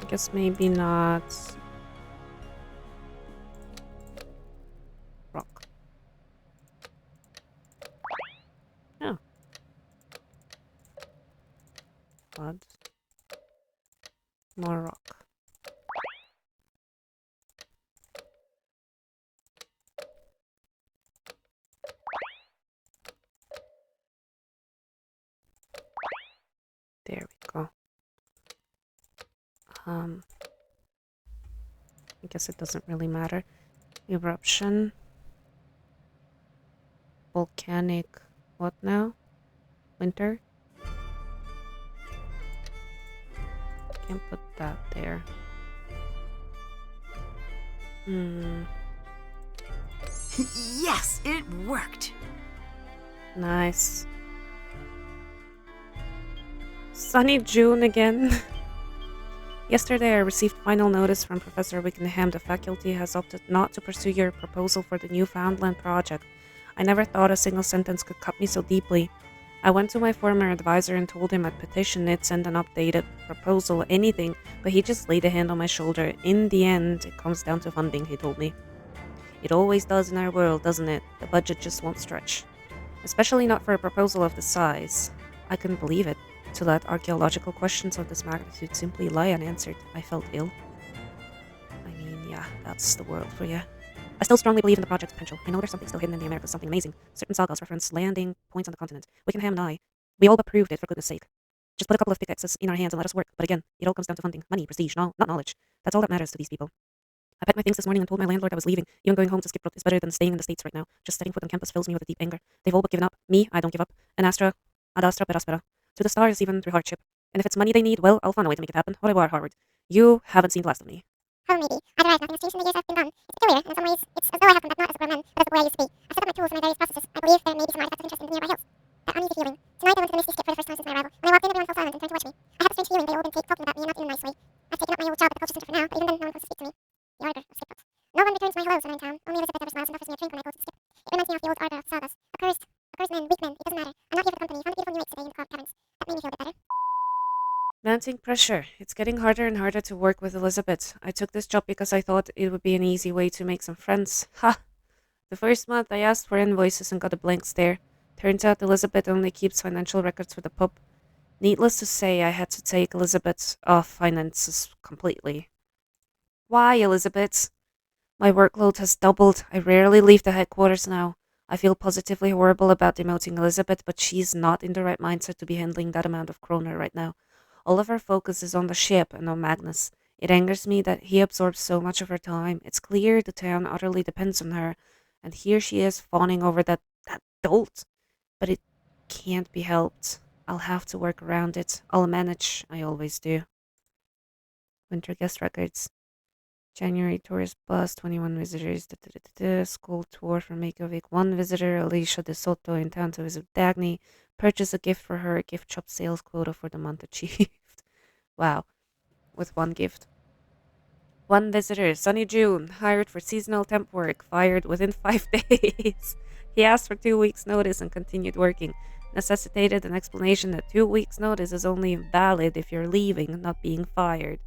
guess maybe not. Rock. Oh. Blood. More rock. There we go. I guess it doesn't really matter. Eruption. Volcanic. What now? Winter? Can't put that there. Yes, it worked. Nice. Sunny June again. Yesterday I received final notice from Professor Wickenham. The faculty has opted not to pursue your proposal for the Newfoundland project. I never thought a single sentence could cut me so deeply. I went to my former advisor and told him I'd petition it, send an updated proposal, anything, but he just laid a hand on my shoulder. In the end, it comes down to funding, he told me. It always does in our world, doesn't it? The budget just won't stretch. Especially not for a proposal of this size. I couldn't believe it. To let archaeological questions of this magnitude simply lie unanswered, I felt ill. I mean, yeah, that's the world for you. I still strongly believe in the project's potential. I know there's something still hidden in the Americas, something amazing. Certain sagas reference landing points on the continent. Wickenham and I, we all but proved it, for goodness sake. Just put a couple of pickaxes in our hands and let us work. But again, it all comes down to funding, money, prestige, not knowledge. That's all that matters to these people. I packed my things this morning and told my landlord I was leaving. Even going home to Skipbrot is better than staying in the States right now. Just setting foot on campus fills me with a deep anger. They've all but given up. Me, I don't give up. And Astra, ad astra per aspera. To the stars, even through hardship. And if it's money they need, well, I'll find a way to make it happen. What I war, Howard. You haven't seen the last of me. Oh, maybe. Otherwise, nothing has changed in the years I've been gone. It's peculiar, and in some ways, it's as though I have come back not as a grown man, but as the boy I used to be. I've set up my tools and my various processes. I believe there may be some artifacts of interest in the nearby hills. That uneasy feeling. Tonight I went to the Misti Skip for the first time since my arrival. When I walked in, everyone fell silent and turned to watch me. I had a strange feeling they all been talking about me and not in a nice way. I've taken up my old job at the culture center for now, but even then, no one comes to speak to me. The Arbor of Skipbrot. No one returns my hellos when I'm in town. Only Elisabet ever smiles and offers me a drink when I go to the skip. It reminds me of the old Arbor of sagas. Accursed men, weak men, it doesn't matter. I'm not here for the company. Found a beautiful new mates today in the carved caverns. That made me feel a bit better. Mounting pressure. It's getting harder and harder to work with Elisabet. I took this job because I thought it would be an easy way to make some friends. Ha! The first month I asked for invoices and got a blank stare. Turns out Elisabet only keeps financial records for the pub. Needless to say, I had to take Elisabet off finances completely. Why, Elisabet? My workload has doubled. I rarely leave the headquarters now. I feel positively horrible about demoting Elisabet, but she's not in the right mindset to be handling that amount of kroner right now. All of her focus is on the ship and on Magnus. It angers me that he absorbs so much of her time. It's clear the town utterly depends on her, and here she is fawning over that dolt. But it can't be helped. I'll have to work around it. I'll manage. I always do. Winter guest records. January tourist bus, 21 visitors. School tour for Reykjavik. 1 visitor, Alicia De Soto, in town to visit Dagny. Purchase a gift for her. Gift shop sales quota for the month achieved. Wow. With 1 gift. 1 visitor, sunny June. Hired for seasonal temp work. Fired within 5 days. He asked for 2 weeks' notice and continued working. Necessitated an explanation that 2 weeks' notice is only valid if you're leaving, not being fired.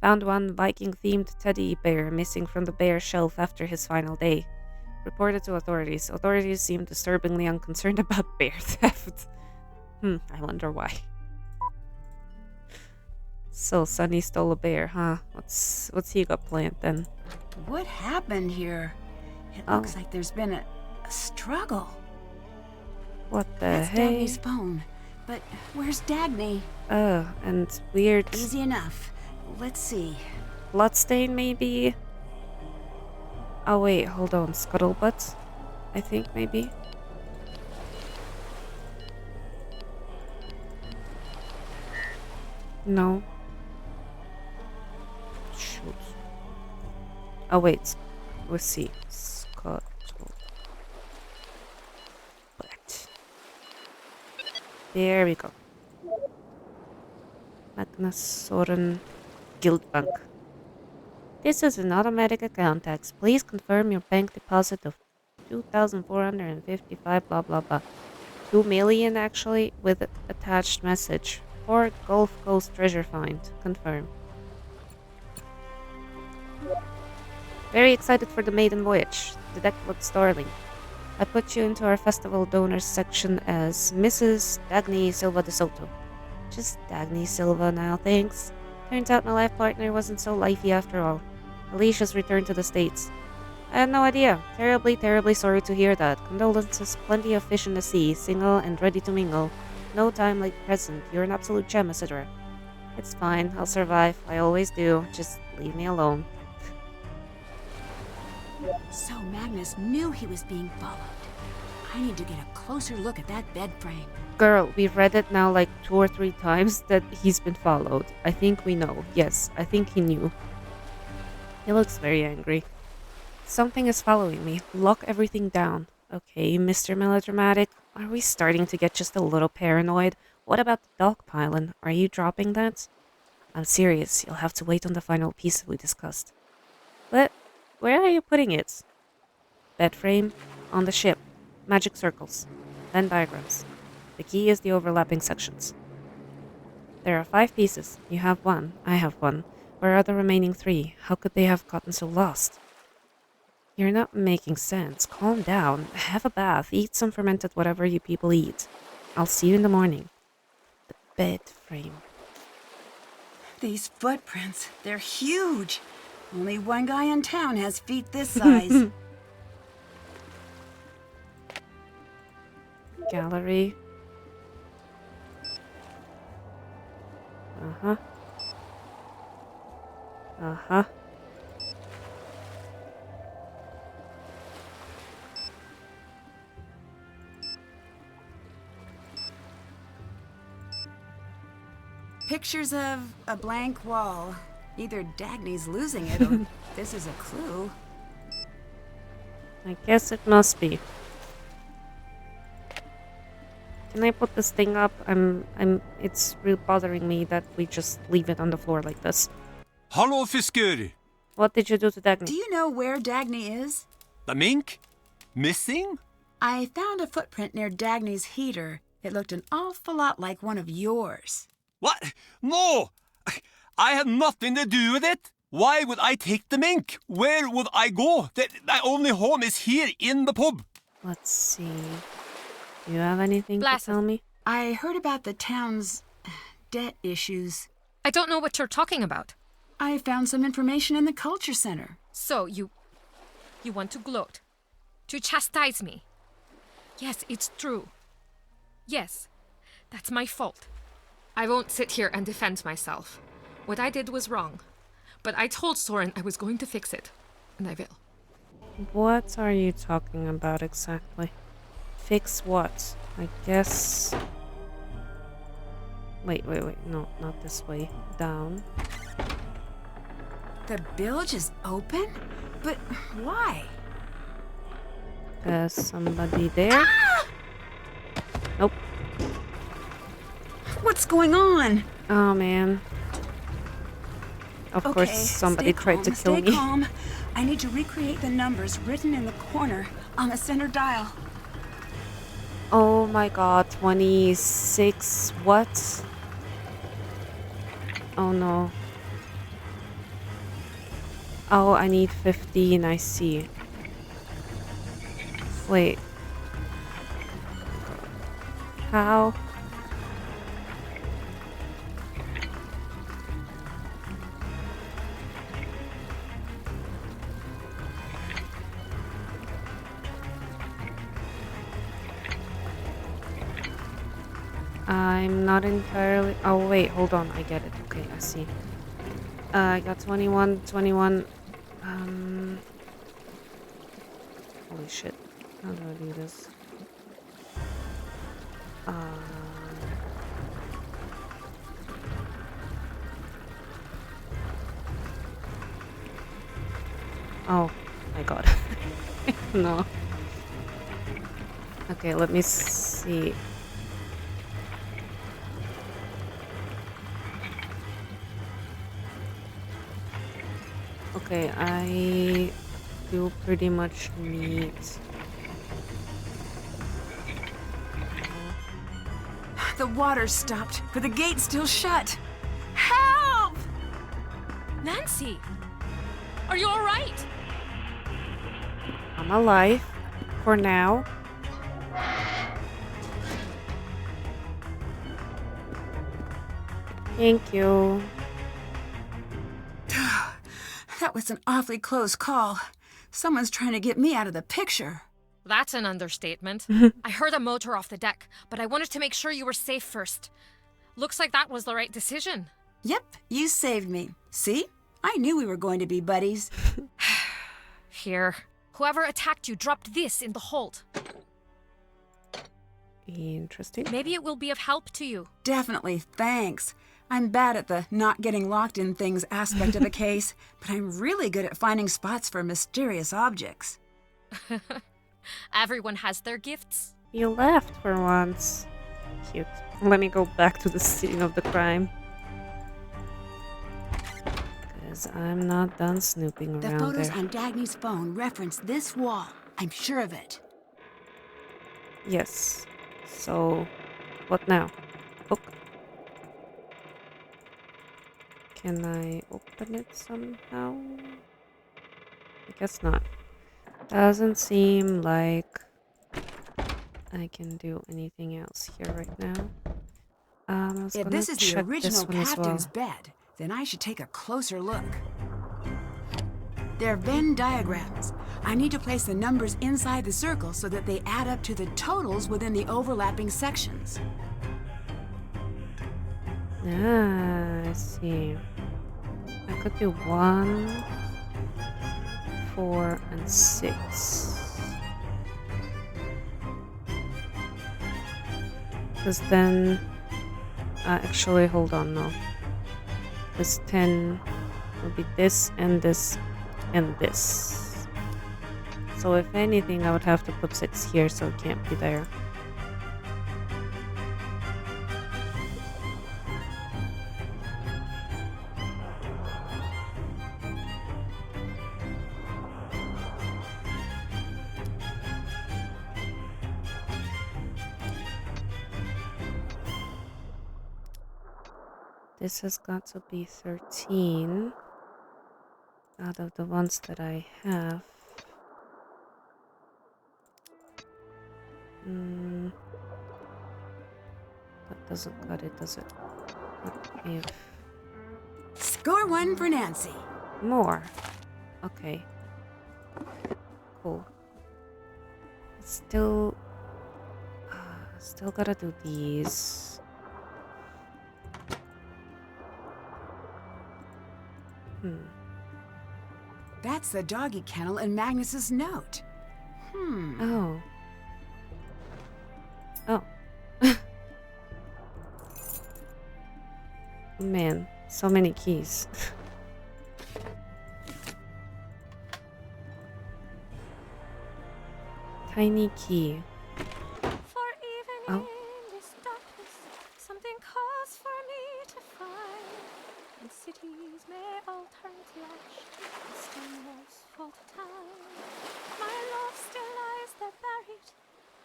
Found 1 Viking-themed teddy bear missing from the bear shelf after his final day. Reported to authorities. Authorities seem disturbingly unconcerned about bear theft. I wonder why. So Sunny stole a bear, huh? What's he got planned then? What happened here? It looks like there's been a struggle. What the That's hey? Dagny's phone. But where's Dagny? And weird. Easy enough. Let's see. Bloodstain, maybe? Oh, wait, hold on. Scuttlebutt? I think, maybe? No. Shoot. Oh, wait. Let's see. Scuttlebutt. There we go. Magnus Soren Guildbank. This is an automatic account tax. Please confirm your bank deposit of 2,455 blah blah blah. 2 million actually, with attached message. For Gulf Coast treasure find. Confirm. Very excited for the maiden voyage. The deck looks darling. I put you into our festival donors section as Mrs. Dagny Silva de Soto. Just Dagny Silva now, thanks. Turns out my life partner wasn't so lifey after all. Alicia's returned to the States. I had no idea. Terribly, terribly sorry to hear that. Condolences, plenty of fish in the sea, single and ready to mingle. No time like present. You're an absolute gem, etc. It's fine. I'll survive. I always do. Just leave me alone. So Magnus knew he was being followed. I need to get a closer look at that bed frame. Girl, we've read it now like 2 or 3 times that he's been followed. I think we know. Yes, I think he knew. He looks very angry. Something is following me. Lock everything down. Okay, Mr. Melodramatic. Are we starting to get just a little paranoid? What about the dog pylon? Are you dropping that? I'm serious. You'll have to wait on the final piece we discussed. But where are you putting it? Bed frame. On the ship. Magic circles. Venn diagrams. The key is the overlapping sections. There are 5 pieces. You have 1. I have 1. Where are the remaining 3? How could they have gotten so lost? You're not making sense. Calm down. Have a bath. Eat some fermented whatever you people eat. I'll see you in the morning. The bed frame. These footprints, they're huge. Only one guy in town has feet this size. Gallery. Uh-huh. Uh-huh. Pictures of a blank wall. Either Dagny's losing it or this is a clue. I guess it must be. Can I put this thing up? It's really bothering me that we just leave it on the floor like this. Hallo, fisker! What did you do to Dagny? Do you know where Dagny is? The mink? Missing? I found a footprint near Dagny's heater. It looked an awful lot like one of yours. What? No! I had nothing to do with it. Why would I take the mink? Where would I go? My only home is here in the pub. Let's see. Do you have anything to tell me? I heard about the town's debt issues. I don't know what you're talking about. I found some information in the culture center. So, you want to gloat? To chastise me? Yes, it's true. Yes, that's my fault. I won't sit here and defend myself. What I did was wrong. But I told Soren I was going to fix it. And I will. What are you talking about exactly? Fix what? I guess... Wait. No, not this way. Down. The bilge is open? But why? There's somebody there. Ah! Nope. What's going on? Oh, man. Of course, somebody tried to kill me. Stay calm. I need to recreate the numbers written in the corner on the center dial. Oh my god, 26. What? Oh no. Oh, I need 15, I see. Wait. How? I'm not entirely... Oh, wait, hold on. I get it. Okay, I see. I got 21. Holy shit. How do I do this? Oh, my god. No. Okay, let me see. Okay, I do pretty much need... The water stopped, but the gate's still shut. Help! Nancy! Are you alright? I'm alive. For now. Thank you. That was an awfully close call. Someone's trying to get me out of the picture. That's an understatement. I heard a motor off the deck, but I wanted to make sure you were safe first. Looks like that was the right decision. Yep, you saved me. See? I knew we were going to be buddies. Here. Whoever attacked you dropped this in the hold. Interesting. Maybe it will be of help to you. Definitely, thanks. I'm bad at the not getting locked in things aspect of a case, but I'm really good at finding spots for mysterious objects. Everyone has their gifts. You laughed for once. Cute. Let me go back to the scene of the crime. Because I'm not done snooping The around photos there. on Dagny's phone reference this wall. I'm sure of it. Yes. So, what now? Book. Can I open it somehow? I guess not. Doesn't seem like I can do anything else here right now. If this is the check original this one as captain's well. bed, then I should take a closer look. They're Venn diagrams. I need to place the numbers inside the circle so that they add up to the totals within the overlapping sections. Ah, I see. I could do 1, 4, and 6. Because then... actually, hold on, no. This 10 will be this, and this, and this. So if anything, I would have to put 6 here, so it can't be there. This has got to be 13 out of the ones that I have. That doesn't cut it, does it? What if... Score one for Nancy. More. Okay. Cool. Still gotta do these. That's the doggy kennel in Magnus's note. Oh. Oh. Man, so many keys. Tiny key. For even Oh. in this darkness, something calls for me to find. And cities may all turn to ash, and stone walls fall to time. My love still lies there buried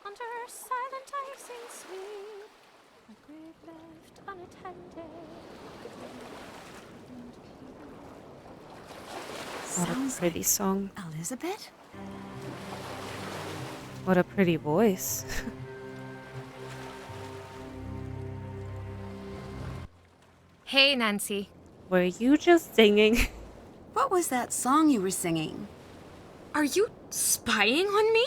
under silent icing sweep. A grave left unattended. What a Sounds pretty like song. Elisabet? What a pretty voice. Hey, Nancy. Were you just singing? What was that song you were singing? Are you spying on me?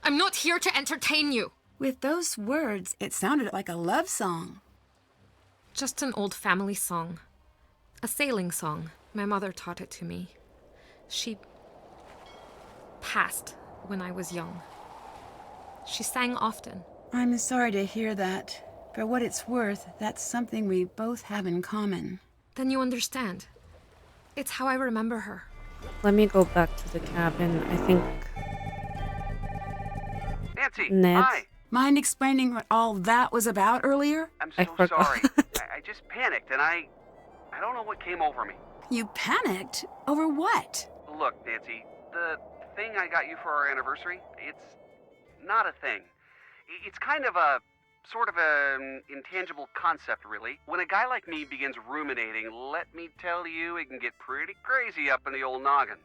I'm not here to entertain you. With those words, it sounded like a love song. Just an old family song. A sailing song. My mother taught it to me. She passed when I was young. She sang often. I'm sorry to hear that. For what it's worth, that's something we both have in common. Then you understand. It's how I remember her. Let me go back to the cabin. I think Nancy, Ned. hi. Mind explaining what all that was about earlier? I'm I so forgot. sorry. I just panicked and I don't know what came over me. You panicked? Over what? Look, Nancy, the thing I got you for our anniversary, it's not a thing. It's kind of a sort of an intangible concept, really. When a guy like me begins ruminating, let me tell you, it can get pretty crazy up in the old noggin.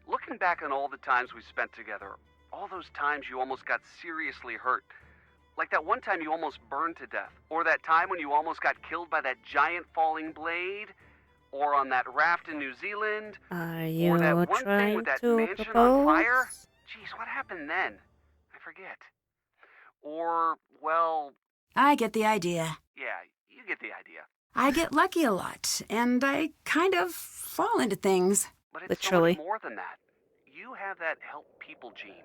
Looking back on all the times we spent together, all those times you almost got seriously hurt. Like that one time you almost burned to death. Or that time when you almost got killed by that giant falling blade. Or on that raft in New Zealand. Are you Or that one thing trying with that to mansion propose? on fire. Jeez, what happened then? I forget. Or, well, I get the idea. yeah, you get the idea. I get lucky a lot, and I kind of fall into things. But it's Literally. so much more than that. You have that help people gene.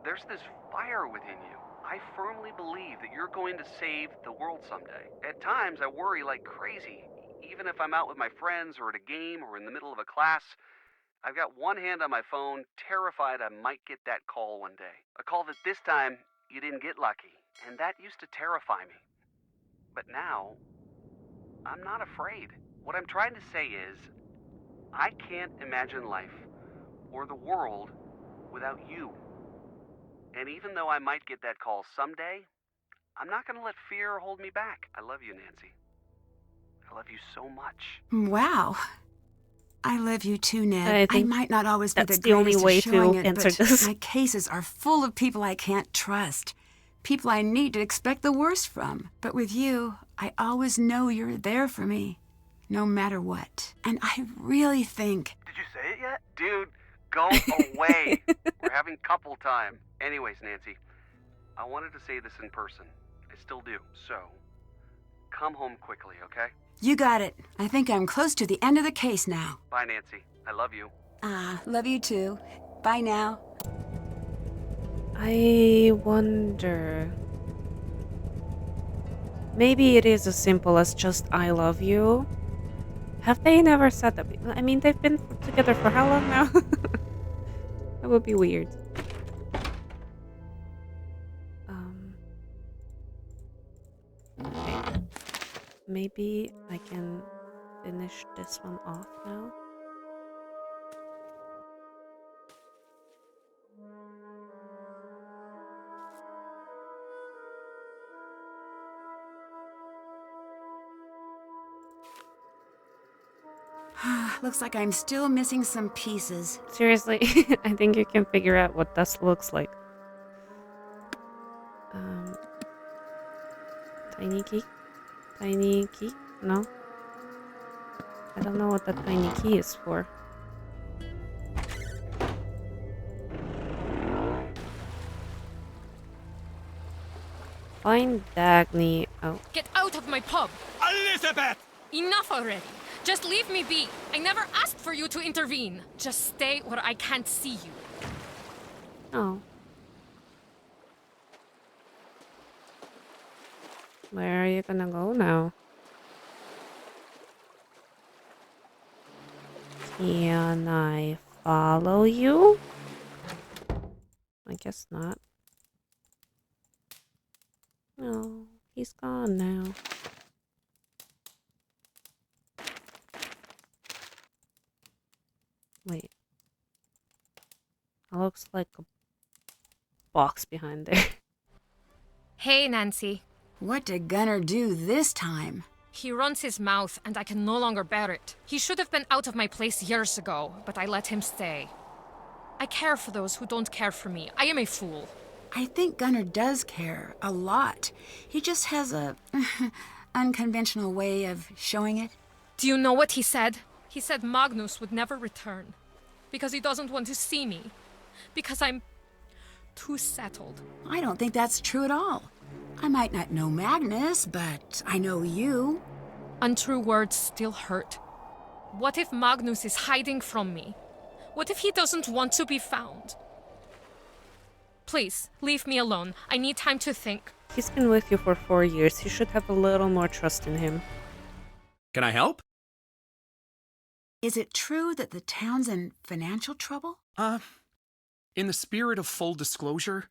There's this fire within you. I firmly believe that you're going to save the world someday. At times, I worry like crazy. Even if I'm out with my friends or at a game or in the middle of a class, I've got one hand on my phone, terrified I might get that call one day. A call that this time you didn't get lucky, and that used to terrify me. But now, I'm not afraid. What I'm trying to say is, I can't imagine life or the world without you. And even though I might get that call someday, I'm not going to let fear hold me back. I love you, Nancy. I love you so much. Wow. I love you too, Ned. I I think might not always be that's the the only greatest way at showing to it, answer but this. my cases are full of people I can't trust. People I need to expect the worst from. But with you, I always know you're there for me, no matter what. And I really think... Did you say it yet? Dude, go away. We're having couple time. Anyways, Nancy, I wanted to say this in person. I still do. So, come home quickly, okay? You got it. I think I'm close to the end of the case now. Bye, Nancy. I love you. Love you too. Bye now. I wonder. Maybe it is as simple as just I love you. Have they never said that? I mean, they've been together for how long now? That would be weird. Okay. Maybe I can finish this one off now. Looks like I'm still missing some pieces. Seriously, I think you can figure out what this looks like. Tiny key? Tiny key? No? I don't know what that tiny key is for. Find Dagny. Oh. Get out of my pub! Elisabet! Enough already! Just leave me be! I never asked for you to intervene! Just stay where I can't see you. Oh. Where are you gonna go now? Can I follow you? I guess not. No, he's gone now. Wait. That looks like a box behind there. Hey, Nancy. What did Gunnar do this time? He runs his mouth, and I can no longer bear it. He should have been out of my place years ago, but I let him stay. I care for those who don't care for me. I am a fool. I think Gunnar does care a lot. He just has a unconventional way of showing it. Do you know what he said? He said Magnus would never return. Because he doesn't want to see me. Because I'm too settled. I don't think that's true at all. I might not know Magnus, but I know you. Untrue words still hurt. What if Magnus is hiding from me? What if he doesn't want to be found? Please, leave me alone. I need time to think. He's been with you for 4 years. You should have a little more trust in him. Can I help? Is it true that the town's in financial trouble? In the spirit of full disclosure,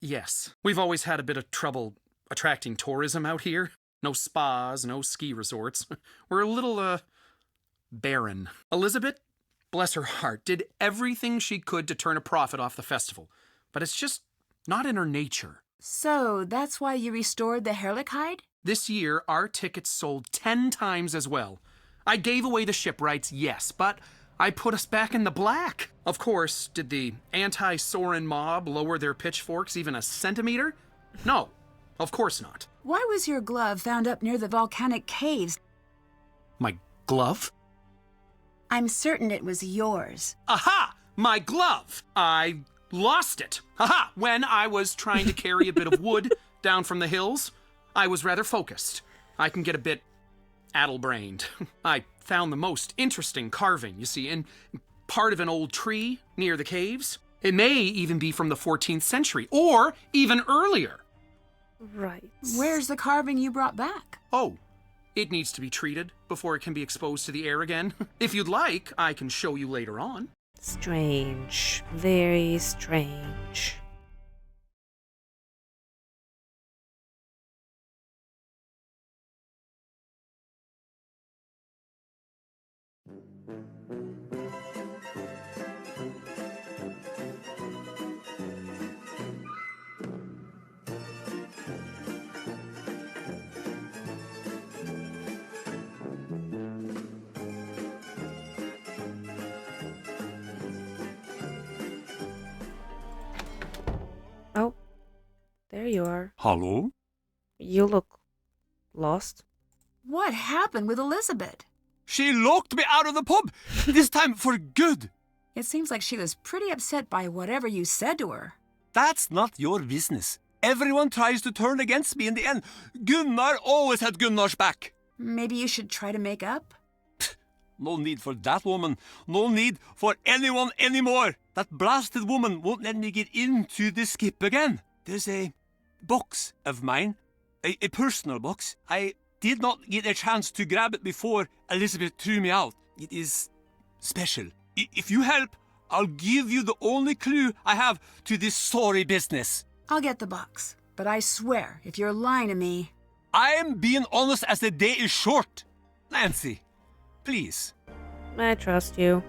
yes. We've always had a bit of trouble attracting tourism out here. No spas, no ski resorts. We're a little, barren. Elisabet, bless her heart, did everything she could to turn a profit off the festival. But it's just not in her nature. So that's why you restored the Heerlijkheid? This year, our tickets sold 10 times as well. I gave away the ship rights, yes, but I put us back in the black. Of course, did the anti-Soren mob lower their pitchforks even a centimeter? No, of course not. Why was your glove found up near the volcanic caves? My glove? I'm certain it was yours. Aha! My glove! I lost it. Aha! When I was trying to carry a bit of wood down from the hills, I was rather focused. I can get a bit addle-brained. I found the most interesting carving, you see, in part of an old tree near the caves. It may even be from the 14th century, or even earlier. Right. Where's the carving you brought back? Oh, it needs to be treated before it can be exposed to the air again. If you'd like, I can show you later on. Strange. Very strange. Oh, there you are. Hello? You look lost. What happened with Elisabet? She locked me out of the pub, this time for good. It seems like she was pretty upset by whatever you said to her. That's not your business. Everyone tries to turn against me in the end. Gunnar always had Gunnar's back. Maybe you should try to make up? No need for that woman. No need for anyone anymore. That blasted woman won't let me get into the skip again. There's a box of mine, a personal box. I did not get a chance to grab it before Elisabet threw me out. It is special. If you help, I'll give you the only clue I have to this sorry business. I'll get the box, but I swear, if you're lying to me... I am being honest as the day is short. Nancy, please. I trust you.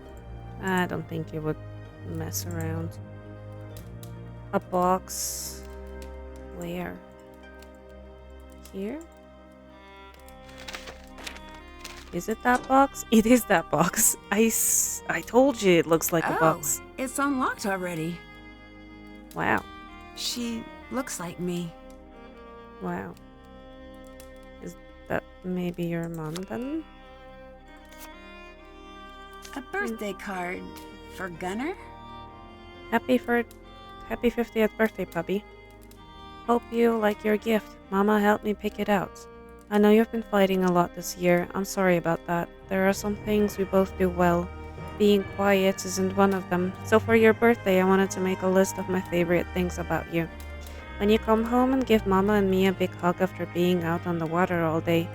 I don't think you would mess around. A box. Where? Here? Is it that box? It is that box. I told you it looks like a box. It's unlocked already. Wow. She looks like me. Wow. Is that maybe your mom then? birthday card for Gunnar? Happy 50th birthday, puppy. Hope you like your gift. Mama helped me pick it out. I know you've been fighting a lot this year. I'm sorry about that. There are some things we both do well. Being quiet isn't one of them. So for your birthday, I wanted to make a list of my favorite things about you. When you come home and give Mama and me a big hug after being out on the water all day.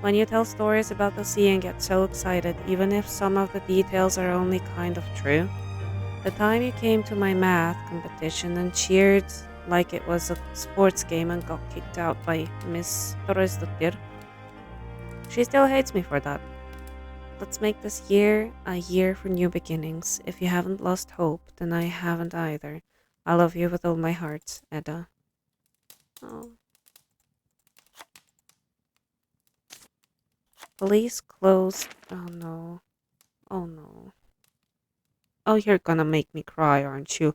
When you tell stories about the sea and get so excited, even if some of the details are only kind of true. The time you came to my math competition and cheered like it was a sports game and got kicked out by Miss Torresdottir. She still hates me for that. Let's make this year a year for new beginnings. If you haven't lost hope, then I haven't either. I love you with all my heart, Edda. Oh. Police closed. Oh no. Oh no. Oh, you're gonna make me cry, aren't you?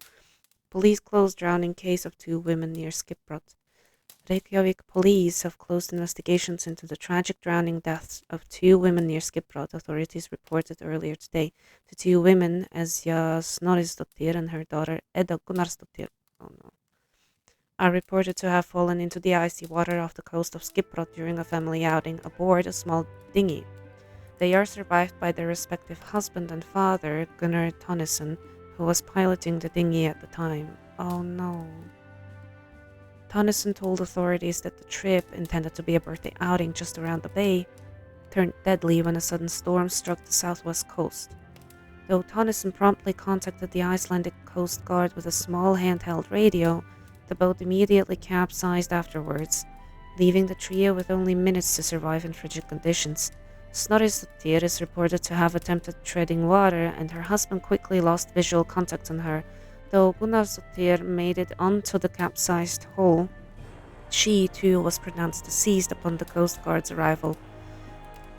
Police closed drowning case of 2 women near Skipbrot. Reykjavik police have closed investigations into the tragic drowning deaths of 2 women near Skipbrot. Authorities reported earlier today the 2 women, Esja Snorrisdottir and her daughter Edda Gunnarsdottir, are reported to have fallen into the icy water off the coast of Skipbrot during a family outing aboard a small dinghy. They are survived by their respective husband and father, Gunnar Tonnesson, who was piloting the dinghy at the time. Oh no. Tonnesson told authorities that the trip, intended to be a birthday outing just around the bay, turned deadly when a sudden storm struck the southwest coast. Though Tonnesson promptly contacted the Icelandic Coast Guard with a small handheld radio, the boat immediately capsized afterwards, leaving the trio with only minutes to survive in frigid conditions. Snorrisdottir is reported to have attempted treading water, and her husband quickly lost visual contact on her. Though Gunnarsdottir made it onto the capsized hull, she too was pronounced deceased upon the Coast Guard's arrival.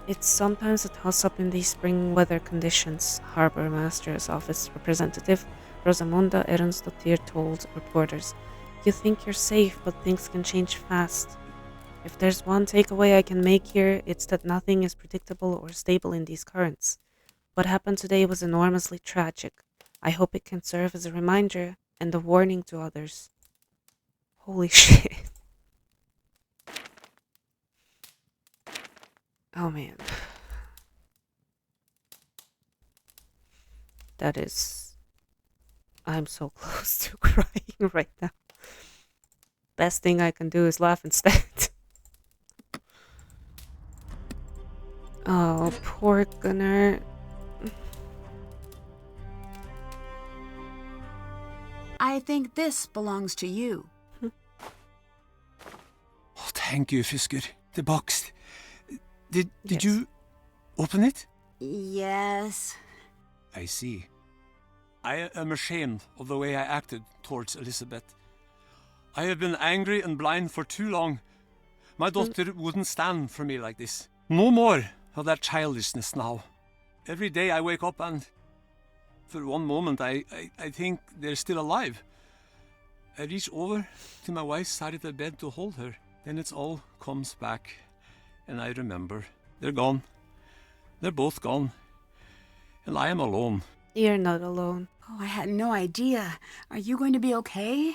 It's sometimes a toss-up in these spring weather conditions, Harbour Master's Office representative Rosamunda Ernsdottir told reporters. You think you're safe, but things can change fast. If there's one takeaway I can make here, it's that nothing is predictable or stable in these currents. What happened today was enormously tragic. I hope it can serve as a reminder and a warning to others. Holy shit. Oh man. That is... I'm so close to crying right now. Best thing I can do is laugh instead. Oh, poor Gunnar. I think this belongs to you. Oh, thank you, Fisker. The box. Did Yes. you open it? Yes. I see. I am ashamed of the way I acted towards Elisabet. I have been angry and blind for too long. My daughter wouldn't stand for me like this. No more of that childishness now. Every day I wake up and for one moment I think they're still alive. I reach over to my wife's side of the bed to hold her. Then it all comes back and I remember. They're gone. They're both gone. And I am alone. You're not alone. Oh, I had no idea. Are you going to be okay?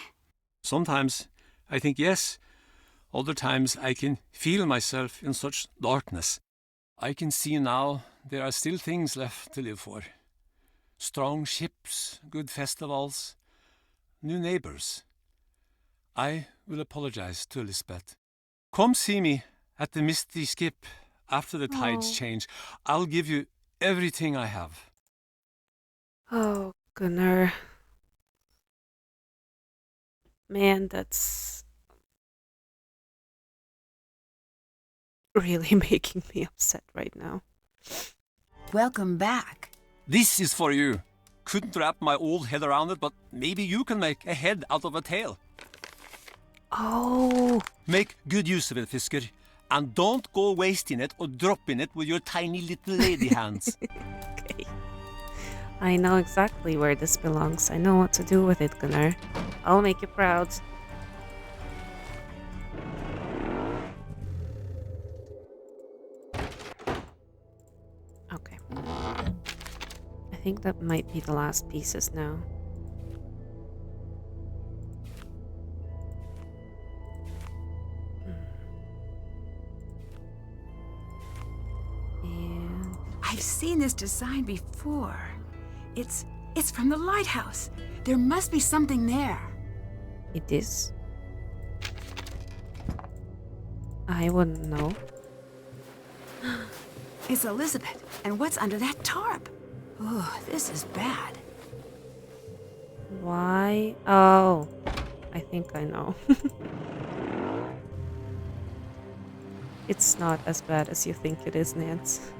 Sometimes I think yes. Other times I can feel myself in such darkness. I can see now there are still things left to live for. Strong ships, good festivals, new neighbors. I will apologize to Elisabet. Come see me at the Misti Skip after the tides change. I'll give you everything I have. Oh, Gunnar. Man, that's really making me upset right now. Welcome back. This is for you. Couldn't wrap my old head around it, but maybe you can make a head out of a tail. Oh, Make good use of it, Fisker. And don't go wasting it or dropping it with your tiny little lady hands. okay. I know exactly where this belongs. I know what to do with it, Gunnar. I'll make you proud. Okay. I think that might be the last pieces now. And I've seen this design before. It's from the lighthouse. There must be something there. it is. I wouldn't know. It's Elisabet. And what's under that tarp? Oh, this is bad. Why? Oh, I think I know. It's not as bad as you think it is, Nance.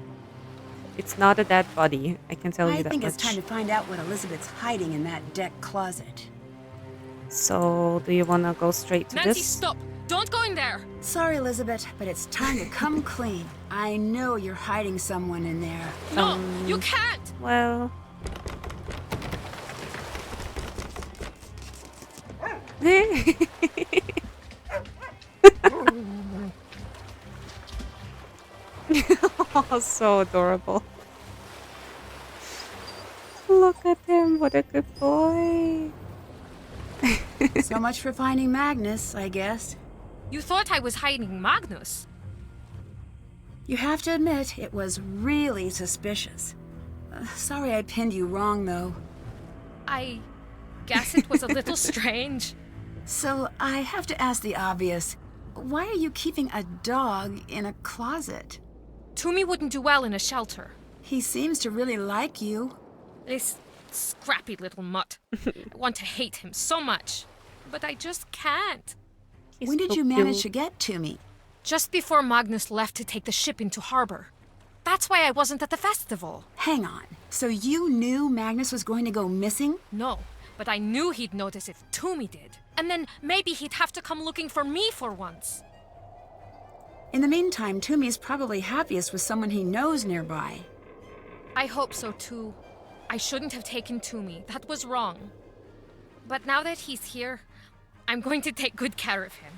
It's not a dead body, I can tell you that much. I think it's time to find out what Elisabet's hiding in that deck closet. So, do you want to go straight to Nancy, this? stop! Don't go in there! Sorry, Elisabet, but it's time to come clean. I know you're hiding someone in there. No, you can't! Well... Oh, so adorable. Look at him, what a good boy. So much for finding Magnus, I guess. You thought I was hiding Magnus? You have to admit, it was really suspicious. Sorry I pinned you wrong, though. I guess it was a little strange. So, I have to ask the obvious. Why are you keeping a dog in a closet? Toomey wouldn't do well in a shelter. He seems to really like you. This scrappy little mutt. I want to hate him so much. But I just can't. When did you manage to get to me? Just before Magnus left to take the ship into harbor. That's why I wasn't at the festival. Hang on. So you knew Magnus was going to go missing? No, but I knew he'd notice if Toomey did. And then maybe he'd have to come looking for me for once. In the meantime, Toomey's probably happiest with someone he knows nearby. I hope so too. I shouldn't have taken Toomey. That was wrong. But now that he's here, I'm going to take good care of him.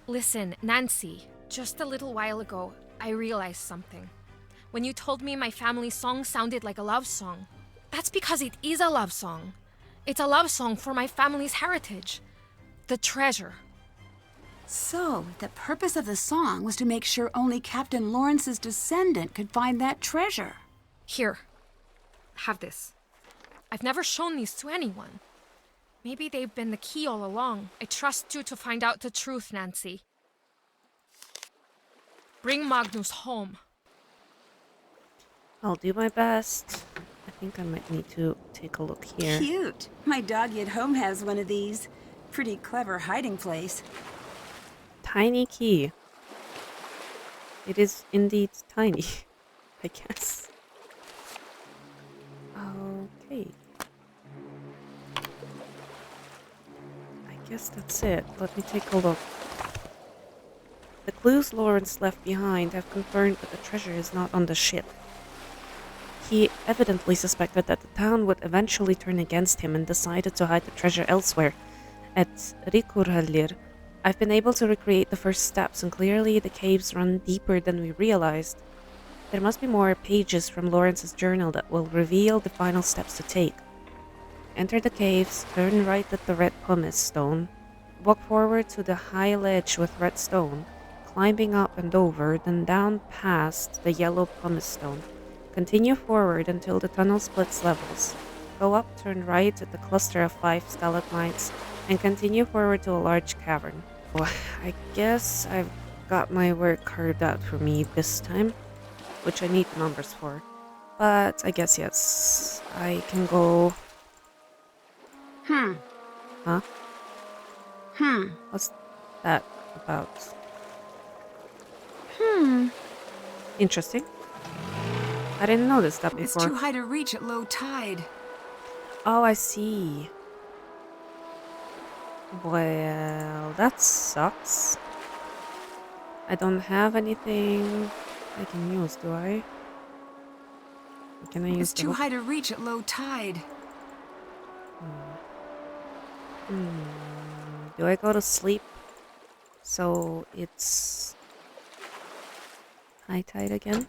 Listen, Nancy, just a little while ago, I realized something. When you told me my family's song sounded like a love song, that's because it is a love song. It's a love song for my family's heritage. The treasure. So, the purpose of the song was to make sure only Captain Lawrence's descendant could find that treasure. Here. Have this. I've never shown these to anyone. Maybe they've been the key all along. I trust you to find out the truth, Nancy. Bring Magnus home. I'll do my best. I think I might need to take a look here. Cute. My doggy at home has one of these. Pretty clever hiding place. Tiny key. It is indeed tiny, I guess. Okay. I guess that's it. Let me take a look. The clues Lawrence left behind have confirmed that the treasure is not on the ship. He evidently suspected that the town would eventually turn against him and decided to hide the treasure elsewhere. At Rikurhallir, I've been able to recreate the first steps, and clearly the caves run deeper than we realized. There must be more pages from Lawrence's journal that will reveal the final steps to take. Enter the caves, turn right at the red pumice stone, walk forward to the high ledge with red stone, climbing up and over, then down past the yellow pumice stone. Continue forward until the tunnel splits levels. Go up, turn right at the cluster of 5 stalagmites, and continue forward to a large cavern. Well, I guess I've got my work carved out for me this time, which I need numbers for. But I guess yes, I can go... Huh? What's that about? Interesting. I didn't notice that before. It's too high to reach at low tide. Oh, I see. Well, that sucks. I don't have anything I can use, do I? Can I use It's too high to reach at low tide. Do I go to sleep? So it's high tide again?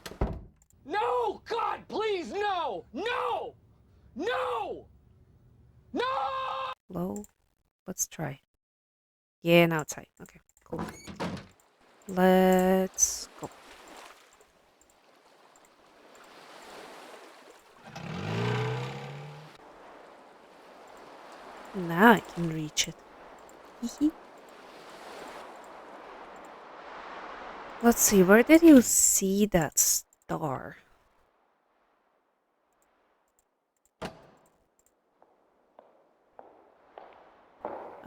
No! God, please, no! No! No! No! Low. Let's try. Yeah, now it's high. Okay, cool. Let's go. Now I can reach it. Hee. Let's see, where did you see that star?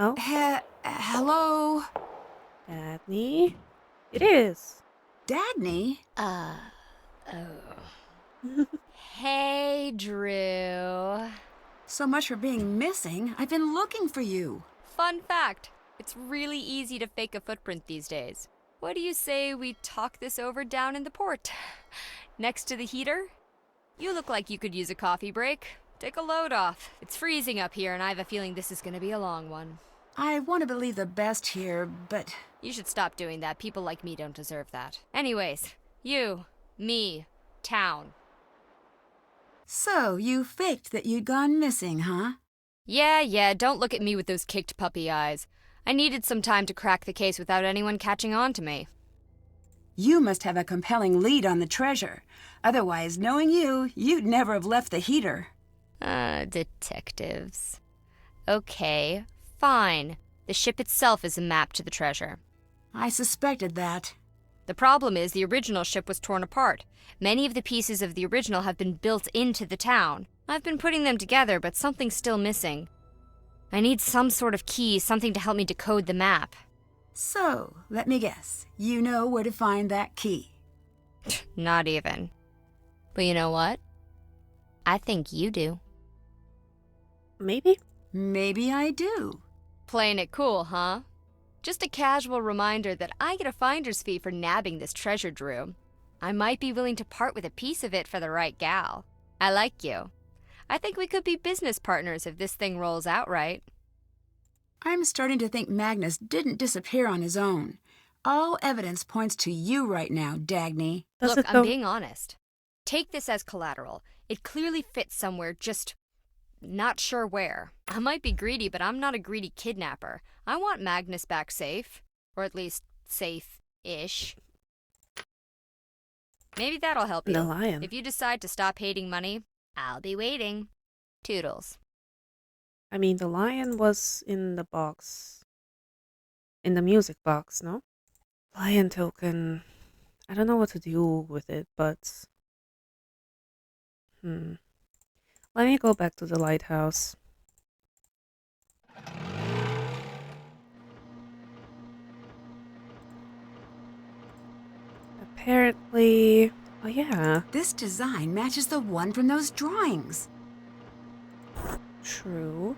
Oh, Hello? Dadney? It is. Dadney? Hey, Drew. So much for being missing. I've been looking for you. Fun fact, it's really easy to fake a footprint these days. What do you say we talk this over down in the port? Next to the heater? You look like you could use a coffee break. Take a load off. It's freezing up here and I have a feeling this is gonna be a long one. I want to believe the best here, but... You should stop doing that. People like me don't deserve that. Anyways, you, me, town. So, you faked that you'd gone missing, huh? Yeah, don't look at me with those kicked puppy eyes. I needed some time to crack the case without anyone catching on to me. You must have a compelling lead on the treasure. Otherwise, knowing you, you'd never have left the heater. Detectives. Okay, fine. The ship itself is a map to the treasure. I suspected that. The problem is the original ship was torn apart. Many of the pieces of the original have been built into the town. I've been putting them together, but something's still missing. I need some sort of key, something to help me decode the map. So, let me guess. You know where to find that key. Not even. But you know what? I think you do. Maybe? Maybe I do. Playing it cool, huh? Just a casual reminder that I get a finder's fee for nabbing this treasure, Drew. I might be willing to part with a piece of it for the right gal. I like you. I think we could be business partners if this thing rolls out right. I'm starting to think Magnus didn't disappear on his own. All evidence points to you right now, Dagny. Look, I'm being honest. Take this as collateral. It clearly fits somewhere, just not sure where. I might be greedy, but I'm not a greedy kidnapper. I want Magnus back safe. Or at least safe-ish. Maybe that'll help you. The lion. If you decide to stop hating money, I'll be waiting. Toodles. I mean, the lion was in the box. In the music box, no? Lion token. I don't know what to do with it, but... Let me go back to the lighthouse. Apparently... Oh, yeah. This design matches the one from those drawings. True.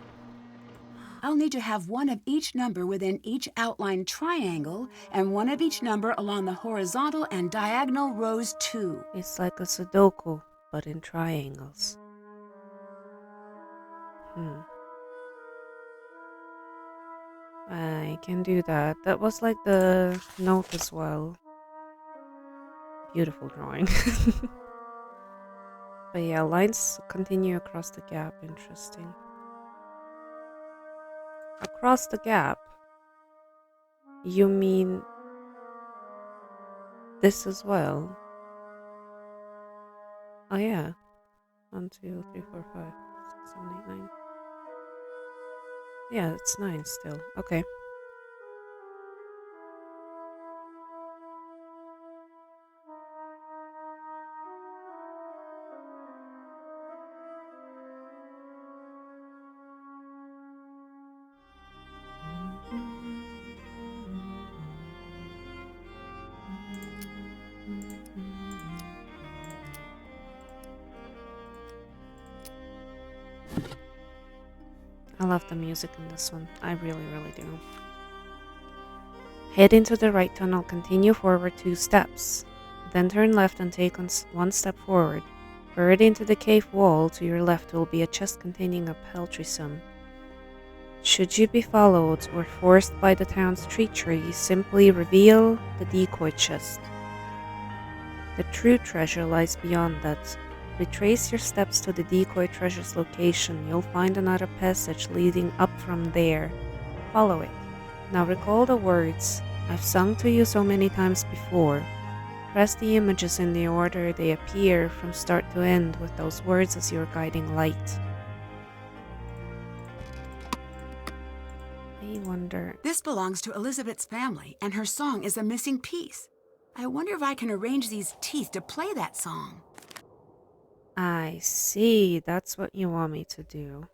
I'll need to have one of each number within each outlined triangle and one of each number along the horizontal and diagonal rows too. It's like a Sudoku, but in triangles. I can do that. That was like the note as well. Beautiful drawing. But yeah, lines continue across the gap. Interesting. Across the gap? You mean this as well? Oh yeah. 1, 2, 3, 4, 5, 6, 7, 8, 9. Yeah, it's 9 still. Okay. I love the music in this one. I really, really do. Head into the right tunnel, continue forward 2 steps. Then turn left and take 1 step forward. Buried into the cave wall to your left will be a chest containing a paltry sum. Should you be followed or forced by the town's treachery, simply reveal the decoy chest. The true treasure lies beyond that. retrace your steps to the decoy treasure's location. You'll find another passage leading up from there. Follow it. Now recall the words I've sung to you so many times before. Press the images in the order they appear from start to end with those words as your guiding light. I wonder... This belongs to Elisabet's family, and her song is a missing piece. I wonder if I can arrange these teeth to play that song. I see. That's what you want me to do.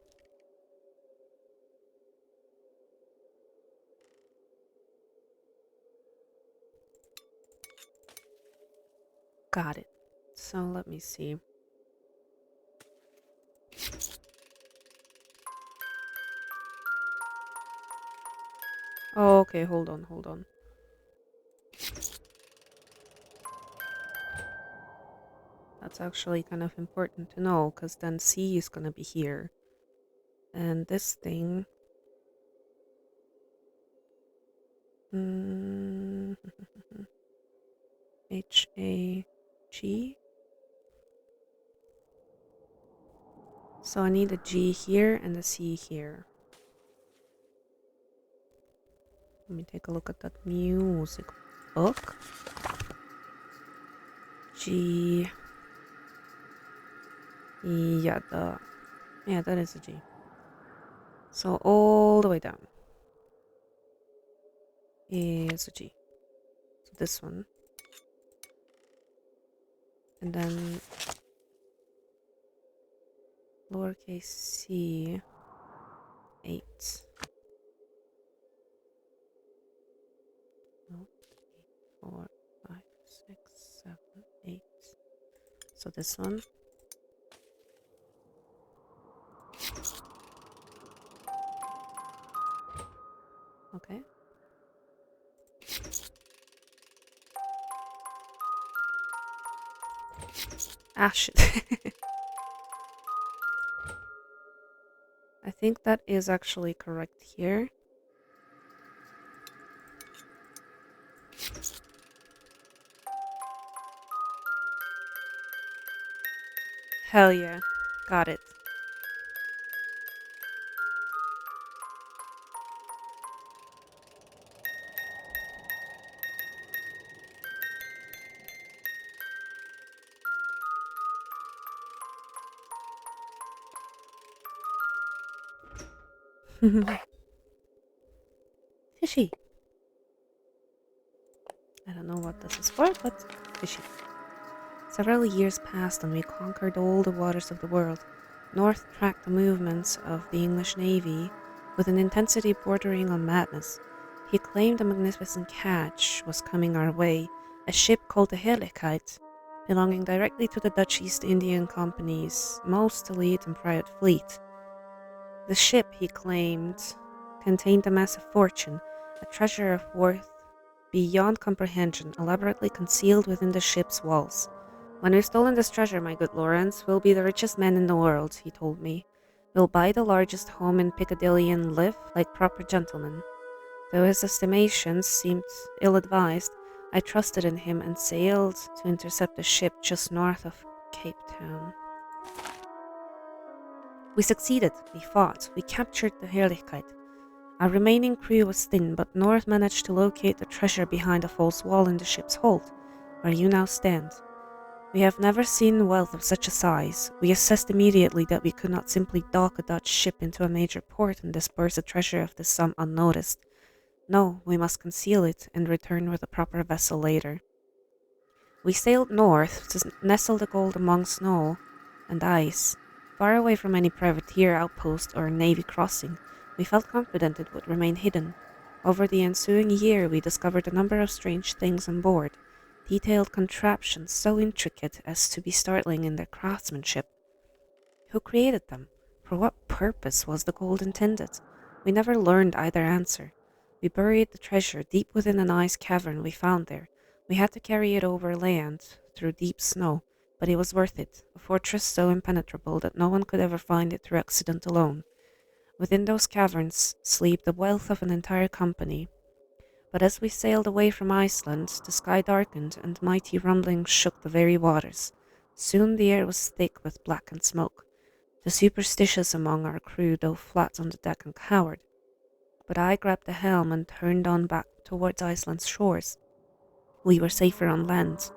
Got it. So let me see. Oh, okay, hold on. That's actually kind of important to know, because then C is gonna be here. And this thing... H-A-G? So I need a G here and a C here. Let me take a look at that music book. G. Yeah, that is a G. So all the way down is a G. So this one. And then lowercase c 8. No, 4, 5, 6, 7, 8. So this one. Okay. Ah, shit. I think that is actually correct here. Hell yeah. Got it. Fishy. I don't know what this is for, but fishy. Several years passed and we conquered all the waters of the world. North tracked the movements of the English Navy with an intensity bordering on madness. He claimed a magnificent catch was coming our way, a ship called the Heerlijkheid, belonging directly to the Dutch East Indian Company's most elite and private fleet. The ship, he claimed, contained a massive fortune, a treasure of worth beyond comprehension, elaborately concealed within the ship's walls. When we've stolen this treasure, my good Lawrence, we'll be the richest men in the world, he told me. We'll buy the largest home in Piccadilly and live like proper gentlemen. Though his estimations seemed ill-advised, I trusted in him and sailed to intercept a ship just north of Cape Town. We succeeded, we fought, we captured the Heerlijkheid. Our remaining crew was thin, but North managed to locate the treasure behind a false wall in the ship's hold, where you now stand. We have never seen wealth of such a size. We assessed immediately that we could not simply dock a Dutch ship into a major port and disperse a treasure of this sum unnoticed. No, we must conceal it and return with a proper vessel later. We sailed north to nestle the gold among snow and ice. Far away from any privateer outpost or navy crossing, we felt confident it would remain hidden. Over the ensuing year, we discovered a number of strange things on board, detailed contraptions so intricate as to be startling in their craftsmanship. Who created them? For what purpose was the gold intended? We never learned either answer. We buried the treasure deep within an ice cavern we found there. We had to carry it over land through deep snow, but it was worth it, a fortress so impenetrable that no one could ever find it through accident alone. Within those caverns sleep the wealth of an entire company. But as we sailed away from Iceland, the sky darkened and mighty rumblings shook the very waters. Soon the air was thick with blackened smoke. The superstitious among our crew dove flat on the deck and cowered. But I grabbed the helm and turned on back towards Iceland's shores. We were safer on land.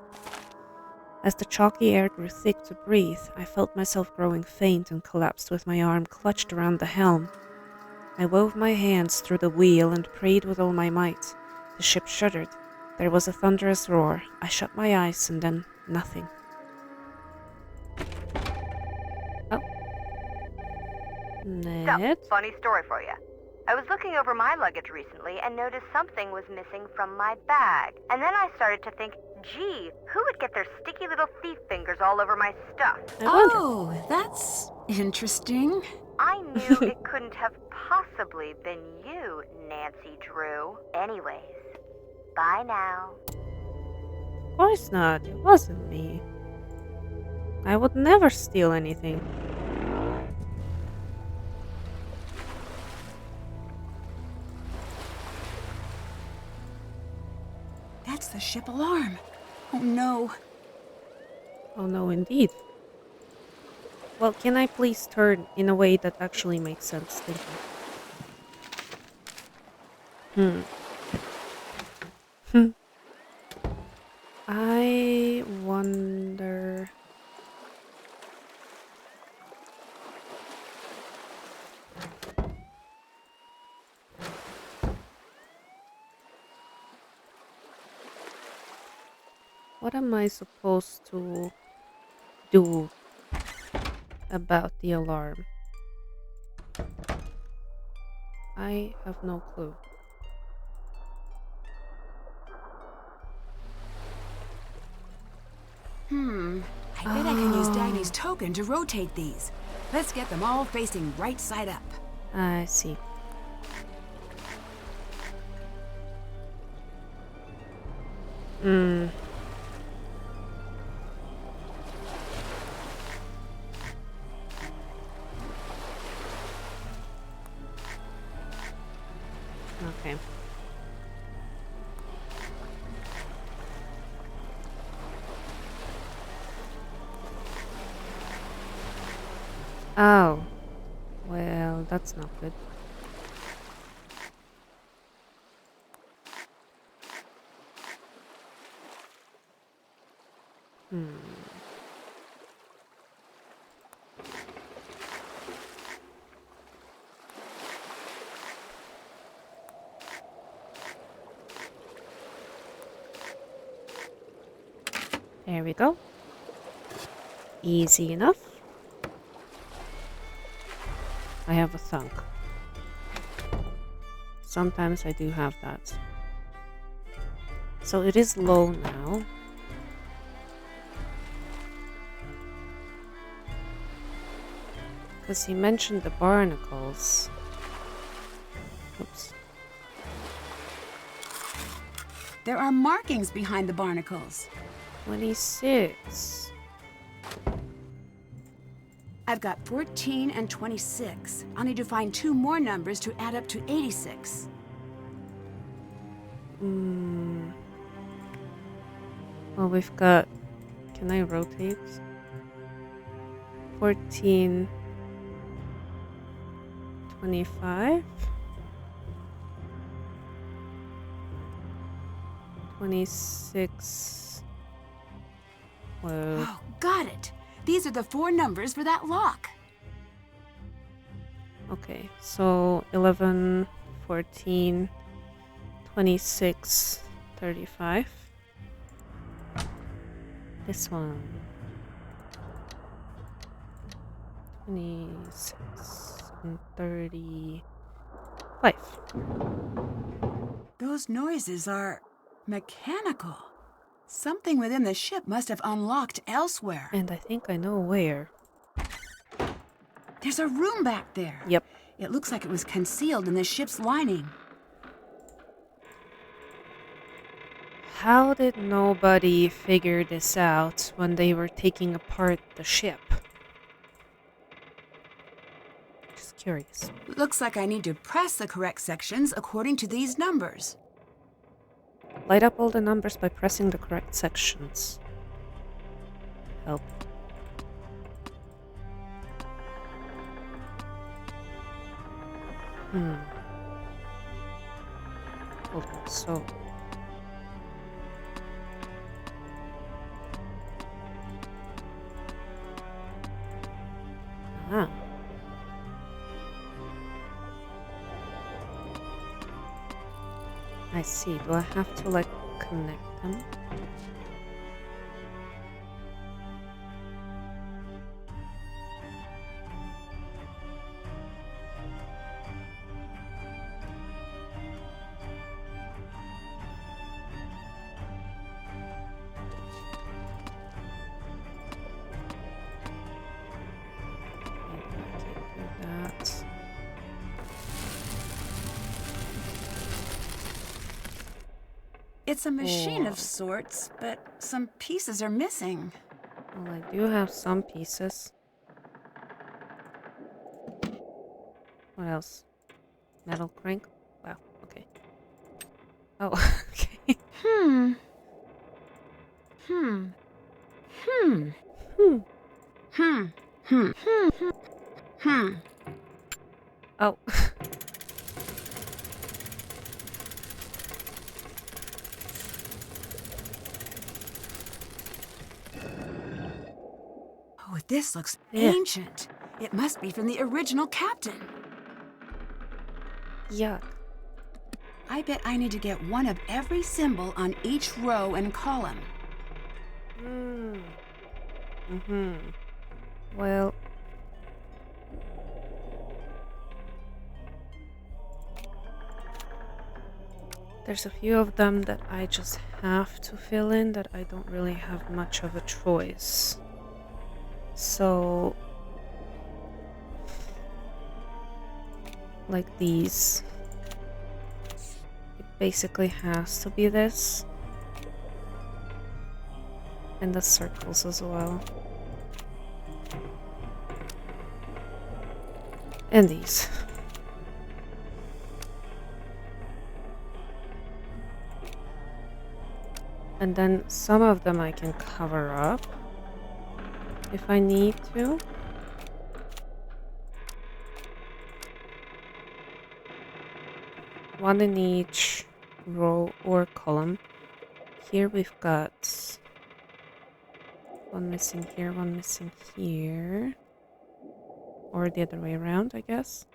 As the chalky air grew thick to breathe, I felt myself growing faint and collapsed with my arm clutched around the helm. I wove my hands through the wheel and prayed with all my might. The ship shuddered. There was a thunderous roar. I shut my eyes and then nothing. Oh. Ned? So, funny story for you. I was looking over my luggage recently and noticed something was missing from my bag. And then I started to think, gee, who would get their sticky little thief fingers all over my stuff? Oh, that's interesting. I knew it couldn't have possibly been you, Nancy Drew. Anyways, bye now. Of course not. It wasn't me. I would never steal anything. That's the ship alarm. Oh no. Oh no, indeed. Well, can I please turn in a way that actually makes sense? Thank you. I wonder... What am I supposed to do about the alarm? I have no clue. I bet I can use Dagny's token to rotate these. Let's get them all facing right side up. I see. Okay. Oh. Well, that's not good. There we go. Easy enough. I have a thunk. Sometimes I do have that. So it is low now. Because he mentioned the barnacles. Oops. There are markings behind the barnacles. 26. I've got 14 and 26. I'll need to find 2 more numbers to add up to 86. Well, we've got... Can I rotate? 14... 25? 26... Whoa. Oh, got it. These are the 4 numbers for that lock. Okay, so 11, 14, 26, 35. This one. 26 and 35. Those noises are mechanical. Something within the ship must have unlocked elsewhere. And I think I know where. There's a room back there. Yep. It looks like it was concealed in the ship's lining. How did nobody figure this out when they were taking apart the ship? Just curious. Looks like I need to press the correct sections according to these numbers. Light up all the numbers by pressing the correct sections. Help. Hold on, so... Ah. I see. Do I have to, like, connect them? It's a machine of sorts, but some pieces are missing. Well, I do have some pieces. What else? Metal crank? Wow, okay. Oh, okay. Oh. Oh, this looks Yeah. ancient. It must be from the original captain. Yuck. I bet I need to get one of every symbol on each row and column. Well... There's a few of them that I just have to fill in that I don't really have much of a choice. So... like these. It basically has to be this. And the circles as well. And these. And then some of them I can cover up if I need to. One in each row or column. Here we've got one missing here, one missing here. Or the other way around, I guess.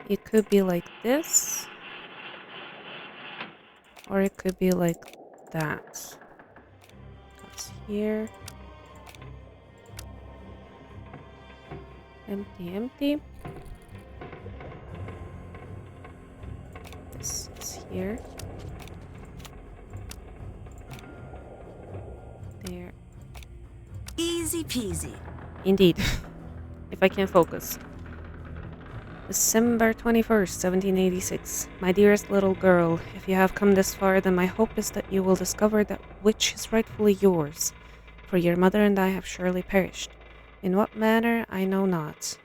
It could be like this. Or it could be like that. That's here. Empty, empty. This is here. There. Easy peasy. Indeed. If I can focus. December 21st, 1786. My dearest little girl, if you have come this far, then my hope is that you will discover that which is rightfully yours. For your mother and I have surely perished. In what manner, I know not.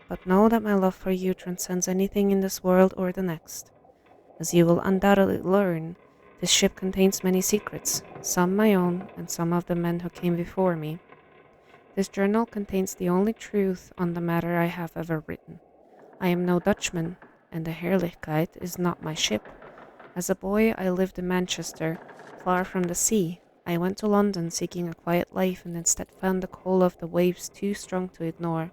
But know that my love for you transcends anything in this world or the next. As you will undoubtedly learn, this ship contains many secrets, some my own, and some of the men who came before me. This journal contains the only truth on the matter I have ever written. I am no Dutchman, and the Heerlijkheid is not my ship. As a boy, I lived in Manchester, far from the sea. I went to London seeking a quiet life and instead found the call of the waves too strong to ignore.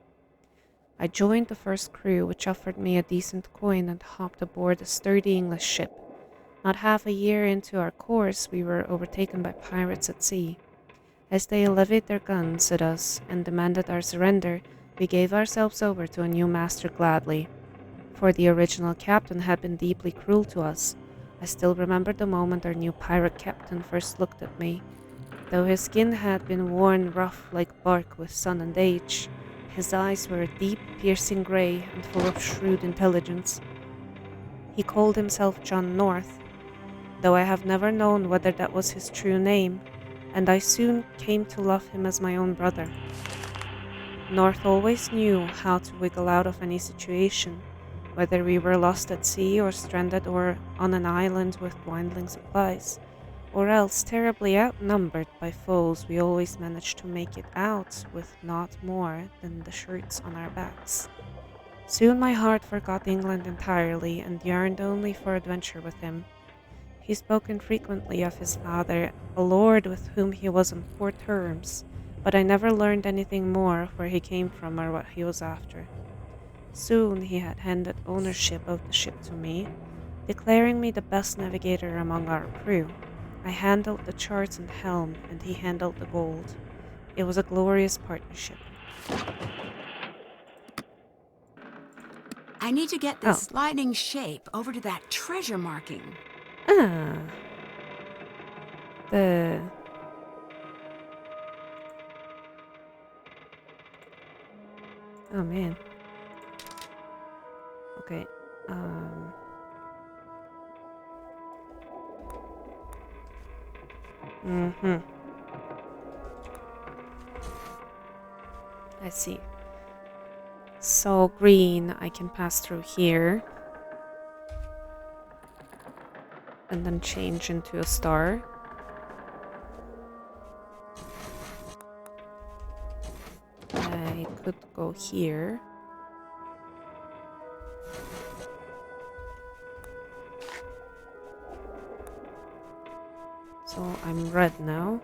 I joined the first crew, which offered me a decent coin, and hopped aboard a sturdy English ship. Not half a year into our course, we were overtaken by pirates at sea. As they levied their guns at us and demanded our surrender, we gave ourselves over to a new master gladly. For the original captain had been deeply cruel to us. I still remember the moment our new pirate captain first looked at me. Though his skin had been worn rough like bark with sun and age, his eyes were a deep, piercing grey and full of shrewd intelligence. He called himself John North, though I have never known whether that was his true name, and I soon came to love him as my own brother. North always knew how to wiggle out of any situation, whether we were lost at sea or stranded or on an island with dwindling supplies. or else terribly outnumbered by foes, we always managed to make it out with not more than the shirts on our backs. Soon my heart forgot England entirely and yearned only for adventure with him. He spoke infrequently of his father, a lord with whom he was on poor terms, but I never learned anything more of where he came from or what he was after. Soon he had handed ownership of the ship to me, declaring me the best navigator among our crew. I handled the charts and helm, and he handled the gold. It was a glorious partnership. I need to get this sliding shape over to that treasure marking. Ah. The... Oh, man. Okay. I see. So green, I can pass through here. And then change into a star. I could go here. So I'm red now.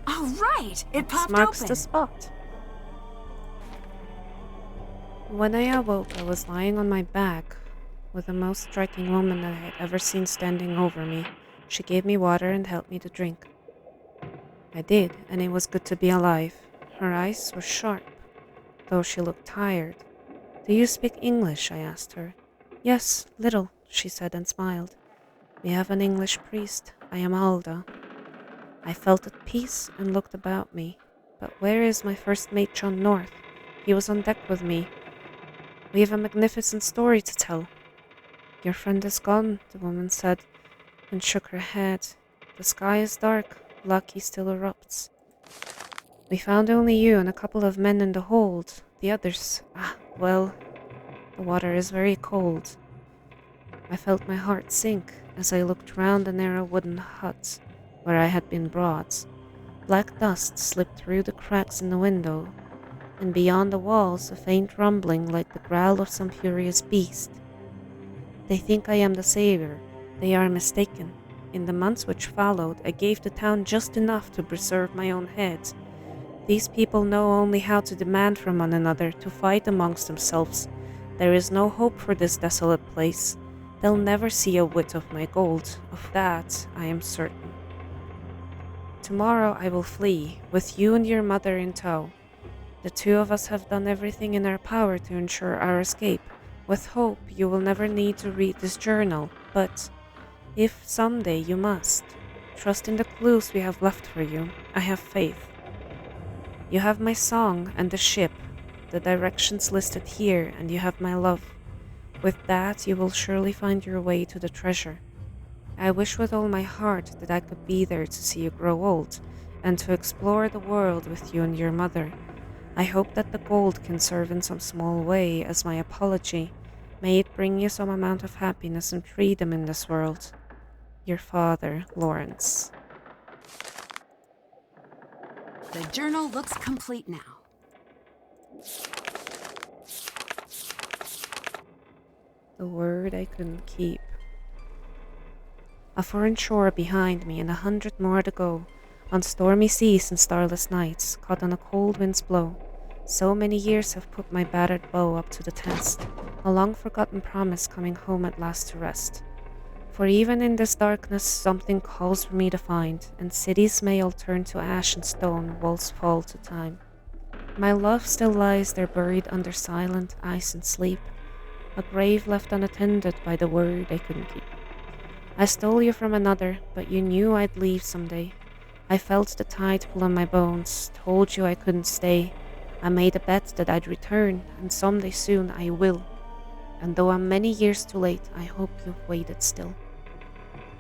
All right, it popped Marks open. the spot. When I awoke, I was lying on my back with the most striking woman that I had ever seen standing over me. She gave me water and helped me to drink. I did, and it was good to be alive. Her eyes were sharp, though she looked tired. "Do you speak English?" I asked her. "Yes, little," she said and smiled. "We have an English priest. I am Alda." I felt at peace and looked about me. But where is my first mate, John North? He was on deck with me. "We have a magnificent story to tell." "Your friend is gone," the woman said, and shook her head. "The sky is dark. Lucky still erupts. We found only you and a couple of men in the hold. The others, well, the water is very cold." I felt my heart sink as I looked round the narrow wooden hut where I had been brought. Black dust slipped through the cracks in the window, and beyond the walls a faint rumbling like the growl of some furious beast. They think I am the savior. They are mistaken. In the months which followed, I gave the town just enough to preserve my own head. These people know only how to demand from one another, to fight amongst themselves. There is no hope for this desolate place. They'll never see a whit of my gold. Of that I am certain. Tomorrow I will flee, with you and your mother in tow. The two of us have done everything in our power to ensure our escape. With hope, you will never need to read this journal, but if someday you must, trust in the clues we have left for you. I have faith. You have my song and the ship, the directions listed here, and you have my love. With that, you will surely find your way to the treasure. I wish with all my heart that I could be there to see you grow old, and to explore the world with you and your mother. I hope that the gold can serve in some small way as my apology. May it bring you some amount of happiness and freedom in this world. Your father, Lawrence. The journal looks complete now. The word I couldn't keep. A foreign shore behind me and 100 more to go, on stormy seas and starless nights, caught on a cold wind's blow. So many years have put my battered bow up to the test, a long-forgotten promise coming home at last to rest. For even in this darkness something calls for me to find, and cities may all turn to ash and stone, walls fall to time. My love still lies there buried under silent ice and sleep, a grave left unattended by the word I couldn't keep. I stole you from another, but you knew I'd leave someday. I felt the tide pull on my bones, told you I couldn't stay. I made a bet that I'd return, and someday soon I will. And though I'm many years too late, I hope you've waited still.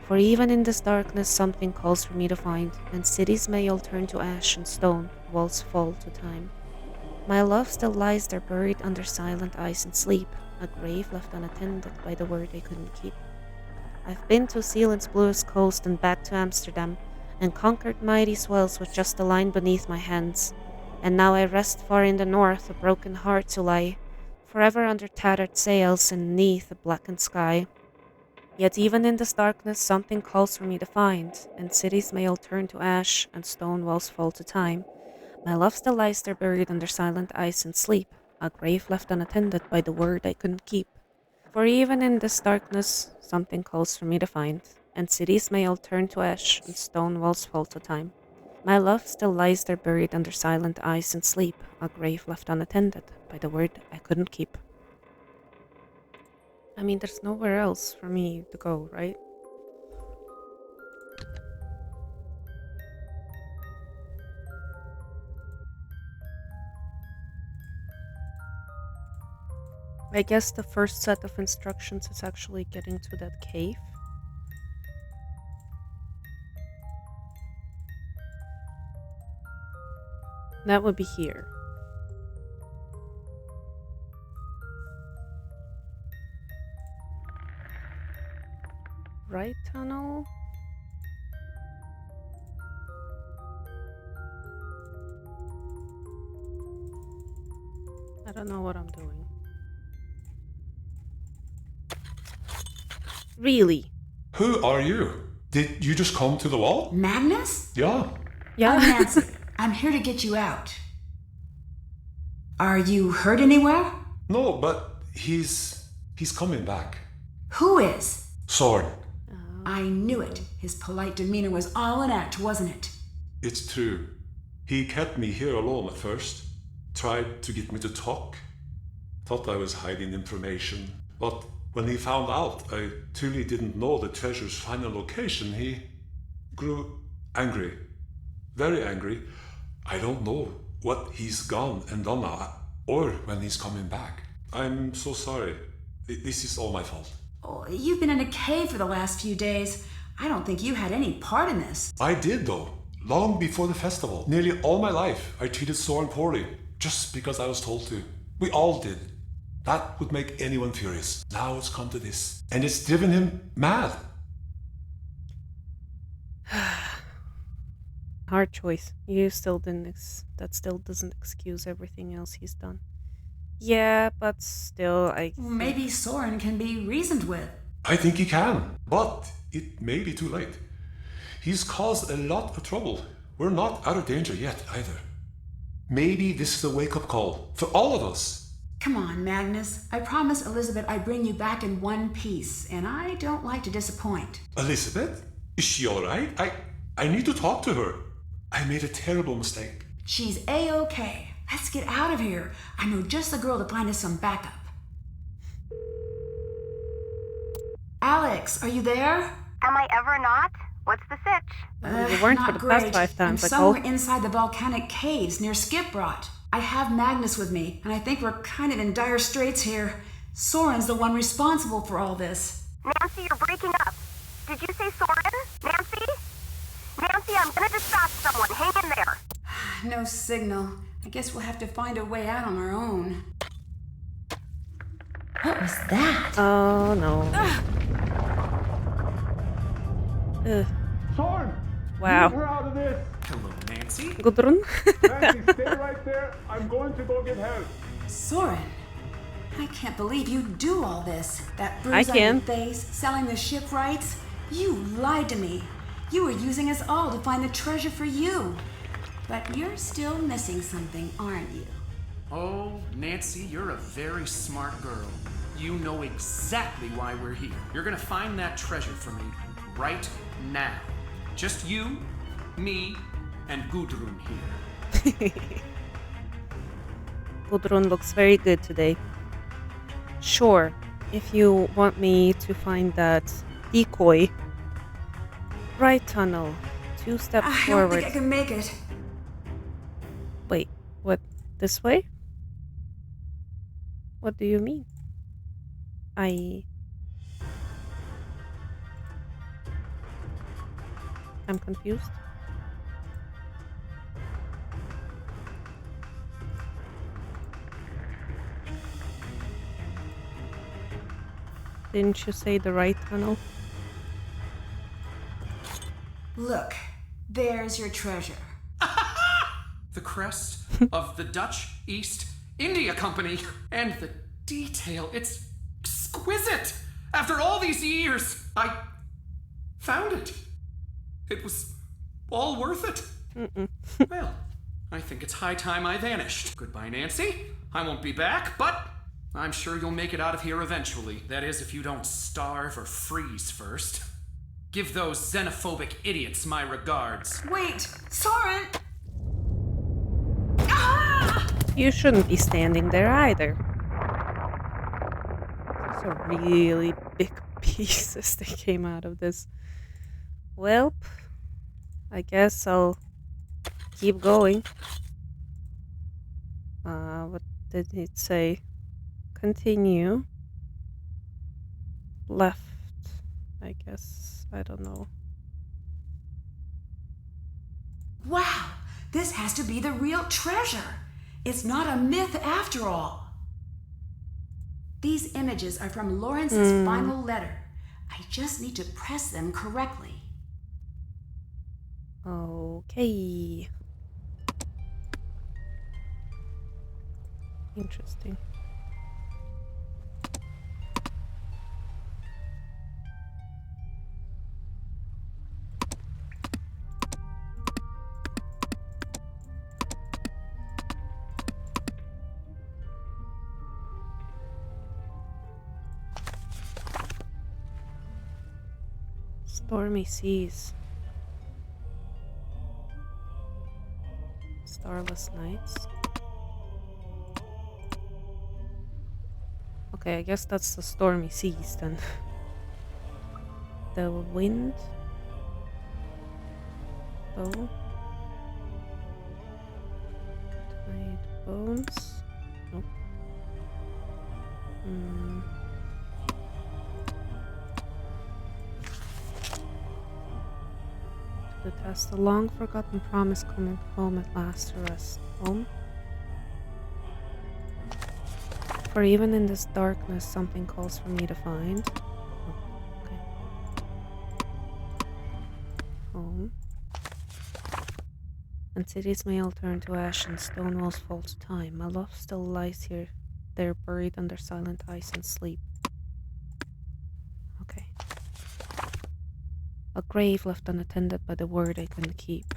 For even in this darkness something calls for me to find, and cities may all turn to ash and stone, walls fall to time. My love still lies there buried under silent ice and sleep, a grave left unattended by the word I couldn't keep. I've been to Zealand's bluest coast and back to Amsterdam, and conquered mighty swells with just a line beneath my hands. And now I rest far in the north, a broken heart to lie, forever under tattered sails and neath a blackened sky. Yet even in this darkness something calls for me to find, and cities may all turn to ash and stone walls fall to time. My love still lies there buried under silent ice and sleep, a grave left unattended by the word I couldn't keep. For even in this darkness something calls for me to find, and cities may all turn to ash and stone walls fall to time. My love still lies there buried under silent ice and sleep, a grave left unattended by the word I couldn't keep. I mean, there's nowhere else for me to go, right? I guess the first set of instructions is actually getting to that cave. That would be here. Right tunnel? I don't know what I'm doing. Really? Who are you? Did you just come to the wall? Magnus? Yeah. Yeah. I'm Nancy. I'm here to get you out. Are you hurt anywhere? No, but he's coming back. Who is? Soren. I knew it. His polite demeanor was all an act, wasn't it? It's true. He kept me here alone at first. Tried to get me to talk. Thought I was hiding information. But when he found out I truly didn't know the treasure's final location, he grew angry. Very angry. I don't know what he's gone and done now, or when he's coming back. I'm so sorry. This is all my fault. Oh, you've been in a cave for the last few days. I don't think you had any part in this. I did, though. Long before the festival. Nearly all my life, I treated Soren poorly, just because I was told to. We all did. That would make anyone furious. Now it's come to this. And it's driven him mad. Hard choice. You still didn't. That still doesn't excuse everything else he's done. Yeah, but still, Maybe Soren can be reasoned with. I think he can, but it may be too late. He's caused a lot of trouble. We're not out of danger yet, either. Maybe this is a wake-up call for all of us. Come on, Magnus. I promised Elisabet I'd bring you back in one piece, and I don't like to disappoint. Elisabet? Is she alright? I need to talk to her. I made a terrible mistake. She's A-okay. Let's get out of here. I know just the girl to find us some backup. Alex, are you there? Am I ever not? What's the sitch? You weren't not for the great. past 5 times. I'm somewhere inside the volcanic caves near Skipbrot. I have Magnus with me, and I think we're kind of in dire straits here. Soren's the one responsible for all this. Nancy, you're breaking up. Did you say Soren? Nancy? Nancy, I'm gonna dispatch someone. Hang in there. No signal. I guess we'll have to find a way out on our own. What was that? Oh no. Ugh. Soren! Wow. Get her out of this! Hello, Nancy. Gudrun? Nancy, stay right there. I'm going to go get help. Soren, I can't believe you do all this. That bruise I on can. your face, selling the shipwrights. You lied to me. You were using us all to find the treasure for you. But you're still missing something, aren't you? Oh, Nancy, you're a very smart girl. You know exactly why we're here. You're gonna find that treasure for me right now. Just you, me, and Gudrun here. Gudrun looks very good today. Sure, if you want me to find that decoy. Right tunnel 2 steps I forward. don't think I can make it. Wait, what? This way? What do you mean? I'm confused. Didn't you say the right tunnel? Look, there's your treasure. The crest of the Dutch East India Company. And the detail, it's exquisite. After all these years, I found it. It was all worth it. Well, I think it's high time I vanished. Goodbye, Nancy. I won't be back, but I'm sure you'll make it out of here eventually. That is, if you don't starve or freeze first. Give those xenophobic idiots my regards. Wait, Soren! You shouldn't be standing there either. Those are really big pieces that came out of this. Well, I guess I'll keep going. What did it say? Continue. Left, I guess. I don't know. Wow, this has to be the real treasure. It's not a myth after all. These images are from Lawrence's final letter. I just need to press them correctly. Okay. Interesting. Stormy seas. Starless nights. Okay, I guess that's the stormy seas then. The wind. Bow. Tide bones. Nope. To test the long forgotten promise coming home at last to rest. Home? For even in this darkness something calls for me to find. Oh, okay. Home. And cities may all turn to ash and stone walls fall to time. My love still lies here, there buried under silent ice and sleep. Okay. A grave left unattended by the word I couldn't keep.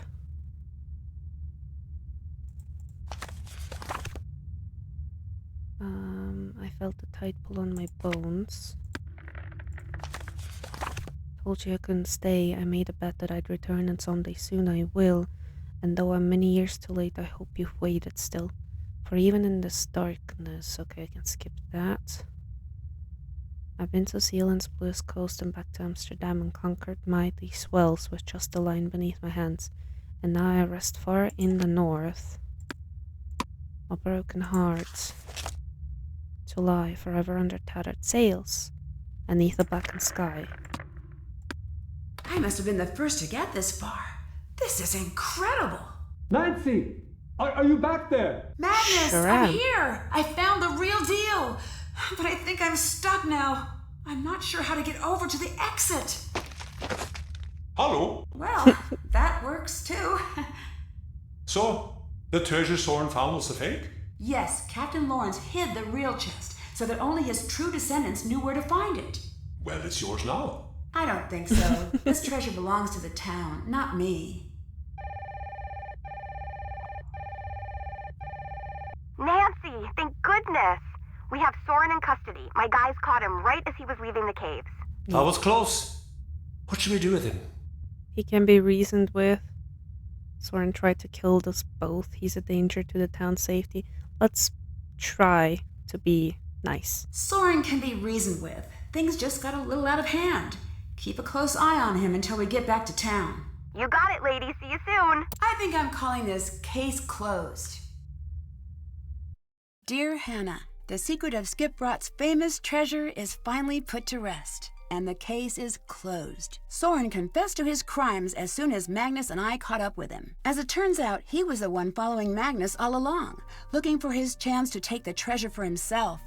I felt the tight pull on my bones. Told you I couldn't stay. I made a bet that I'd return, and someday soon I will. And though I'm many years too late, I hope you've waited still. For even in this darkness... Okay, I can skip that. I've been to Zealand's bluest coast and back to Amsterdam and conquered mighty swells with just a line beneath my hands. And now I rest far in the north. A broken heart. To lie forever under tattered sails, beneath a blackened sky. I must have been the first to get this far. This is incredible. Nancy! Are you back there? Magnus, Sure I'm am. here. I found the real deal. But I think I'm stuck now. I'm not sure how to get over to the exit. Hallo? Well, that works too. So, the treasure Soren found was a fake? Yes, Captain Lawrence hid the real chest so that only his true descendants knew where to find it. Well, it's yours now. I don't think so. This treasure belongs to the town, not me. Nancy, thank goodness. We have Soren in custody. My guys caught him right as he was leaving the caves. That was close. What should we do with him? He can be reasoned with. Soren tried to kill us both. He's a danger to the town's safety. Let's try to be nice. Soren can be reasoned with. Things just got a little out of hand. Keep a close eye on him until we get back to town. You got it, lady. See you soon. I think I'm calling this case closed. Dear Hannah, the secret of Skipbrot's famous treasure is finally put to rest, and the case is closed. Soren confessed to his crimes as soon as Magnus and I caught up with him. As it turns out, he was the one following Magnus all along, looking for his chance to take the treasure for himself.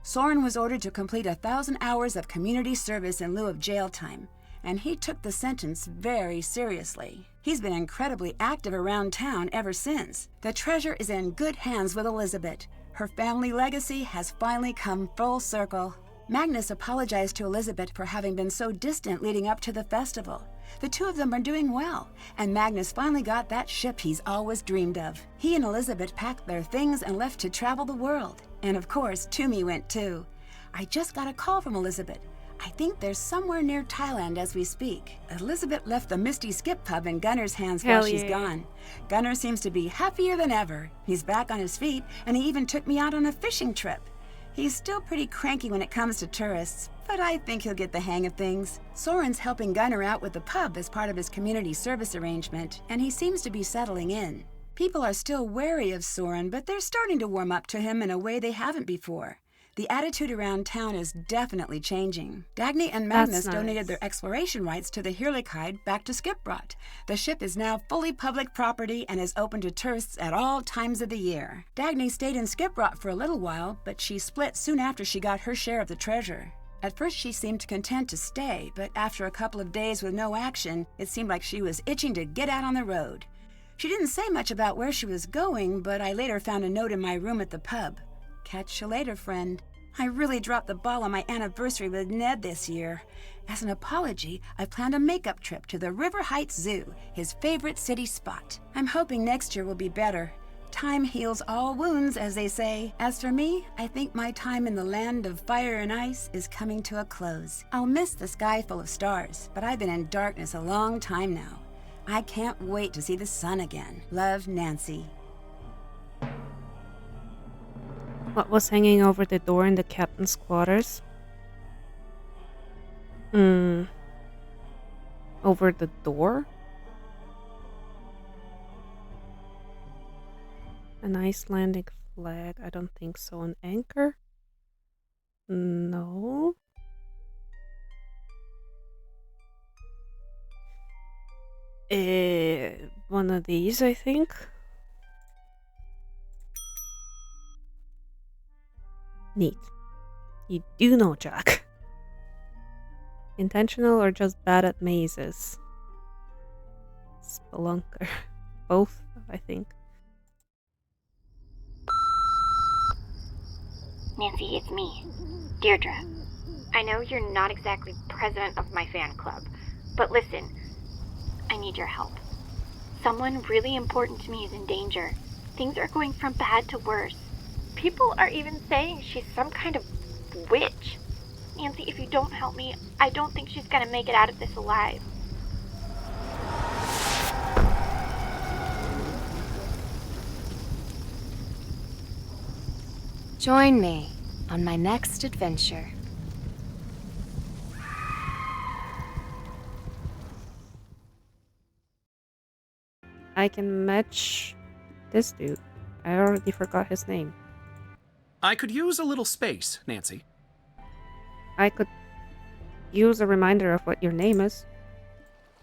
Soren was ordered to complete 1,000 hours of community service in lieu of jail time, and he took the sentence very seriously. He's been incredibly active around town ever since. The treasure is in good hands with Elisabet. Her family legacy has finally come full circle. Magnus apologized to Elisabet for having been so distant leading up to the festival. The two of them are doing well, and Magnus finally got that ship he's always dreamed of. He and Elisabet packed their things and left to travel the world. And of course, Toomey went too. I just got a call from Elisabet. I think they're somewhere near Thailand as we speak. Elisabet left the Misti Skip pub in Gunnar's hands while she's gone. Gunnar seems to be happier than ever. He's back on his feet, and he even took me out on a fishing trip. He's still pretty cranky when it comes to tourists, but I think he'll get the hang of things. Soren's helping Gunnar out with the pub as part of his community service arrangement, and he seems to be settling in. People are still wary of Soren, but they're starting to warm up to him in a way they haven't before. The attitude around town is definitely changing. Dagny and Magnus donated their exploration rights to the Heerlijkheid back to Skipbrot. The ship is now fully public property and is open to tourists at all times of the year. Dagny stayed in Skipbrot for a little while, but she split soon after she got her share of the treasure. At first she seemed content to stay, but after a couple of days with no action, it seemed like she was itching to get out on the road. She didn't say much about where she was going, but I later found a note in my room at the pub. Catch you later, friend. I really dropped the ball on my anniversary with Ned this year. As an apology, I planned a makeup trip to the River Heights Zoo, his favorite city spot. I'm hoping next year will be better. Time heals all wounds, as they say. As for me, I think my time in the land of fire and ice is coming to a close. I'll miss the sky full of stars, but I've been in darkness a long time now. I can't wait to see the sun again. Love, Nancy. What was hanging over the door in the captain's quarters? Over the door? An Icelandic flag? I don't think so. An anchor? No. One of these, I think. Neat. You do know, Jack. Intentional or just bad at mazes? Spelunker. Both, I think. Nancy, it's me, Deirdre. I know you're not exactly president of my fan club, but listen, I need your help. Someone really important to me is in danger. Things are going from bad to worse. People are even saying she's some kind of witch. Nancy, if you don't help me, I don't think she's gonna make it out of this alive. Join me on my next adventure. I can match this dude. I already forgot his name. I could use a little space, Nancy. I could use a reminder of what your name is.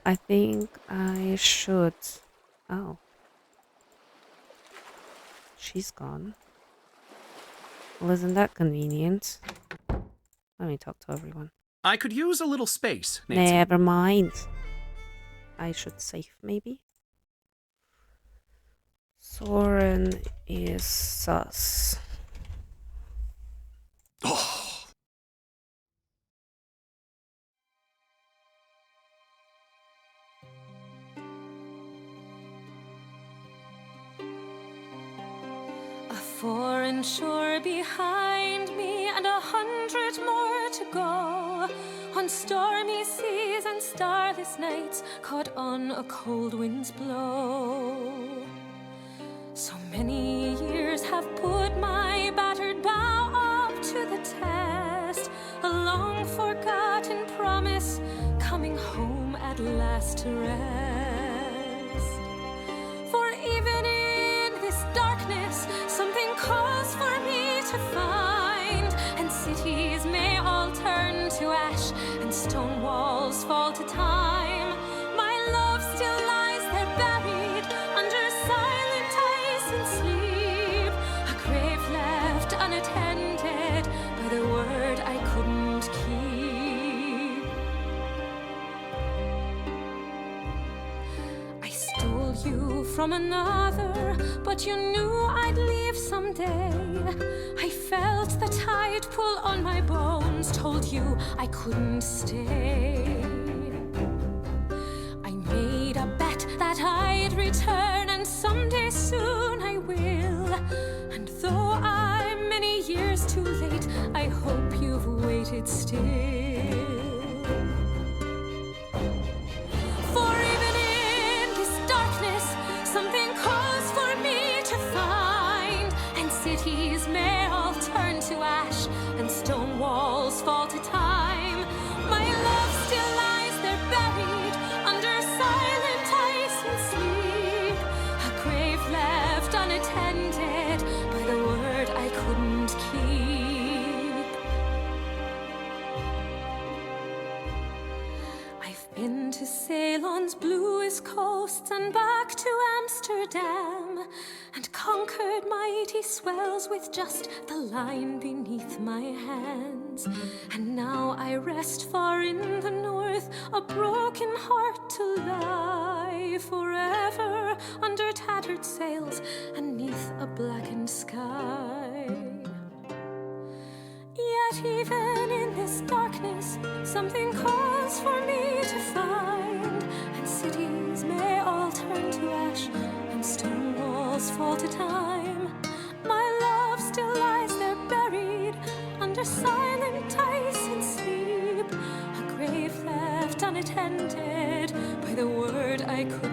I think I should. Oh. She's gone. Well, isn't that convenient? Let me talk to everyone. I could use a little space, Nancy. Never mind. I should save, maybe? Soren is sus. Oh. A foreign shore behind me and 100 more to go, on stormy seas and starless nights, caught on a cold wind's blow. So many years have put my battered bow up to the test, a long forgotten promise coming home at last to rest. stone walls fall to time. My love still lies there buried under silent ice and sleep. A grave left unattended by the word I couldn't keep. I stole you from another, but you knew I'd leave someday. I felt the tide pull on my bones, told you I couldn't stay. I made a bet that I'd return, and someday soon I will. And though I'm many years too late, I hope you've waited still. For even in this darkness, something calls for me to find, and cities may all turn to ash, and stone walls fall to time. My love still lies there buried under silent ice and sleep. A grave left unattended by the word I couldn't keep. I've been to Ceylon's bluest coasts and back to Amsterdam, and conquered mighty swells with just the line beneath my hands. And now I rest far in the north, a broken heart to lie forever under tattered sails and neath a blackened sky. Yet even in this darkness, something calls for me to find, and cities may all turn to ash, and stone walls fall to time. My love still lies there buried under silent ice and sleep. A grave left unattended by the word I couldn't